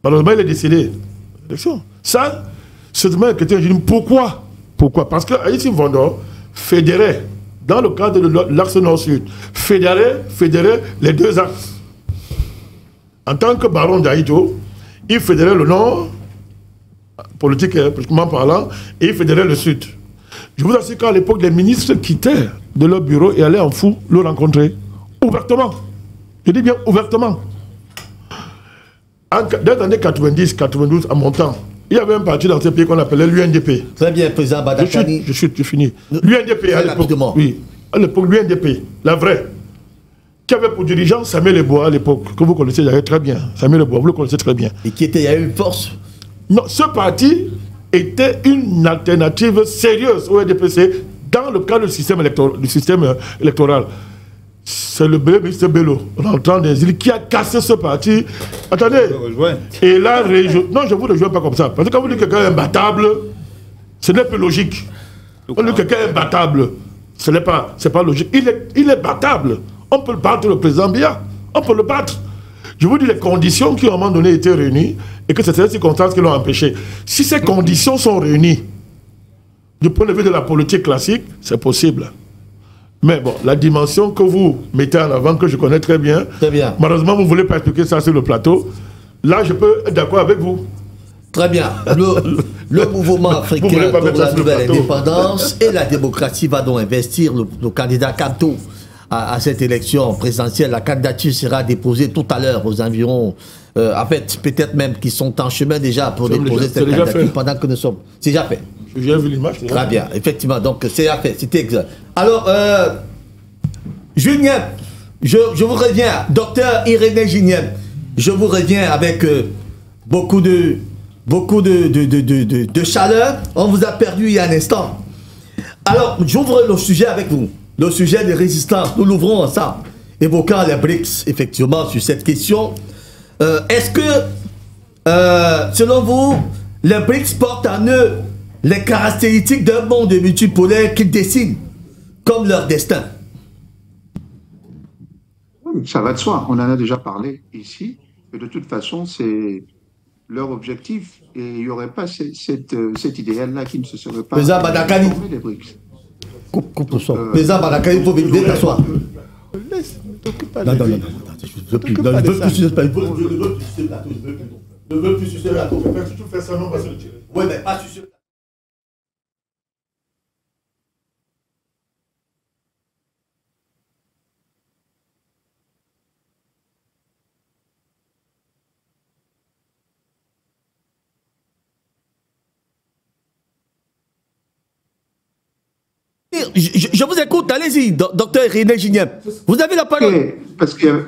Malheureusement, il est décédé. Ça, c'est vraiment inquiété le régime. Pourquoi? Parce que Haïtien Vondo fédérait, dans le cadre de l'axe nord-sud, fédérer les deux axes. En tant que baron d'Haïto, il fédérait le nord, politiquement parlant, et il fédérait le sud. Je vous assure qu'à l'époque, les ministres quittaient de leur bureau et allaient en fou le rencontrer. Ouvertement. Je dis bien ouvertement. Dans les années 90, 92, à mon temps, il y avait un parti dans ce pays qu'on appelait l'UNDP. Très bien, président Badakari. Je finis. L'UNDP, à l'époque. Oui, à l'époque, l'UNDP, la vraie, qui avait pour dirigeant Samuel Eboa à l'époque, que vous connaissez très bien. Samuel Eboa, vous le connaissez très bien. Et qui était, il y a eu une force. Non, ce parti était une alternative sérieuse au NDPC dans le cadre du système électoral. C'est le ministre Bello, rentrant des îles, qui a cassé ce parti. Attendez. Et là, non, je ne vous rejoins pas comme ça. Parce que quand vous dites que quelqu'un est imbattable, ce n'est plus logique. On dit que quelqu'un est imbattable. Ce n'est pas logique. Il est battable. On peut le battre, le président Biya. On peut le battre. Je vous dis les conditions qui, à un moment donné, étaient réunies et que c'est ces circonstances qui l'ont empêché. Si ces conditions sont réunies, du point de vue de la politique classique, c'est possible. Mais bon, la dimension que vous mettez en avant, que je connais très bien, malheureusement, vous ne voulez pas expliquer ça sur le plateau. Là, je peux être d'accord avec vous. Très bien. Le mouvement africain pour la nouvelle indépendance et la démocratie va donc investir le candidat Kanto à cette élection présidentielle. La candidature sera déposée tout à l'heure aux environs. En fait, peut-être même qu'ils sont en chemin déjà pour déposer cette candidature pendant que nous sommes. C'est déjà fait. J'ai vu l'image. Très bien, effectivement. Donc, c'est déjà fait. C'était exact. Alors, Julien, je vous reviens. Docteur Irénée Julien, je vous reviens avec beaucoup de chaleur. On vous a perdu il y a un instant. Alors, j'ouvre le sujet avec vous. Le sujet des résistances, nous l'ouvrons ensemble, évoquant les BRICS, effectivement, sur cette question. Est-ce que, selon vous, les BRICS portent en eux les caractéristiques d'un monde multipolaire qu'ils dessinent comme leur destin? Ça va de soi, on en a déjà parlé ici, et de toute façon, c'est leur objectif, et il n'y aurait pas cet idéal-là qui ne se serait pas Président Badakani. formé des BRICS. Coupe le son. Président Badakani, il faut venir t'asseoir. Laisse, ne t'occupe pas Non, de non, lui. non, je ne veux plus. Je ne veux plus sur ce plateau. Je ne veux plus sur ce plateau. Je ne veux plus sur ce plateau. Si tu fais ça, non, on va se retirer. Oui, mais pas sur ce plateau. Je vous écoute, allez-y, docteur René Gignem. Vous avez la parole. Oui, parce qu'il y avait...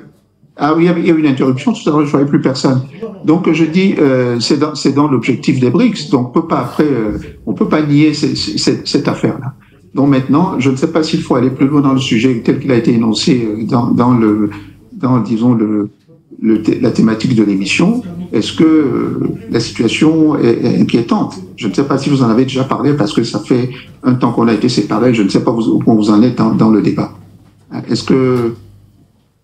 Ah oui, il y a eu une interruption, tout à l'heure je ne voyais plus personne. Donc je dis, c'est dans l'objectif des BRICS, donc on peut pas nier cette affaire-là. Donc maintenant, je ne sais pas s'il faut aller plus loin dans le sujet tel qu'il a été énoncé disons, la thématique de l'émission. Est-ce que la situation est inquiétante? Je ne sais pas si vous en avez déjà parlé, parce que ça fait un temps qu'on a été séparés, je ne sais pas où vous en êtes dans le débat. Est-ce que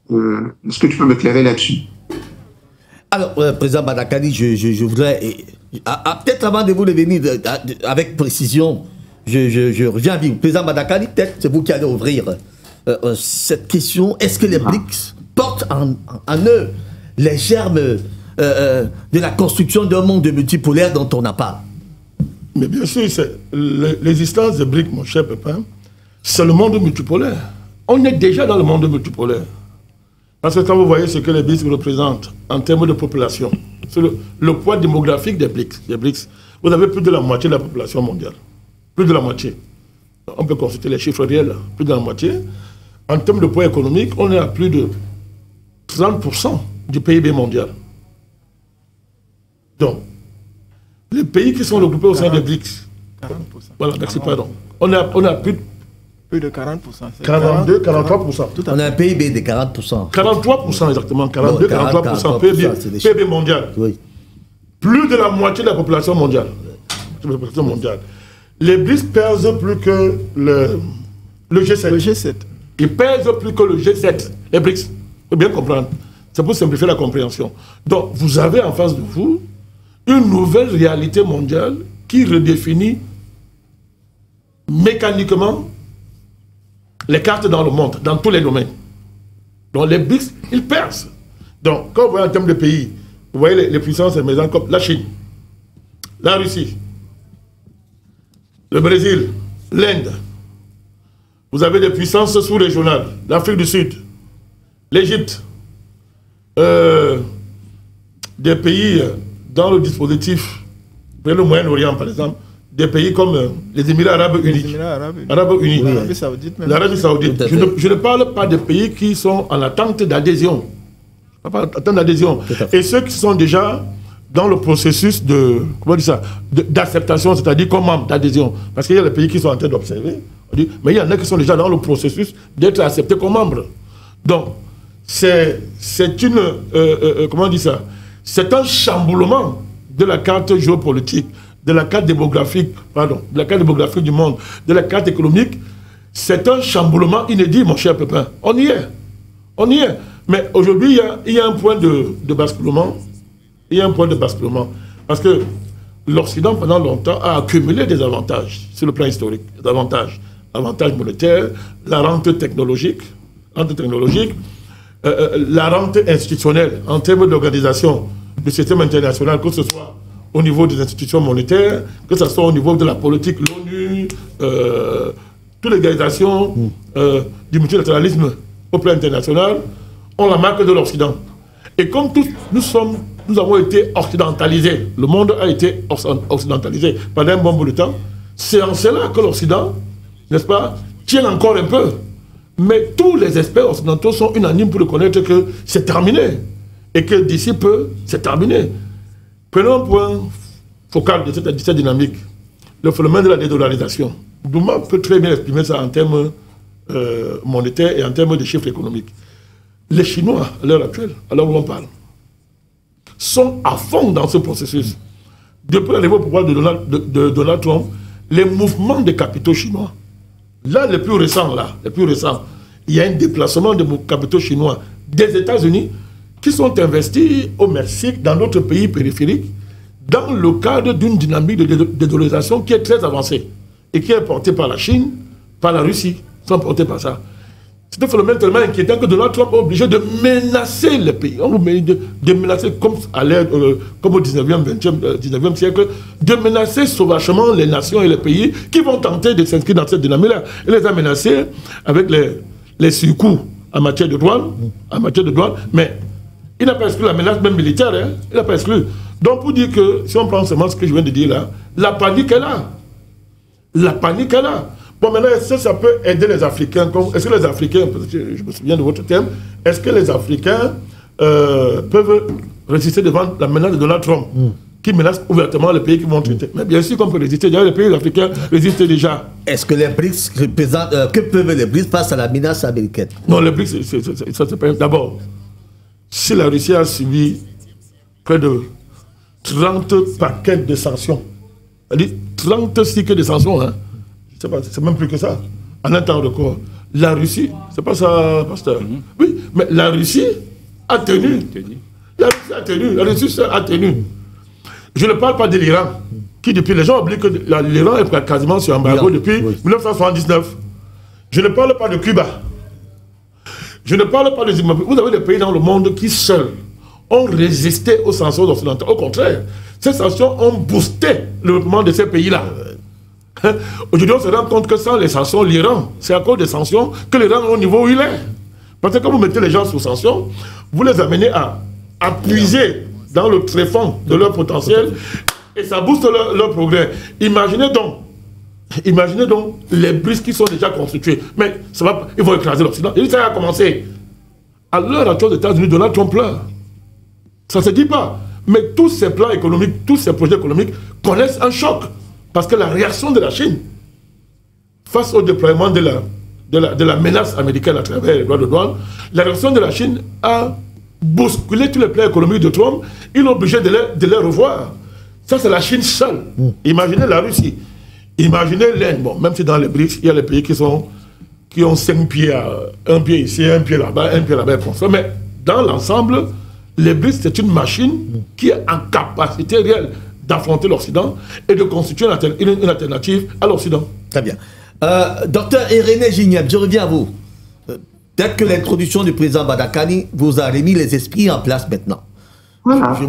tu peux m'éclairer là-dessus? Alors, président Badakani, je voudrais, peut-être avant de vous revenir avec précision, je reviens à vous. Président Badakani, peut-être c'est vous qui allez ouvrir cette question. Est-ce que les BRICS portent en eux les germes de la construction d'un monde multipolaire dont on n'a pas? Mais bien sûr, l'existence des BRICS, mon cher Pépin, c'est le monde multipolaire. On est déjà dans le monde multipolaire. Parce que quand vous voyez ce que les BRICS représentent en termes de population, c'est le poids démographique des BRICS. Vous avez plus de la moitié de la population mondiale. Plus de la moitié. On peut consulter les chiffres réels, plus de la moitié. En termes de poids économique, on est à plus de 30% du PIB mondial. Donc, les pays qui sont regroupés au sein des BRICS, 40%. voilà, merci, pardon. On a plus de 40%. 42, 43%. On a un PIB de 40%. 43% exactement, 42, 43% PIB mondial. Oui. Plus de la moitié de la population mondiale. Les BRICS pèsent plus que le G7. Le G7. Ils pèsent plus que le G7, les BRICS. Il faut bien comprendre. C'est pour simplifier la compréhension. Donc, vous avez en face de vous une nouvelle réalité mondiale qui redéfinit mécaniquement les cartes dans le monde, dans tous les domaines. Donc, les BRICS, ils percent. Donc, quand vous voyez en termes de pays, vous voyez les puissances émergentes comme la Chine, la Russie, le Brésil, l'Inde. Vous avez des puissances sous-régionales, l'Afrique du Sud, l'Égypte, des pays dans le dispositif, le Moyen-Orient par exemple, des pays comme les Émirats Arabes Unis. L'Arabie Saoudite. L'Arabie Saoudite. Je ne parle pas des pays qui sont en attente d'adhésion. Et ceux qui sont déjà dans le processus d'acceptation, c'est-à-dire comme membre d'adhésion. Parce qu'il y a des pays qui sont en train d'observer, mais il y en a qui sont déjà dans le processus d'être acceptés comme membres. Donc, c'est une... comment on dit ça? C'est un chamboulement de la carte géopolitique, de la carte démographique, de la carte démographique du monde, de la carte économique. C'est un chamboulement inédit, mon cher Pépin. On y est. On y est. Mais aujourd'hui, il y a un point de basculement. Il y a un point de basculement. Parce que l'Occident, pendant longtemps, a accumulé des avantages sur le plan historique. Des avantages. Avantages monétaires, la rente technologique, la rente institutionnelle en termes d'organisation du système international, que ce soit au niveau des institutions monétaires, que ce soit au niveau de la politique, l'ONU, toute l'organisation du multilatéralisme au plan international, ont la marque de l'Occident. Et comme tous, nous avons été occidentalisés, le monde a été occidentalisé pendant un bon bout de temps, c'est en cela que l'Occident, n'est-ce pas, tient encore un peu. Mais tous les experts occidentaux sont unanimes pour reconnaître que c'est terminé. Et que d'ici peu, c'est terminé. Prenons un point focal de cette dynamique, le phénomène de la dédollarisation. Douma peut très bien exprimer ça en termes monétaires et en termes de chiffres économiques. Les Chinois, à l'heure actuelle, à l'heure où on parle, sont à fond dans ce processus. Depuis l'arrivée au pouvoir de Donald Trump, les mouvements des capitaux chinois, là, les plus récents, il y a un déplacement de capitaux chinois des États-Unis qui sont investis au Mexique, dans d'autres pays périphériques, dans le cadre d'une dynamique de dédollarisation qui est très avancée et qui est portée par la Chine, par la Russie, sont portés par ça. C'est un phénomène tellement inquiétant que Donald Trump est obligé de menacer les pays. On de menacer comme au 19e siècle, de menacer sauvagement les nations et les pays qui vont tenter de s'inscrire dans cette dynamique-là. Il les a menacés avec les surcoûts en matière de douane, mais il n'a pas exclu la menace même militaire, hein, il n'a pas exclu. Donc pour dire que, si on prend seulement ce que je viens de dire là, la panique est là. La panique est là. Bon, maintenant, est-ce que ça peut aider les Africains? Est-ce que les Africains, parce que je me souviens de votre thème, est-ce que les Africains peuvent résister devant la menace de Donald Trump, qui menace ouvertement les pays qui vont traiter? Mais bien sûr qu'on peut résister. D'ailleurs, les pays africains résistent déjà. Est-ce que les BRICS représentent... que peuvent les BRICS face à la menace américaine? Non, les BRICS, ça c'est pas... D'abord, si la Russie a subi près de 30 paquets de sanctions, c'est-à-dire 30 cycles de sanctions, hein, c'est même plus que ça. En un temps record. La Russie, c'est pas ça, pasteur. Oui, mais la Russie a tenu. La Russie a tenu. La Russie a tenu. Je ne parle pas de l'Iran, qui depuis, les gens oublient que l'Iran est quasiment sur embargo depuis 1979. Je ne parle pas de Cuba. Je ne parle pas de Zimbabwe. Vous avez des pays dans le monde qui seuls ont résisté aux sanctions occidentales. Au contraire, ces sanctions ont boosté le développement de ces pays-là. Aujourd'hui, on se rend compte que sans les sanctions, l'Iran, c'est à cause des sanctions que l'Iran est au niveau où il est. Parce que quand vous mettez les gens sous sanctions, vous les amenez à puiser dans le tréfonds de leur potentiel et ça booste leur progrès. Imaginez donc les BRICS qui sont déjà constitués. Mais ça va, ils vont écraser l'Occident. Et ça a commencé. À l'heure actuelle aux États-Unis, Donald Trump pleure. Ça ne se dit pas. Mais tous ces plans économiques, tous ces projets économiques connaissent un choc. Parce que la réaction de la Chine face au déploiement de la menace américaine à travers les droits de douane, la réaction de la Chine a bousculé tous les plans économiques de Trump. Il est obligé de les revoir. Ça, c'est la Chine seule. Imaginez la Russie. Imaginez l'Inde. Bon, même si dans les BRICS, il y a les pays qui ont 5 pieds, un pied ici, un pied là-bas, mais dans l'ensemble, les BRICS, c'est une machine qui est en capacité réelle d'affronter l'Occident et de constituer une alternative à l'Occident. Très bien. Docteur Irénée Gignac, je reviens à vous. Peut-être que l'introduction du président Badakani vous a remis les esprits en place maintenant. Voilà,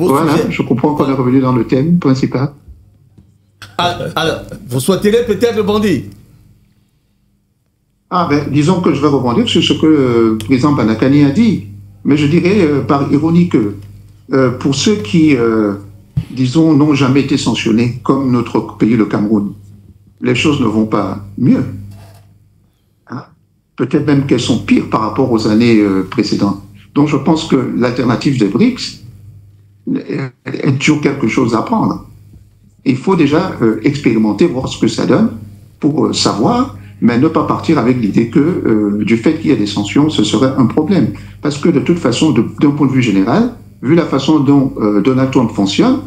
je comprends qu'on est revenu dans le thème principal. Alors, vous souhaiterez peut-être rebondir? Disons que je vais rebondir sur ce que le président Badakani a dit. Mais je dirais par ironie que pour ceux qui... disons, n'ont jamais été sanctionnés, comme notre pays, le Cameroun, les choses ne vont pas mieux. Hein? Peut-être même qu'elles sont pires par rapport aux années précédentes. Donc je pense que l'alternative des BRICS est toujours quelque chose à prendre. Il faut déjà expérimenter, voir ce que ça donne, pour savoir, mais ne pas partir avec l'idée que du fait qu'il y ait des sanctions, ce serait un problème. Parce que de toute façon, d'un point de vue général, vu la façon dont Donald Trump fonctionne,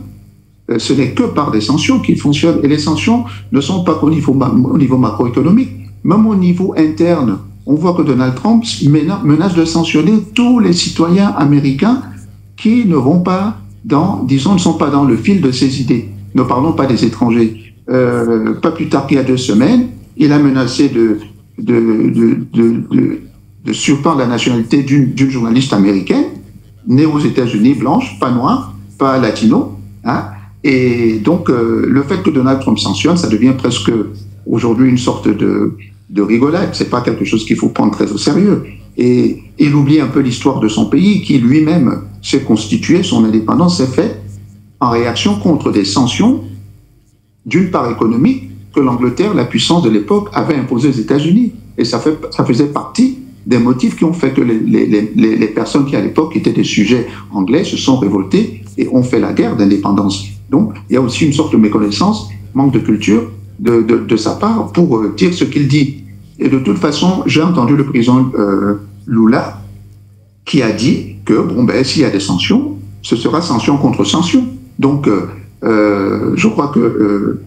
ce n'est que par des sanctions qu'il fonctionne. Et les sanctions ne sont pas qu'au niveau macroéconomique. Même au niveau interne, on voit que Donald Trump menace de sanctionner tous les citoyens américains qui ne vont pas ne sont pas dans le fil de ses idées. Ne parlons pas des étrangers. Pas plus tard qu'il y a 2 semaines, il a menacé de surprendre la nationalité d'une journaliste américaine, née aux États-Unis, blanche, pas noire, pas latino. Hein? Et donc, le fait que Donald Trump sanctionne, ça devient presque aujourd'hui une sorte de rigolade. C'est pas quelque chose qu'il faut prendre très au sérieux. Et il oublie un peu l'histoire de son pays, qui lui-même s'est constitué, son indépendance s'est faite en réaction contre des sanctions, d'une part économique, que l'Angleterre, la puissance de l'époque, avait imposées aux États-Unis. Et ça faisait partie des motifs qui ont fait que les personnes qui, à l'époque, étaient des sujets anglais, se sont révoltées et ont fait la guerre d'indépendance. Donc, il y a aussi une sorte de méconnaissance, manque de culture de sa part pour dire ce qu'il dit. Et de toute façon, j'ai entendu le président Lula qui a dit que, s'il y a des sanctions, ce sera sanction contre sanction. Donc, je crois que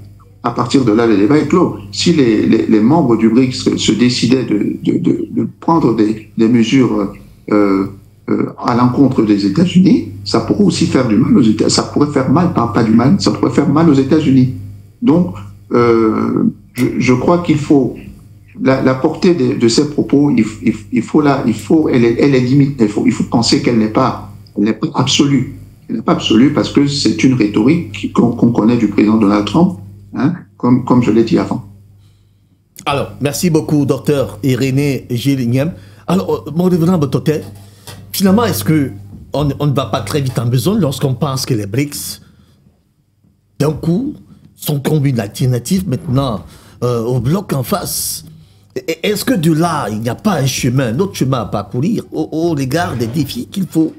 à partir de là, le débat est clos. Si les membres du BRICS se décidaient de prendre des mesures à l'encontre des États-Unis, ça pourrait aussi faire du mal aux États-Unis. Ça pourrait faire mal, pas du mal, ça pourrait faire mal aux États-Unis. Donc, je crois qu'il faut la portée de ces propos. Elle est limite. Il faut penser qu'elle n'est pas absolue. Elle n'est pas absolue parce que c'est une rhétorique qu'on connaît du président Donald Trump, hein, comme je l'ai dit avant. Alors, merci beaucoup, docteur Irénée Gilles. Alors, mon revenant Bototé, finalement, est-ce qu'on ne va pas très vite en besogne lorsqu'on pense que les BRICS, d'un coup, sont comme une alternative maintenant au bloc en face? Est-ce que de là, il n'y a pas un autre chemin à parcourir au regard des défis qu'il faut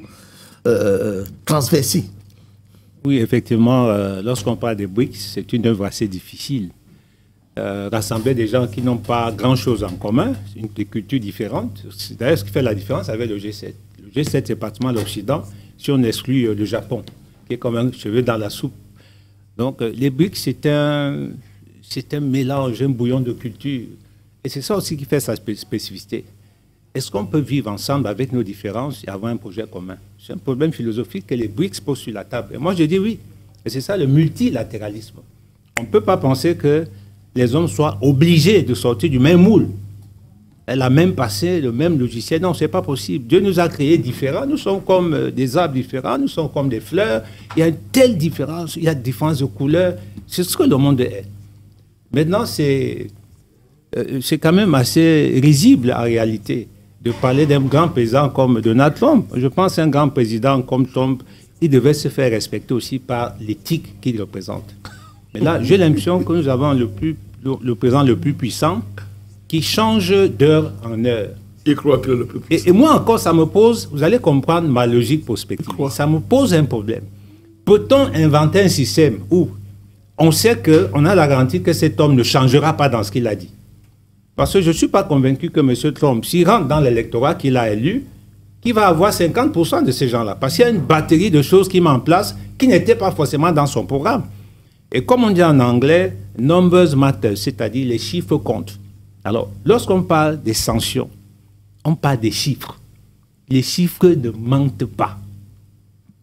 transverser? Oui, effectivement, lorsqu'on parle des BRICS, c'est une œuvre assez difficile. Rassembler des gens qui n'ont pas grand-chose en commun, des cultures différentes. C'est d'ailleurs ce qui fait la différence avec le G7. Le G7, c'est pratiquement l'Occident, si on exclut le Japon, qui est comme un cheveu dans la soupe. Donc, les BRICS, c'est un mélange, un bouillon de cultures. Et c'est ça aussi qui fait sa spécificité. Est-ce qu'on peut vivre ensemble avec nos différences et avoir un projet commun? C'est un problème philosophique que les BRICS posent sur la table. Et moi, je dis oui. Et c'est ça le multilatéralisme. On ne peut pas penser que les hommes soient obligés de sortir du même moule. La même passé, le même logiciel. Non, ce n'est pas possible. Dieu nous a créés différents. Nous sommes comme des arbres différents. Nous sommes comme des fleurs. Il y a une telle différence. Il y a une différence de couleurs. C'est ce que le monde est. Maintenant, c'est quand même assez risible en réalité de parler d'un grand président comme Donald Trump. Je pense qu'un grand président comme Trump, il devait se faire respecter aussi par l'éthique qu'il représente. Mais là, j'ai l'impression que nous avons le président le plus puissant qui change d'heure en heure. Il croit que le plus puissant. Et moi encore, ça me pose, vous allez comprendre ma logique prospective, ça me pose un problème. Peut-on inventer un système où on sait qu'on a la garantie que cet homme ne changera pas dans ce qu'il a dit? Parce que je ne suis pas convaincu que M. Trump, s'il rentre dans l'électorat qu'il a élu, qu'il va avoir 50% de ces gens-là. Parce qu'il y a une batterie de choses qu'il met en place qui n'étaient pas forcément dans son programme. Et comme on dit en anglais, numbers matter, c'est-à-dire les chiffres comptent. Alors, lorsqu'on parle des sanctions, on parle des chiffres. Les chiffres ne mentent pas.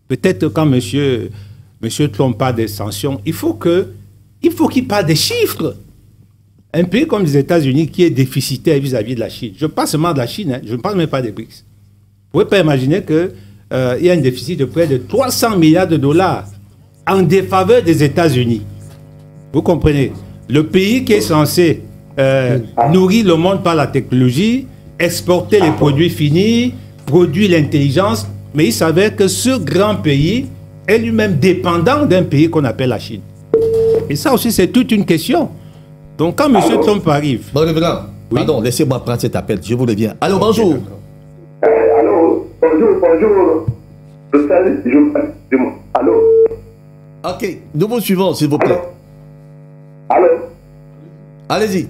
Peut-être quand M. Trump parle des sanctions, il faut qu'il parle des chiffres. Un pays comme les États-Unis qui est déficitaire vis-à-vis de la Chine. Je ne parle seulement de la Chine, hein, je ne parle même pas des BRICS. Vous ne pouvez pas imaginer qu'il y a un déficit de près de 300 milliards de dollars en défaveur des États-Unis. Vous comprenez? Le pays qui est censé nourrir le monde par la technologie, exporter les produits finis, produire l'intelligence, mais il s'avère que ce grand pays est lui-même dépendant d'un pays qu'on appelle la Chine. Et ça aussi, c'est toute une question. Donc, quand M. Trump arrive... Bon, revenant. Oui? Pardon, laissez-moi prendre cet appel. Je vous reviens. Allô, bonjour. Allô, bonjour. Allô. Ok, nous vous suivons, s'il vous plaît. Allô. Allez-y.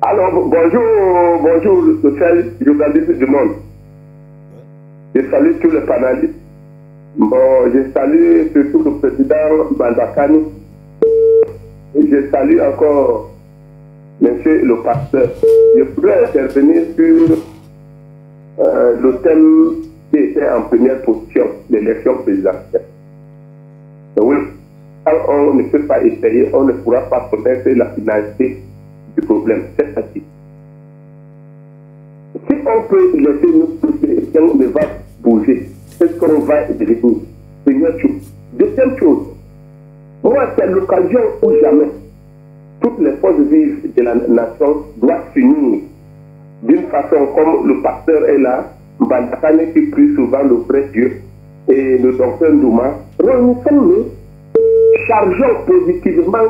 Alors, bonjour, le seul journaliste du monde. Je salue tous les panélistes. Bon, je salue surtout le président Bandakani. Et je salue encore monsieur le pasteur. Je voudrais intervenir sur le thème qui était en première position, l'élection présidentielle. Oui, quand on ne peut pas essayer, on ne pourra pas connaître la finalité du problème. C'est facile. Si on peut laisser nous pousser et on ne va bouger, est-ce qu'on va devenir? Première chose. Deuxième chose, moi, c'est l'occasion où jamais toutes les forces vives de la nation doivent s'unir d'une façon comme le pasteur est là, Bandakane qui prie souvent le vrai Dieu et le docteur Ndouma. Réunissons-nous, chargeons positivement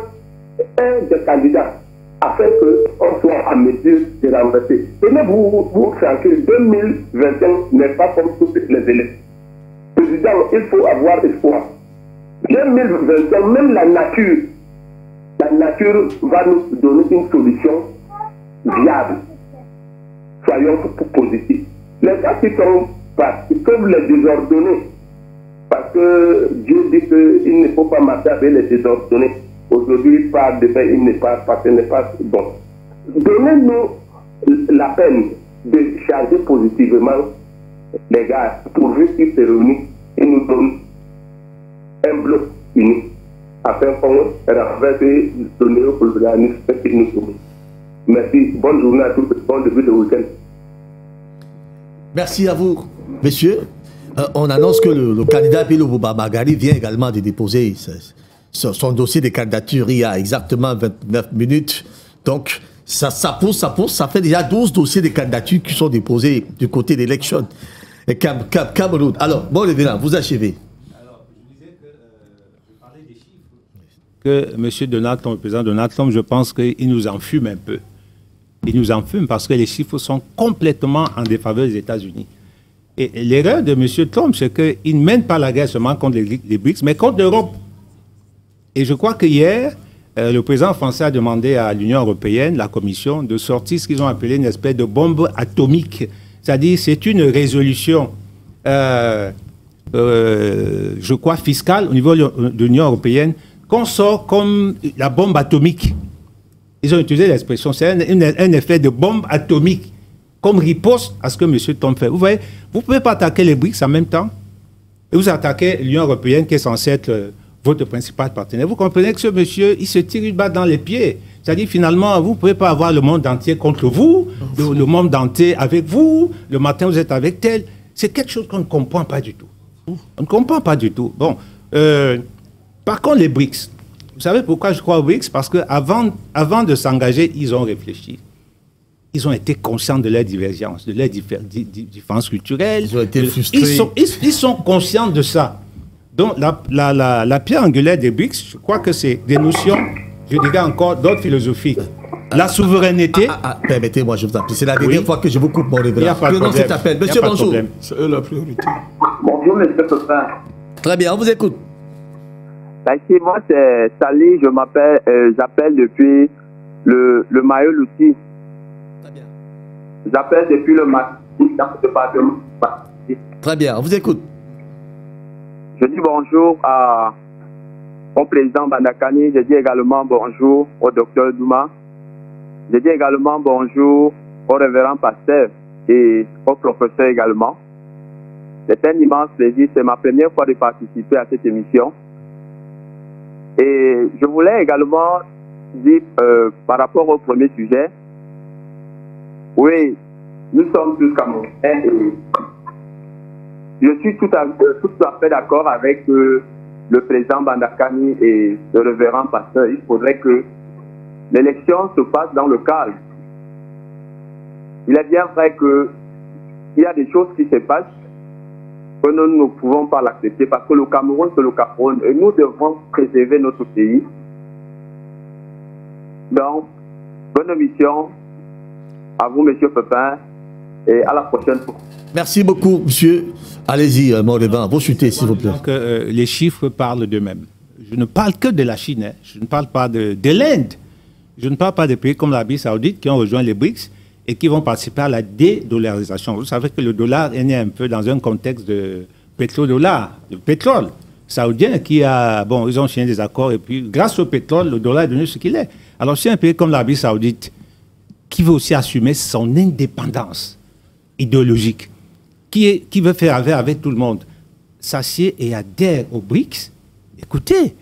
un des candidats afin qu'on soit en mesure de renverser. Tenez-vous tranquille, 2021 n'est pas comme toutes les élections. Président, il faut avoir espoir. 2021, même la nature va nous donner une solution viable. Soyons positifs. Les gens qui sont partis, ils peuvent les désordonner. Parce que Dieu dit qu'il ne faut pas marcher avec les désordonnés. Aujourd'hui, par demain, il n'est pas, parce que ce n'est pas bon. Donnez-nous la peine de charger positivement les gars, pourvu qu'ils se réunissent et nous donnent un bloc uni, afin qu'on renverse le néocolonialisme et nous soumet. Merci, bonne journée à tous, bon début de week-end. Merci à vous, messieurs. On annonce que le candidat Pilou Bouba Magari vient également de déposer son dossier de candidature il y a exactement 29 minutes. Donc, ça pousse, ça fait déjà 12 dossiers de candidature qui sont déposés du côté d'élection. Cameroun. Alors, bon, Lévina, vous achevez. Alors, je disais que je parlais des chiffres. Que M. Donald Trump, le président Donald Trump, je pense qu'il nous enfume un peu. Il nous enfume parce que les chiffres sont complètement en défaveur des États-Unis. Et l'erreur de M. Trump, c'est qu'il ne mène pas la guerre seulement contre les BRICS, mais contre l'Europe. Et je crois que hier, le président français a demandé à l'Union européenne, la Commission, de sortir ce qu'ils ont appelé une espèce de bombe atomique. C'est-à-dire, c'est une résolution, je crois, fiscale au niveau de l'Union européenne, qu'on sort comme la bombe atomique. Ils ont utilisé l'expression, c'est un effet de bombe atomique, comme riposte à ce que M. Trump fait. Vous voyez, vous ne pouvez pas attaquer les BRICS en même temps, et vous attaquez l'Union européenne qui est censée être votre principal partenaire. Vous comprenez que ce monsieur, il se tire une balle dans les pieds. C'est-à-dire, finalement, vous ne pouvez pas avoir le monde entier contre vous, le monde entier avec vous, le matin vous êtes avec tel. C'est quelque chose qu'on ne comprend pas du tout. On ne comprend pas du tout. Bon, par contre, les BRICS, vous savez pourquoi je crois aux BRICS? Parce qu'avant de s'engager, ils ont réfléchi. Ils ont été conscients de leurs divergences, de leurs différences culturelles. Ils ont été frustrés. Ils sont conscients de ça. Donc, la pierre angulaire des BRICS, je crois que c'est des notions, je dirais encore, d'autres philosophies. La souveraineté. Permettez-moi, je vous en prie. C'est la dernière fois que je vous coupe mon révérend. Prenons cet appel. Monsieur, bonjour. C'est eux la priorité. Bonjour, monsieur Pépin. Très bien, on vous écoute. Merci, moi c'est Sali, j'appelle depuis le Mayo Louti. Très bien. J'appelle depuis le département. Très bien, on vous écoute. Je dis bonjour au président Bandakani, je dis également bonjour au docteur Douma, je dis également bonjour au révérend pasteur et au professeur également. C'est un immense plaisir, c'est ma première fois de participer à cette émission. Et je voulais également dire par rapport au premier sujet, oui, nous sommes tous Camerounais et je suis tout à fait d'accord avec le président Bandakani et le révérend pasteur. Il faudrait que l'élection se passe dans le calme. Il est bien vrai qu'il y a des choses qui se passent que nous ne pouvons pas l'accepter parce que le Cameroun, c'est le Cameroun et nous devons préserver notre pays. Donc, bonne émission à vous, monsieur Pépin, et à la prochaine fois. Merci beaucoup, monsieur. Allez-y, Mordéban, vous chutez, s'il vous plaît. Donc, les chiffres parlent d'eux-mêmes. Je ne parle que de la Chine, hein. Je ne parle pas de l'Inde. Je ne parle pas des pays comme l'Arabie Saoudite qui ont rejoint les BRICS et qui vont participer à la dédollarisation. Vous savez que le dollar est né un peu dans un contexte de pétrodollar, de pétrole saoudien qui a... Bon, ils ont signé des accords et puis, grâce au pétrole, le dollar est devenu ce qu'il est. Alors, c'est un pays comme l'Arabie Saoudite qui veut aussi assumer son indépendance idéologique, qui veut faire affaire avec tout le monde, s'assied et adhère aux BRICS. Écoutez,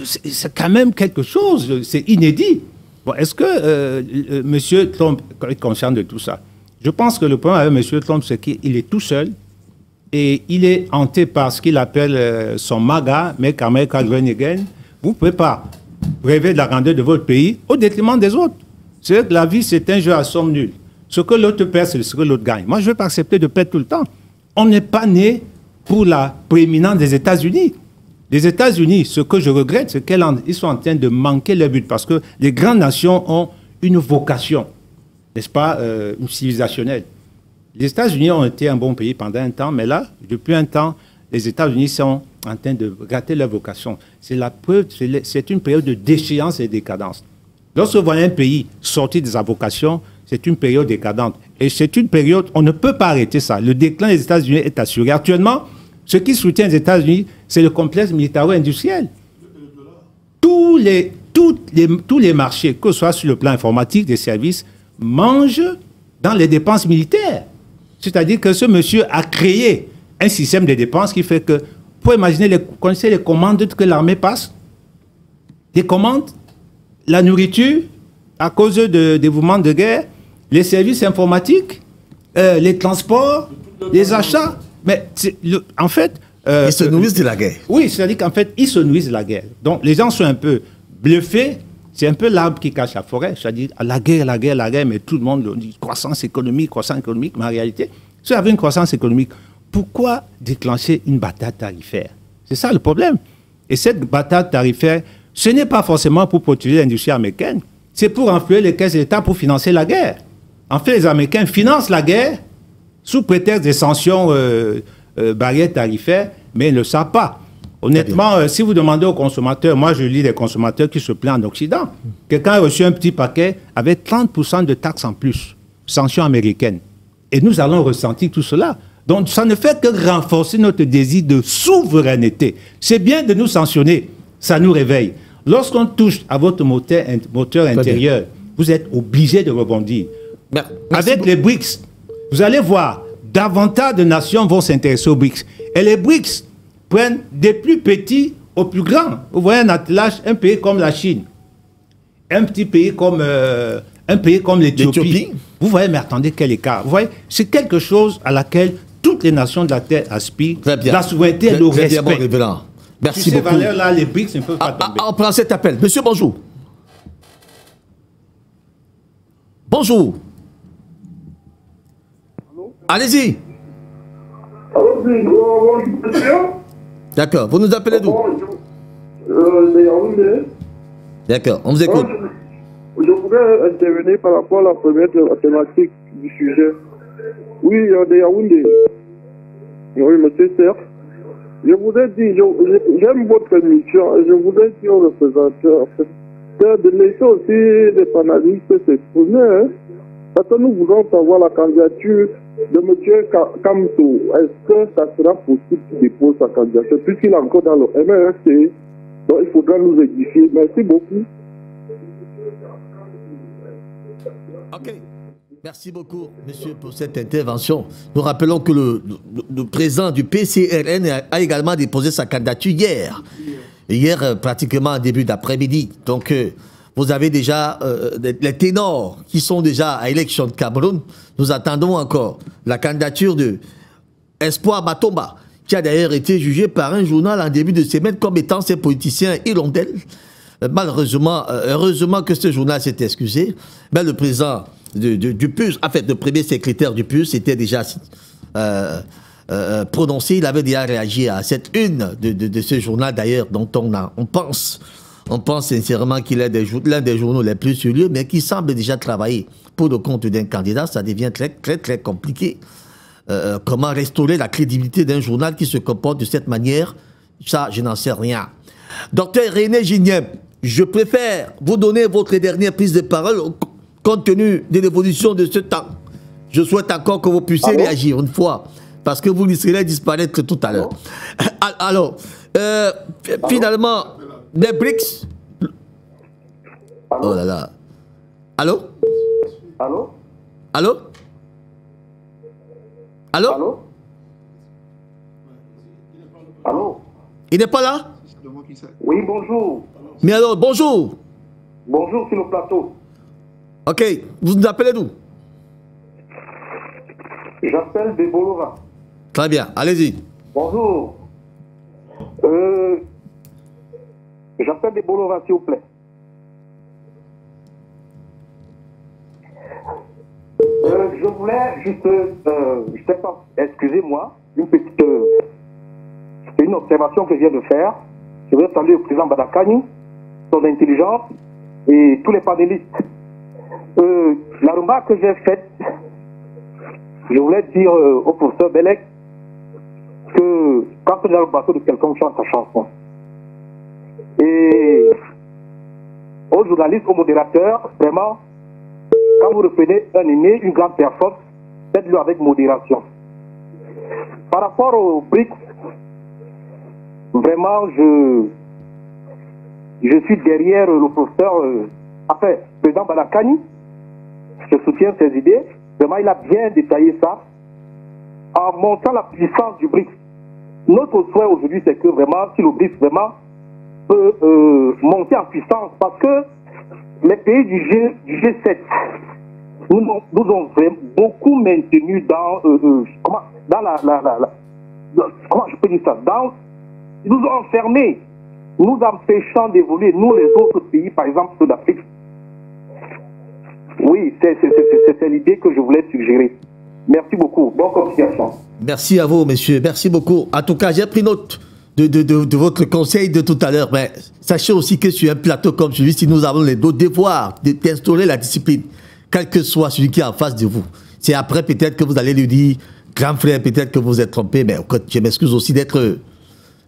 c'est quand même quelque chose, c'est inédit. Bon, est-ce que M. Trump est conscient de tout ça? Je pense que le problème avec M. Trump, c'est qu'il est tout seul et il est hanté par ce qu'il appelle son MAGA, Make America Great Again. Vous ne pouvez pas rêver de la grandeur de votre pays au détriment des autres. C'est vrai que la vie, c'est un jeu à somme nulle. Ce que l'autre perd, c'est ce que l'autre gagne. Moi, je ne vais pas accepter de perdre tout le temps. On n'est pas né pour la prééminence des États-Unis. Les États-Unis, ce que je regrette, c'est qu'ils sont en train de manquer leur but parce que les grandes nations ont une vocation, n'est-ce pas, une civilisationnelle. Les États-Unis ont été un bon pays pendant un temps, mais là, depuis un temps, les États-Unis sont en train de rater leur vocation. C'est la preuve, c'est une période de déchéance et de décadence. Lorsque vous voyez un pays sorti de sa vocation, c'est une période décadente. Et c'est une période, on ne peut pas arrêter ça. Le déclin des États-Unis est assuré. Actuellement, ce qui soutient les États-Unis, c'est le complexe militaro-industriel. Tous les marchés, que ce soit sur le plan informatique, des services, mangent dans les dépenses militaires. C'est-à-dire que ce monsieur a créé un système de dépenses qui fait que, pour imaginer, connaissez les commandes que l'armée passe? Des commandes, la nourriture, à cause de dévouement de guerre, les services informatiques, les transports, les achats. Mais en fait... ils se nourrissent de la guerre. Oui, c'est-à-dire qu'en fait, ils se nourrissent de la guerre. Donc, les gens sont un peu bluffés. C'est un peu l'arbre qui cache la forêt. C'est-à-dire, la guerre, mais tout le monde dit croissance économique. Mais en réalité, si vous avez une croissance économique, pourquoi déclencher une bataille tarifaire? C'est ça le problème. Et cette bataille tarifaire, ce n'est pas forcément pour protéger l'industrie américaine. C'est pour enfler les caisses de l'État pour financer la guerre. En fait, les Américains financent la guerre sous prétexte des sanctions barrières tarifaires, mais ils ne le savent pas. Honnêtement, si vous demandez aux consommateurs, moi je lis des consommateurs qui se plaignent en Occident. Quelqu'un a reçu un petit paquet avec 30% de taxes en plus, sanctions américaines. Et nous allons ressentir tout cela. Donc ça ne fait que renforcer notre désir de souveraineté. C'est bien de nous sanctionner, ça nous réveille. Lorsqu'on touche à votre moteur intérieur, vous êtes obligé de rebondir. Avec les BRICS, vous allez voir, davantage de nations vont s'intéresser aux BRICS. Et les BRICS prennent des plus petits aux plus grands. Vous voyez un attelage, un pays comme la Chine, un petit pays comme l'Éthiopie. Vous voyez, mais attendez, quel écart. Vous voyez, c'est quelque chose à laquelle toutes les nations de la Terre aspirent. La souveraineté et le respect. Merci beaucoup. Ces valeurs-là, les BRICS ne peuvent pas tomber. On prend cet appel. Monsieur, bonjour. Bonjour. Allez-y. D'accord. Vous nous appelez d'où? D'accord. On vous écoute. Je voudrais intervenir par rapport à la première thématique du sujet. Oui, de Yaoundé. Oui, monsieur Serre. Je voudrais dire, j'aime votre émission et je voudrais dire aux représentants de laisser aussi les panélistes s'exprimer. Hein, parce que nous voulons savoir la candidature de M. Kamto. Est-ce que ça sera possible qu'il dépose sa candidature puisqu'il est encore dans le MRC? Donc il faudra nous édifier. Merci beaucoup. Ok. Merci beaucoup, monsieur, pour cette intervention. Nous rappelons que le président du PCRN a également déposé sa candidature hier. Hier, pratiquement en début d'après-midi. Donc, vous avez déjà les ténors qui sont déjà à l'élection de Cameroun. Nous attendons encore la candidature de Espoir Matomba, qui a d'ailleurs été jugé par un journal en début de semaine comme étant ces politiciens hirondelles. Malheureusement, heureusement que ce journal s'est excusé. Mais le président du PUS, en fait, le premier secrétaire du PUS était déjà prononcé. Il avait déjà réagi à cette une de ce journal, d'ailleurs, dont on pense sincèrement qu'il est l'un des journaux les plus sérieux, mais qui semble déjà travailler pour le compte d'un candidat. Ça devient très, très, très compliqué. Comment restaurer la crédibilité d'un journal qui se comporte de cette manière? Ça, je n'en sais rien. Docteur René Giniem, je préfère vous donner votre dernière prise de parole compte tenu de l'évolution de ce temps. Je souhaite encore que vous puissiez réagir une fois, parce que vous laisserez disparaître tout à l'heure. Alors, finalement, les BRICS... Oh là là. Allô? Allô? Allô? Allô? Allô? Allô? Il n'est pas là? Oui, bonjour. Mais alors, bonjour. Bonjour sur le plateau. Ok, vous nous appelez d'où? J'appelle de Bolova. Très bien, allez-y. Bonjour. J'appelle de Bolova, s'il vous plaît. Je voulais juste, je sais pas, excusez-moi, une observation que je viens de faire. Je voudrais saluer le président Badakani, son intelligence et tous les panélistes. La remarque que j'ai faite, je voulais dire au professeur Bellec que quand on est dans le bateau de quelqu'un, on chante sa chanson. Et aux journalistes, aux modérateurs, vraiment, quand vous reprenez un aîné, une grande personne, faites-le avec modération. Par rapport aux BRICS, vraiment, je suis derrière le professeur, enfin, président Balakani. Je soutiens ses idées. Vraiment, il a bien détaillé ça. en montrant la puissance du BRICS. Notre souhait aujourd'hui, c'est que vraiment, si le BRICS vraiment peut monter en puissance, parce que les pays du G7 nous ont vraiment beaucoup maintenus dans comment je peux dire ça, ils nous ont enfermés, nous empêchant d'évoluer, nous les autres pays, par exemple d'Afrique. Oui, c'est l'idée que je voulais suggérer. Merci beaucoup. Bonne continuation. Merci à vous, messieurs. Merci beaucoup. En tout cas, j'ai pris note de votre conseil de tout à l'heure. Mais sachez aussi que sur un plateau comme celui-ci, nous avons le devoir d'instaurer la discipline, quel que soit celui qui est en face de vous. C'est après peut-être que vous allez lui dire, grand frère, peut-être que vous êtes trompé, mais je m'excuse aussi d'être...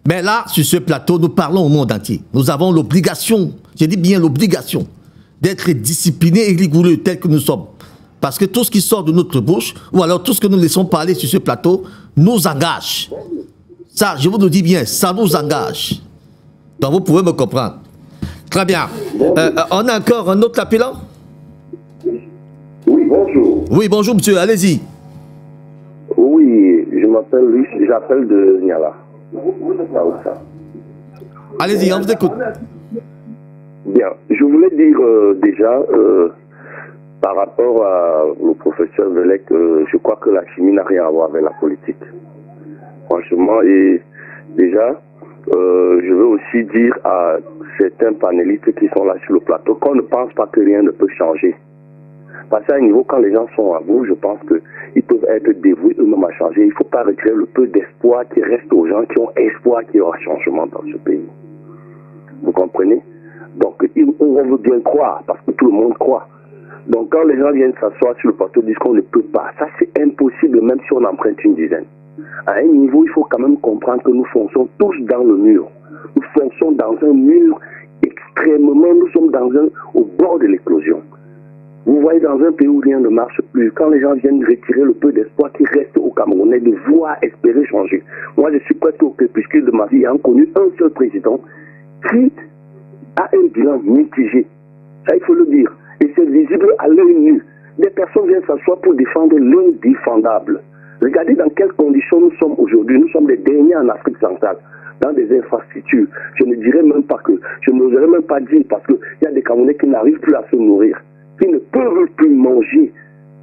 Mais là, sur ce plateau, nous parlons au monde entier. Nous avons l'obligation, je dis bien l'obligation, d'être disciplinés et rigoureux tels que nous sommes. Parce que tout ce qui sort de notre bouche, ou alors tout ce que nous laissons parler sur ce plateau, nous engage. Ça, je vous le dis bien, ça nous engage. Donc vous pouvez me comprendre. Très bien. On a encore un autre appelant? Oui, bonjour. Oui, bonjour monsieur, allez-y. Oui, je m'appelle Luis, j'appelle de Niala. Allez-y, on vous écoute. Bien, je voulais dire déjà, par rapport au professeur Velek, je crois que la chimie n'a rien à voir avec la politique. Franchement, et déjà, je veux aussi dire à certains panélistes qui sont là sur le plateau qu'on ne pense pas que rien ne peut changer. Parce qu'à un niveau, quand les gens sont à bout, je pense qu'ils peuvent être dévoués eux-mêmes à changer. Il ne faut pas retirer le peu d'espoir qui reste aux gens qui ont espoir qu'il y aura changement dans ce pays. Vous comprenez? Donc, on veut bien croire, parce que tout le monde croit. Donc, quand les gens viennent s'asseoir sur le plateau, disent qu'on ne peut pas. Ça, c'est impossible, même si on emprunte une dizaine. À un niveau, il faut quand même comprendre que nous fonçons tous dans le mur. Nous fonçons dans un mur extrêmement, nous sommes au bord de l'éclosion. Vous voyez, dans un pays où rien ne marche plus, quand les gens viennent retirer le peu d'espoir qui reste au Camerounais, de voir espérer changer. Moi, je suis presque au crépuscule de ma vie ayant connu un seul président qui a un bilan mitigé. Ça, il faut le dire. Et c'est visible à l'œil nu. Des personnes viennent s'asseoir pour défendre l'indéfendable. Regardez dans quelles conditions nous sommes aujourd'hui. Nous sommes les derniers en Afrique centrale, dans des infrastructures. Je ne dirais même pas que, je n'oserais même pas dire, parce qu'il y a des Camerounais qui n'arrivent plus à se nourrir, qui ne peuvent plus manger.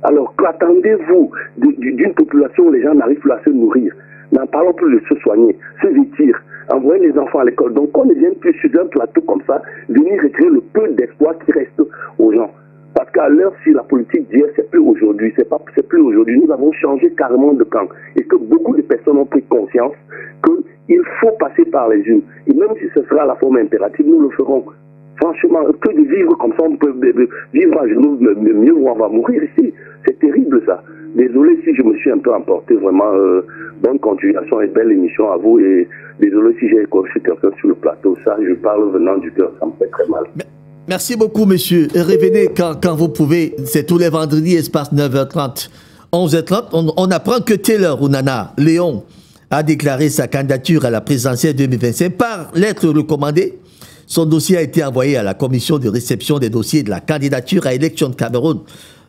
Alors qu'attendez-vous d'une population où les gens n'arrivent plus à se nourrir? N'en parlons plus de se soigner, se vêtir, envoyer les enfants à l'école. Donc on ne vient plus sur un plateau comme ça, venir retirer le peu d'espoir qui reste aux gens. Parce qu'à l'heure, si la politique d'hier, c'est plus aujourd'hui, c'est plus aujourd'hui. Nous avons changé carrément de camp. Et que beaucoup de personnes ont pris conscience qu'il faut passer par les urnes. Et même si ce sera la forme impérative, nous le ferons. Franchement, que de vivre comme ça, on peut vivre à genoux mieux ou on va mourir ici. C'est terrible ça. Désolé si je me suis un peu emporté, vraiment. Bonne continuation et belle émission à vous. Et désolé si j'ai écorché quelqu'un sur le plateau. Ça, je parle venant du cœur, ça me fait très mal. Merci beaucoup, monsieur. Et revenez quand vous pouvez. C'est tous les vendredis, espace 9h30, 11h30. On apprend que Taylor Ounana, Léon, a déclaré sa candidature à la présidentielle 2025 par lettre recommandée. Son dossier a été envoyé à la commission de réception des dossiers de la candidature à élection de Cameroun.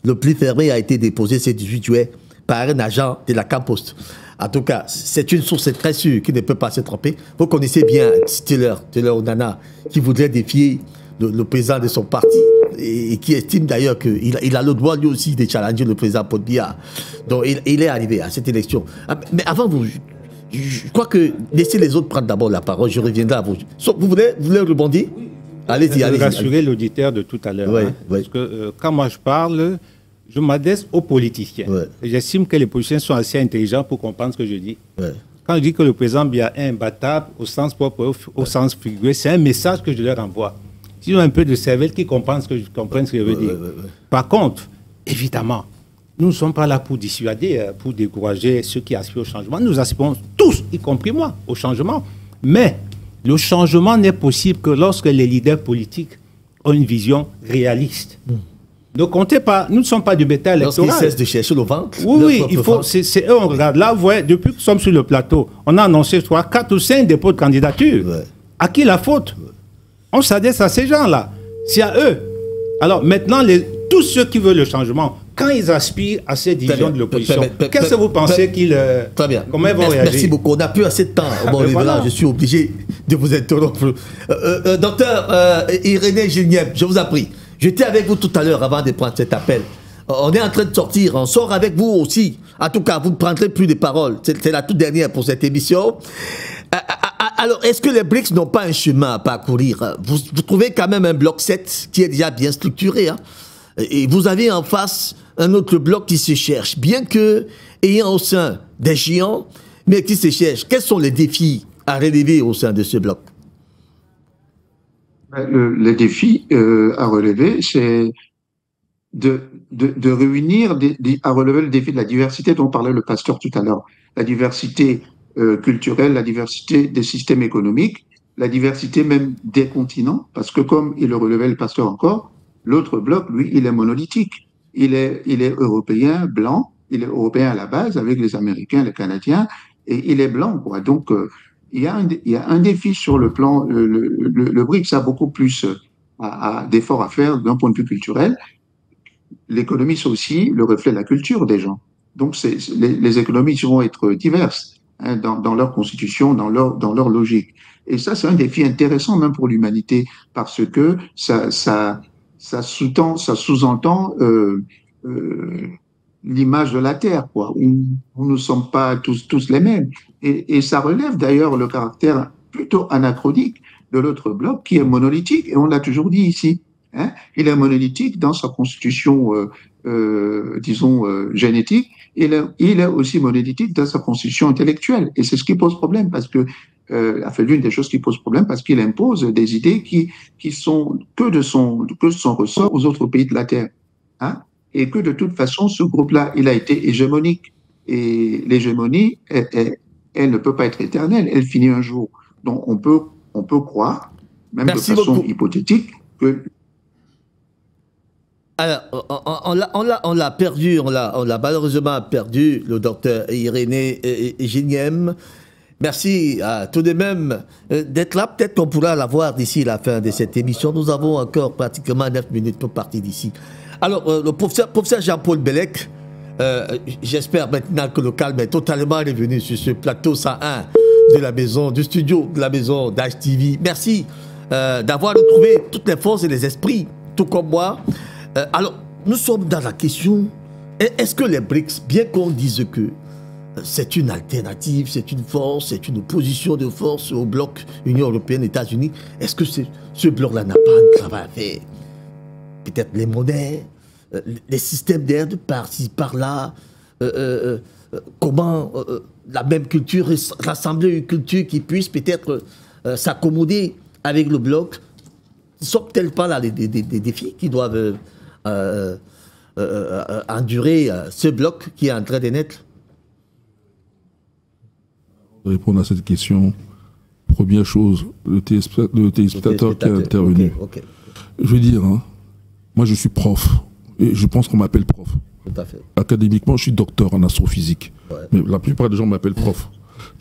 Le pli fermé a été déposé ce 18 juillet par un agent de la Campost. En tout cas, c'est une source très sûre qui ne peut pas se tromper. Vous connaissez bien Taylor Ounana, qui voudrait défier le président de son parti et qui estime d'ailleurs qu'il a le droit lui aussi de challenger le président Paul Biya. Donc il est arrivé à cette élection. Mais avant vous, je crois que laissez les autres prendre d'abord la parole, je reviendrai à vous. Vous voulez rebondir? Allez-y, allez-y. Rassurer l'auditeur de tout à l'heure. Ouais, parce que quand moi je parle, je m'adresse aux politiciens. Ouais. J'estime que les politiciens sont assez intelligents pour comprendre ce que je dis. Ouais. Quand je dis que le président Biya est imbattable au sens propre, au sens figuré, c'est un message que je leur envoie. S'ils ont un peu de cervelle, qui comprennent ce que je veux dire. Par contre, évidemment, nous ne sommes pas là pour dissuader, pour décourager ceux qui aspirent au changement. Nous aspirons tous, y compris moi, au changement. Mais le changement n'est possible que lorsque les leaders politiques ont une vision réaliste. Ne comptez pas, nous ne sommes pas du bétail électoral. Lorsqu'ils cessent de chercher le ventre. Oui, il faut, c'est eux, on regarde. Là, vous voyez, depuis que nous sommes sur le plateau, on a annoncé 3, 4 ou 5 dépôts de candidature. Ouais. À qui la faute? On s'adresse à ces gens-là. C'est à eux. Alors maintenant, tous ceux qui veulent le changement, quand ils aspirent à ces divisions de l'opposition, qu'est-ce que vous pensez qu'ils... Très bien. Comment ils vont réagir? Merci beaucoup. On n'a plus assez de temps. Bon, voilà, je suis obligé de vous interrompre. Docteur Irénée Gilnième, je vous en prie. J'étais avec vous tout à l'heure avant de prendre cet appel. On est en train de sortir. On sort avec vous aussi. En tout cas, vous ne prendrez plus de paroles. C'est la toute dernière pour cette émission. Alors, est-ce que les BRICS n'ont pas un chemin à parcourir? Vous trouvez quand même un bloc 7 qui est déjà bien structuré, hein? Et vous avez en face un autre bloc qui se cherche, bien que ayant au sein des géants, mais qui se cherche. Quels sont les défis à relever au sein de ce bloc? Le défi à relever, c'est de réunir, à relever le défi de la diversité dont parlait le pasteur tout à l'heure. La diversité culturelle, la diversité des systèmes économiques, la diversité même des continents, parce que comme il le relevait le pasteur encore, l'autre bloc, lui, il est monolithique. Il est européen, blanc, il est européen à la base avec les Américains, les Canadiens, et il est blanc, quoi. Donc, il y a un défi sur le plan, le BRICS a beaucoup plus d'efforts à faire d'un point de vue culturel. L'économie, c'est aussi le reflet de la culture des gens. Donc, les économies vont être diverses, hein, dans leur constitution, dans leur logique. Et ça, c'est un défi intéressant même pour l'humanité, parce que ça sous-entend l'image de la Terre, quoi, où nous ne sommes pas tous les mêmes. Et ça relève d'ailleurs le caractère plutôt anachronique de l'autre bloc, qui est monolithique, et on l'a toujours dit ici. Hein, il est monolithique dans sa constitution, disons, génétique. Il est aussi monolithique dans sa constitution intellectuelle. Et c'est ce qui pose problème, parce que l'une des choses qui pose problème, parce qu'il impose des idées qui sont que de son ressort aux autres pays de la Terre. Hein, et que de toute façon, ce groupe-là, il a été hégémonique. Et l'hégémonie, elle ne peut pas être éternelle, elle finit un jour. Donc on peut croire, même Merci de façon beaucoup. hypothétique, que... Alors, on l'a perdu, on l'a malheureusement perdu, le docteur Irénée Gilnième. Merci tout de même d'être là. Peut-être qu'on pourra l'avoir d'ici la fin de cette émission. Nous avons encore pratiquement 9 minutes pour partir d'ici. Alors, le professeur Jean-Paul Bellec, j'espère maintenant que le calme est totalement revenu sur ce plateau 101 de la maison, du studio de la maison d'HTV. Merci d'avoir retrouvé toutes les forces et les esprits, tout comme moi. Alors, nous sommes dans la question, est-ce que les BRICS, bien qu'on dise que c'est une alternative, c'est une force, c'est une opposition de force au bloc Union européenne, États-Unis, est-ce que ce bloc-là n'a pas un travail à faire? Peut-être les monnaies, les systèmes d'aide par-ci, par-là, comment la même culture, rassembler une culture qui puisse peut-être s'accommoder avec le bloc. Ne sont-elles pas là des défis qui doivent endurer ce bloc qui est en train de naître? Pour répondre à cette question, première chose, le téléspectateur qui est intervenu. Okay. Je veux dire, hein, moi je suis prof, et je pense qu'on m'appelle prof. Tout à fait. Académiquement, je suis docteur en astrophysique. Ouais. Mais la plupart des gens m'appellent prof.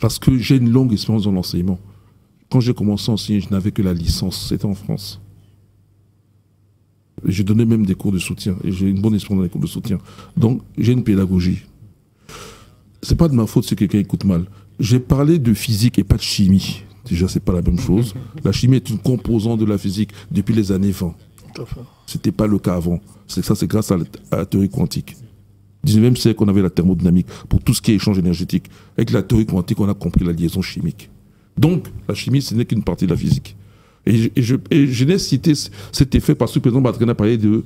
Parce que j'ai une longue expérience dans l'enseignement. Quand j'ai commencé à enseigner, je n'avais que la licence. C'était en France. Je donnais même des cours de soutien. Et j'ai une bonne expérience dans les cours de soutien. Donc, j'ai une pédagogie. C'est pas de ma faute si quelqu'un écoute mal. J'ai parlé de physique et pas de chimie. Déjà, c'est pas la même chose. La chimie est une composante de la physique depuis les années 20. C'était pas le cas avant. C'est grâce à la théorie quantique. Au 19e siècle, on avait la thermodynamique pour tout ce qui est échange énergétique. Avec la théorie quantique, on a compris la liaison chimique. Donc, la chimie, ce n'est qu'une partie de la physique. Et je n'ai cité cet effet parce que le président Batraken a parlé de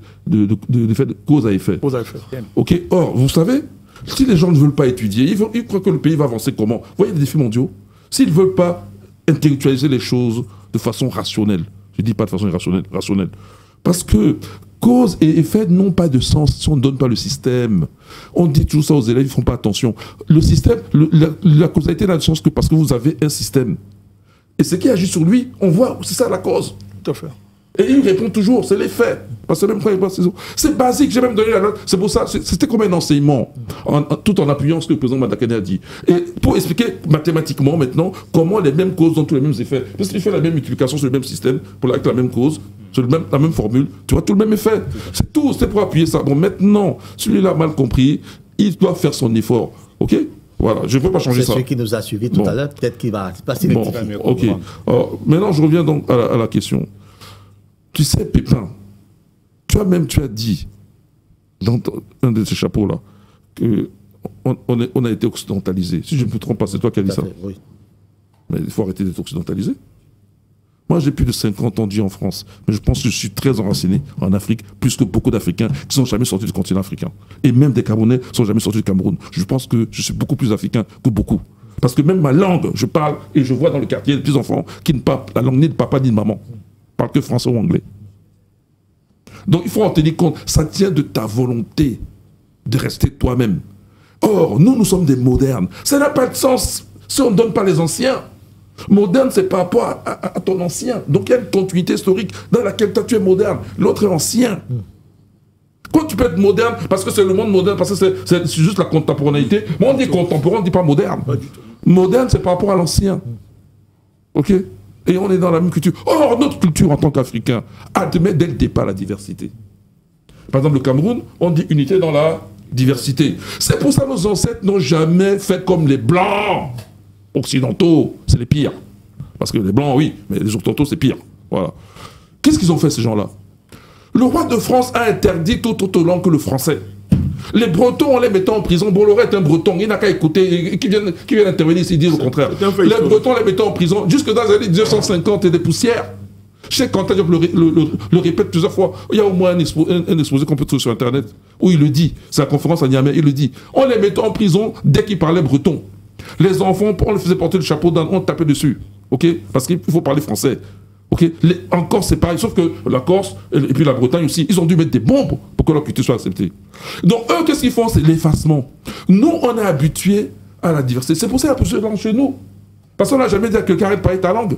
cause à effet. Cause à effet. Ok. Or, vous savez, si les gens ne veulent pas étudier, ils croient que le pays va avancer comment? Vous voyez les défis mondiaux? S'ils ne veulent pas intellectualiser les choses de façon rationnelle, je ne dis pas de façon irrationnelle, rationnelle. Parce que cause et effet n'ont pas de sens si on ne donne pas le système. On dit toujours ça aux élèves, ils ne font pas attention. Le système, la causalité n'a de sens que parce que vous avez un système. Et ce qui agit sur lui, on voit, c'est ça la cause. Tout à fait. Et il répond toujours, c'est les faits. Parce que même quand il passe, c'est basique, j'ai même donné la note. C'est pour ça, c'était comme un enseignement, tout en appuyant ce que le président Batraken a dit. Et pour expliquer mathématiquement maintenant comment les mêmes causes ont tous les mêmes effets. Parce qu'il fait la même multiplication sur le même système, avec la même cause, C'est la même formule, tu vois tout le même effet. C'est tout, c'est pour appuyer ça. Bon, maintenant, celui-là a mal compris, il doit faire son effort. Ok? Voilà, je ne peux pas changer ça. C'est celui qui nous a suivis tout à l'heure, peut-être qu'il va passer les petits. Ok. Alors, maintenant, je reviens donc à la question. Tu sais, Pépin, tu as dit, dans un de ces chapeaux-là, qu'on a été occidentalisé. Si je ne me trompe pas, c'est toi qui as dit ça. Oui. Mais il faut arrêter d'être occidentalisé. Moi, j'ai plus de 50 ans de vie en France, mais je pense que je suis très enraciné en Afrique, plus que beaucoup d'Africains qui ne sont jamais sortis du continent africain. Et même des Camerounais ne sont jamais sortis du Cameroun. Je pense que je suis beaucoup plus africain que beaucoup. Parce que même ma langue, je parle et je vois dans le quartier des petits enfants qui ne parlent la langue ni de papa ni de maman. Ils ne parlent que français ou anglais. Donc il faut en tenir compte. Ça tient de ta volonté de rester toi-même. Or, nous sommes des modernes. Ça n'a pas de sens si on ne donne pas les anciens. Moderne, c'est par rapport à ton ancien. Donc il y a une continuité historique dans laquelle toi tu es moderne, l'autre est ancien. Quand tu peux être moderne, parce que c'est le monde moderne, parce que c'est juste la contemporanéité, mais on dit contemporain, on ne dit pas moderne. Moderne, c'est par rapport à l'ancien. Ok? Et on est dans la même culture. Or, notre culture en tant qu'Africain admet dès le départ la diversité. Par exemple, le Cameroun, on dit unité dans la diversité. C'est pour ça que nos ancêtres n'ont jamais fait comme les Blancs. Occidentaux, c'est les pires. Parce que les Blancs, oui, mais les Occidentaux, c'est pire. Voilà. Qu'est-ce qu'ils ont fait, ces gens-là? Le roi de France a interdit toute autre langue que le français. Les Bretons, on les mettait en prison. Bolloré est un Breton, il n'a qu'à écouter, qui vient intervenir ici, dire le contraire. Les Bretons, on les mettait en prison jusque dans les années 1950 et des poussières. Cheikh Anta Diop le répète plusieurs fois. Il y a au moins un exposé qu'on peut trouver sur Internet où il le dit. C'est la conférence à Niamey, il le dit. On les mettait en prison dès qu'ils parlaient breton. Les enfants, on les faisait porter le chapeau, on tapait dessus. Ok? Parce qu'il faut parler français. Ok? En Corse, c'est pareil. Sauf que la Corse et puis la Bretagne aussi, ils ont dû mettre des bombes pour que leur culture soit acceptée. Donc, eux, qu'est-ce qu'ils font? C'est l'effacement. Nous, on est habitués à la diversité. C'est pour ça qu'il y a plusieurs langues chez nous. Parce qu'on n'a jamais dit à quelqu'un arrête de parler ta langue.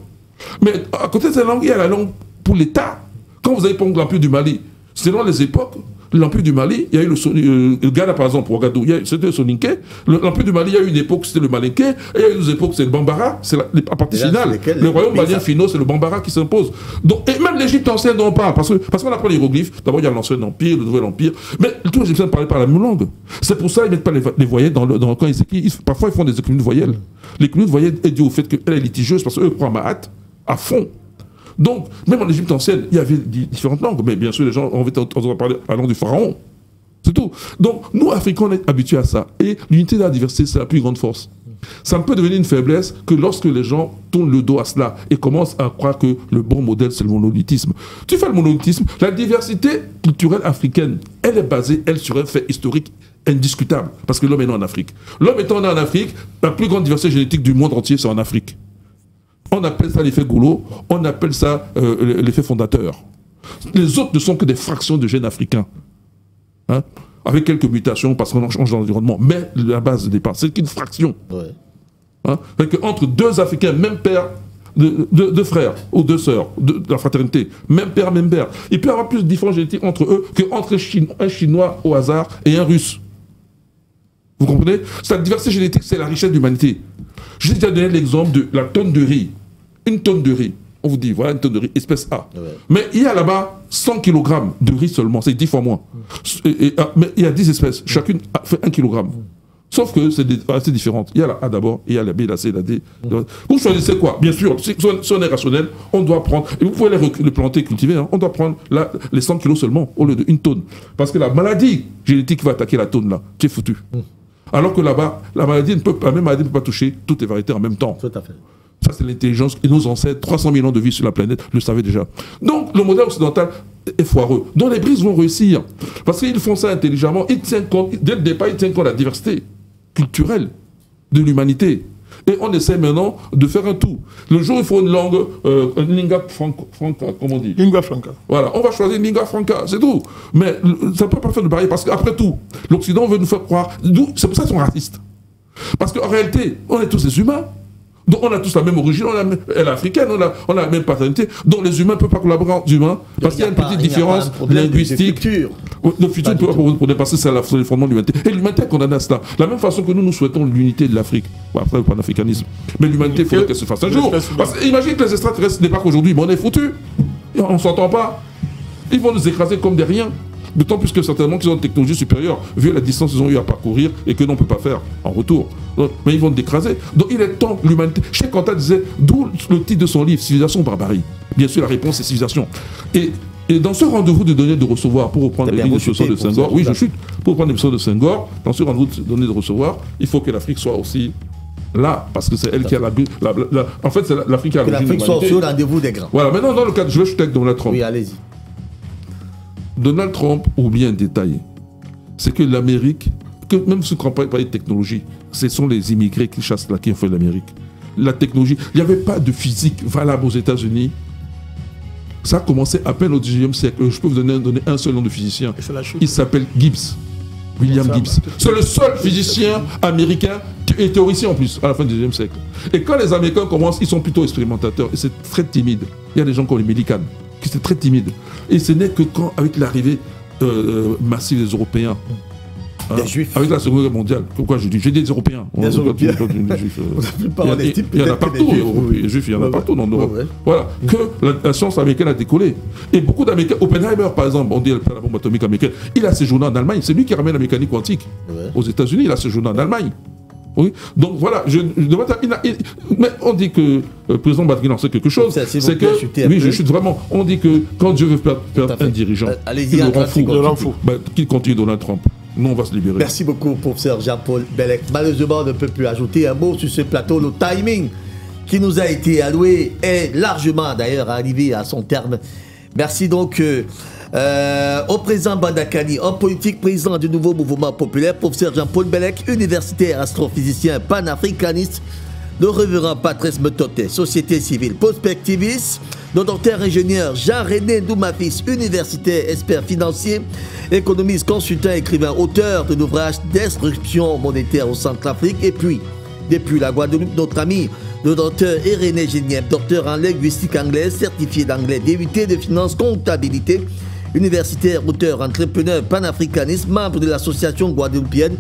Mais à côté de cette langue, il y a la langue pour l'État. Quand vous avez par exemple l'Empire du Mali, selon les époques, l'Empire du Mali, il y a eu le Ghana par exemple, Ouagadougou, c'était le Soninké. L'Empire du Mali, il y a eu une époque, c'était le Malinké. Et il y a eu une époque, c'est le Bambara. C'est la partie finale. Le royaume malien finaux, c'est le Bambara qui s'impose. Donc, et même l'Égypte ancienne dont on parle, parce qu'on apprend les hiéroglyphes. D'abord, il y a l'Ancien Empire, le Nouvel Empire. Mais tous les Égyptiens ne parlaient pas la même langue. C'est pour ça qu'ils ne mettent pas les voyelles dans quand parfois, ils font des économies de voyelles. L'économie de voyelles est due au fait qu'elle est litigieuse, parce qu'eux croient à Mahat à fond. Donc, même en Égypte ancienne, il y avait différentes langues. Mais bien sûr, les gens ont parlé la langue du pharaon. C'est tout. Donc, nous, Africains, on est habitués à ça. Et l'unité de la diversité, c'est la plus grande force. Ça ne peut devenir une faiblesse que lorsque les gens tournent le dos à cela et commencent à croire que le bon modèle, c'est le monolithisme. Tu fais le monolithisme, la diversité culturelle africaine, elle est basée, elle, sur un fait historique indiscutable. Parce que l'homme est né en Afrique. L'homme étant né en Afrique, la plus grande diversité génétique du monde entier, c'est en Afrique. On appelle ça l'effet Goulot, on appelle ça l'effet fondateur. Les autres ne sont que des fractions de gènes africains. Hein, avec quelques mutations parce qu'on change d'environnement. Mais la base de départ, c'est qu'une fraction. Ouais. Hein, entre deux Africains, même père, deux frères ou deux sœurs, de la fraternité, même père, même père, il peut y avoir plus de différences génétiques entre eux qu'entre un Chinois au hasard et un Russe. Vous comprenez? Cette diversité génétique, c'est la richesse de l'humanité. Je vous ai déjà donné l'exemple de la tonne de riz. Une tonne de riz. On vous dit, voilà une tonne de riz, espèce A. Ouais. Mais il y a là-bas 100 kg de riz seulement, c'est 10 fois moins. Mais il y a 10 espèces, chacune fait 1 kg. Sauf que c'est assez différent. Il y a la A d'abord, il y a la B, la C, la D. Vous choisissez quoi? Bien sûr, si on est rationnel, on doit prendre, et vous pouvez les planter et cultiver, hein, on doit prendre les 100 kg seulement, au lieu d'une tonne. Parce que la maladie génétique qui va attaquer la tonne là, tu es foutu. Alors que là-bas, la même maladie ne peut pas toucher toutes les variétés en même temps. Tout à fait. Ça, c'est l'intelligence. Et nos ancêtres, 300 millions de vies sur la planète, le savaient déjà. Donc, le modèle occidental est foireux. Donc, les BRICS vont réussir. Parce qu'ils font ça intelligemment. Ils tiennent compte, dès le départ, ils tiennent compte de la diversité culturelle de l'humanité. Et on essaie maintenant de faire un tout. Le jour où il faut une langue, une lingua franca, comme on dit. Lingua franca. Voilà, on va choisir une lingua franca, c'est tout. Mais ça ne peut pas faire de barrière, parce qu'après tout, l'Occident veut nous faire croire. C'est pour ça qu'ils sont racistes. Parce qu'en réalité, on est tous des humains. Donc on a tous la même origine, elle est africaine, on a la même paternité. Donc les humains ne peuvent pas collaborer entre humains parce qu'il y a une petite différence linguistique. Le futur pour dépasser ça, c'est le fondement de l'humanité. Et l'humanité est condamnée à cela. La même façon que nous souhaitons l'unité de l'Afrique. Bon, après le panafricanisme. Mais l'humanité, il faudrait qu'elle se fasse un jour. Parce que imagine que les extraterrestres débarquent aujourd'hui, mais on est foutus. Et on ne s'entend pas. Ils vont nous écraser comme des riens. D'autant plus que certainement qu'ils ont une technologie supérieure, vu la distance qu'ils ont eu à parcourir et que l'on ne peut pas faire en retour. Donc, mais ils vont nous écraser. Donc il est temps, l'humanité. Cheikh Anta disait, d'où le titre de son livre, Civilisation ou barbarie. Bien sûr, la réponse est civilisation. Et dans ce rendez-vous de donner de recevoir, pour reprendre les leçons de Senghor, oui, je chute, pour reprendre les leçons de Senghor, dans ce rendez-vous de donner de recevoir, il faut que l'Afrique soit aussi là, parce que c'est elle qui a en fait, c'est l'Afrique qui a l'origine de l'humanité. Que l'Afrique soit aussi au rendez-vous des grands. Voilà, maintenant, dans le cadre, je vais chuter avec Donald Trump. Oui, allez-y. Donald Trump oublie un détail, c'est que l'Amérique, que même si on ne parle pas de technologie, ce sont les immigrés qui chassent là qui ont fait l'Amérique. La technologie, il n'y avait pas de physique valable aux États-Unis. Ça a commencé à peine au XIXe siècle. Je peux vous donner un seul nom de physicien. Il s'appelle Gibbs. William Gibbs. C'est le seul physicien américain et théoricien en plus, à la fin du XIXe siècle. Et quand les Américains commencent, ils sont plutôt expérimentateurs et c'est très timide. Il y a des gens comme les Millikan, qui sont très timides. Et ce n'est que quand, avec l'arrivée massive des Européens, des Juifs. Avec la Seconde Guerre mondiale, pourquoi je dis j'ai des Européens. Des Européens. Il y en a partout, les Juifs, il y en a partout dans l'Europe. Voilà, que la science américaine a décollé. Et beaucoup d'Américains, Oppenheimer par exemple, on dit la bombe atomique américaine, il a séjourné en Allemagne, c'est lui qui ramène la mécanique quantique. Aux États-Unis, il a séjourné en Allemagne. Oui. Donc voilà, mais on dit que le président Badrine en sait quelque chose. C'est que, oui, je chute vraiment. On dit que quand Dieu veut perdre un dirigeant, il le rend fou. Qu'il continue Donald Trump. Nous, on va se libérer. Merci beaucoup, professeur Jean-Paul Bellec. Malheureusement, on ne peut plus ajouter un mot sur ce plateau. Le timing qui nous a été alloué est largement, d'ailleurs, arrivé à son terme. Merci donc au président Bandakani, homme politique, président du nouveau mouvement populaire, professeur Jean-Paul Bellec, universitaire, astrophysicien, panafricaniste, le révérend Patrice Metoté, société civile, prospectiviste, le docteur ingénieur Jean-René Doumafis, universitaire, expert financier, économiste, consultant, écrivain, auteur de l'ouvrage d'instruction monétaire au Centrafrique, et puis, depuis la Guadeloupe, notre ami, le docteur Irénée Génièvre, docteur en linguistique anglaise, certifié d'anglais, DUT de finance, comptabilité, universitaire, auteur, entrepreneur, panafricaniste, membre de l'association guadeloupéenne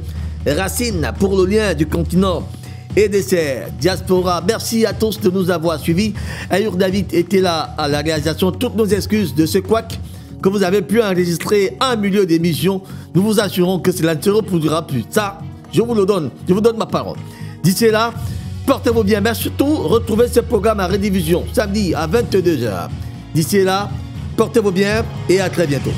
Racine pour le lien du continent et des serres, diaspora. Merci à tous de nous avoir suivis. Ayour David était là à la réalisation. Toutes nos excuses de ce couac que vous avez pu enregistrer en milieu d'émission. Nous vous assurons que cela ne se reproduira plus. Ça, je vous le donne. Je vous donne ma parole. D'ici là, portez-vous bien. Mais surtout, retrouvez ce programme à rediffusion samedi à 22h. D'ici là, portez-vous bien et à très bientôt.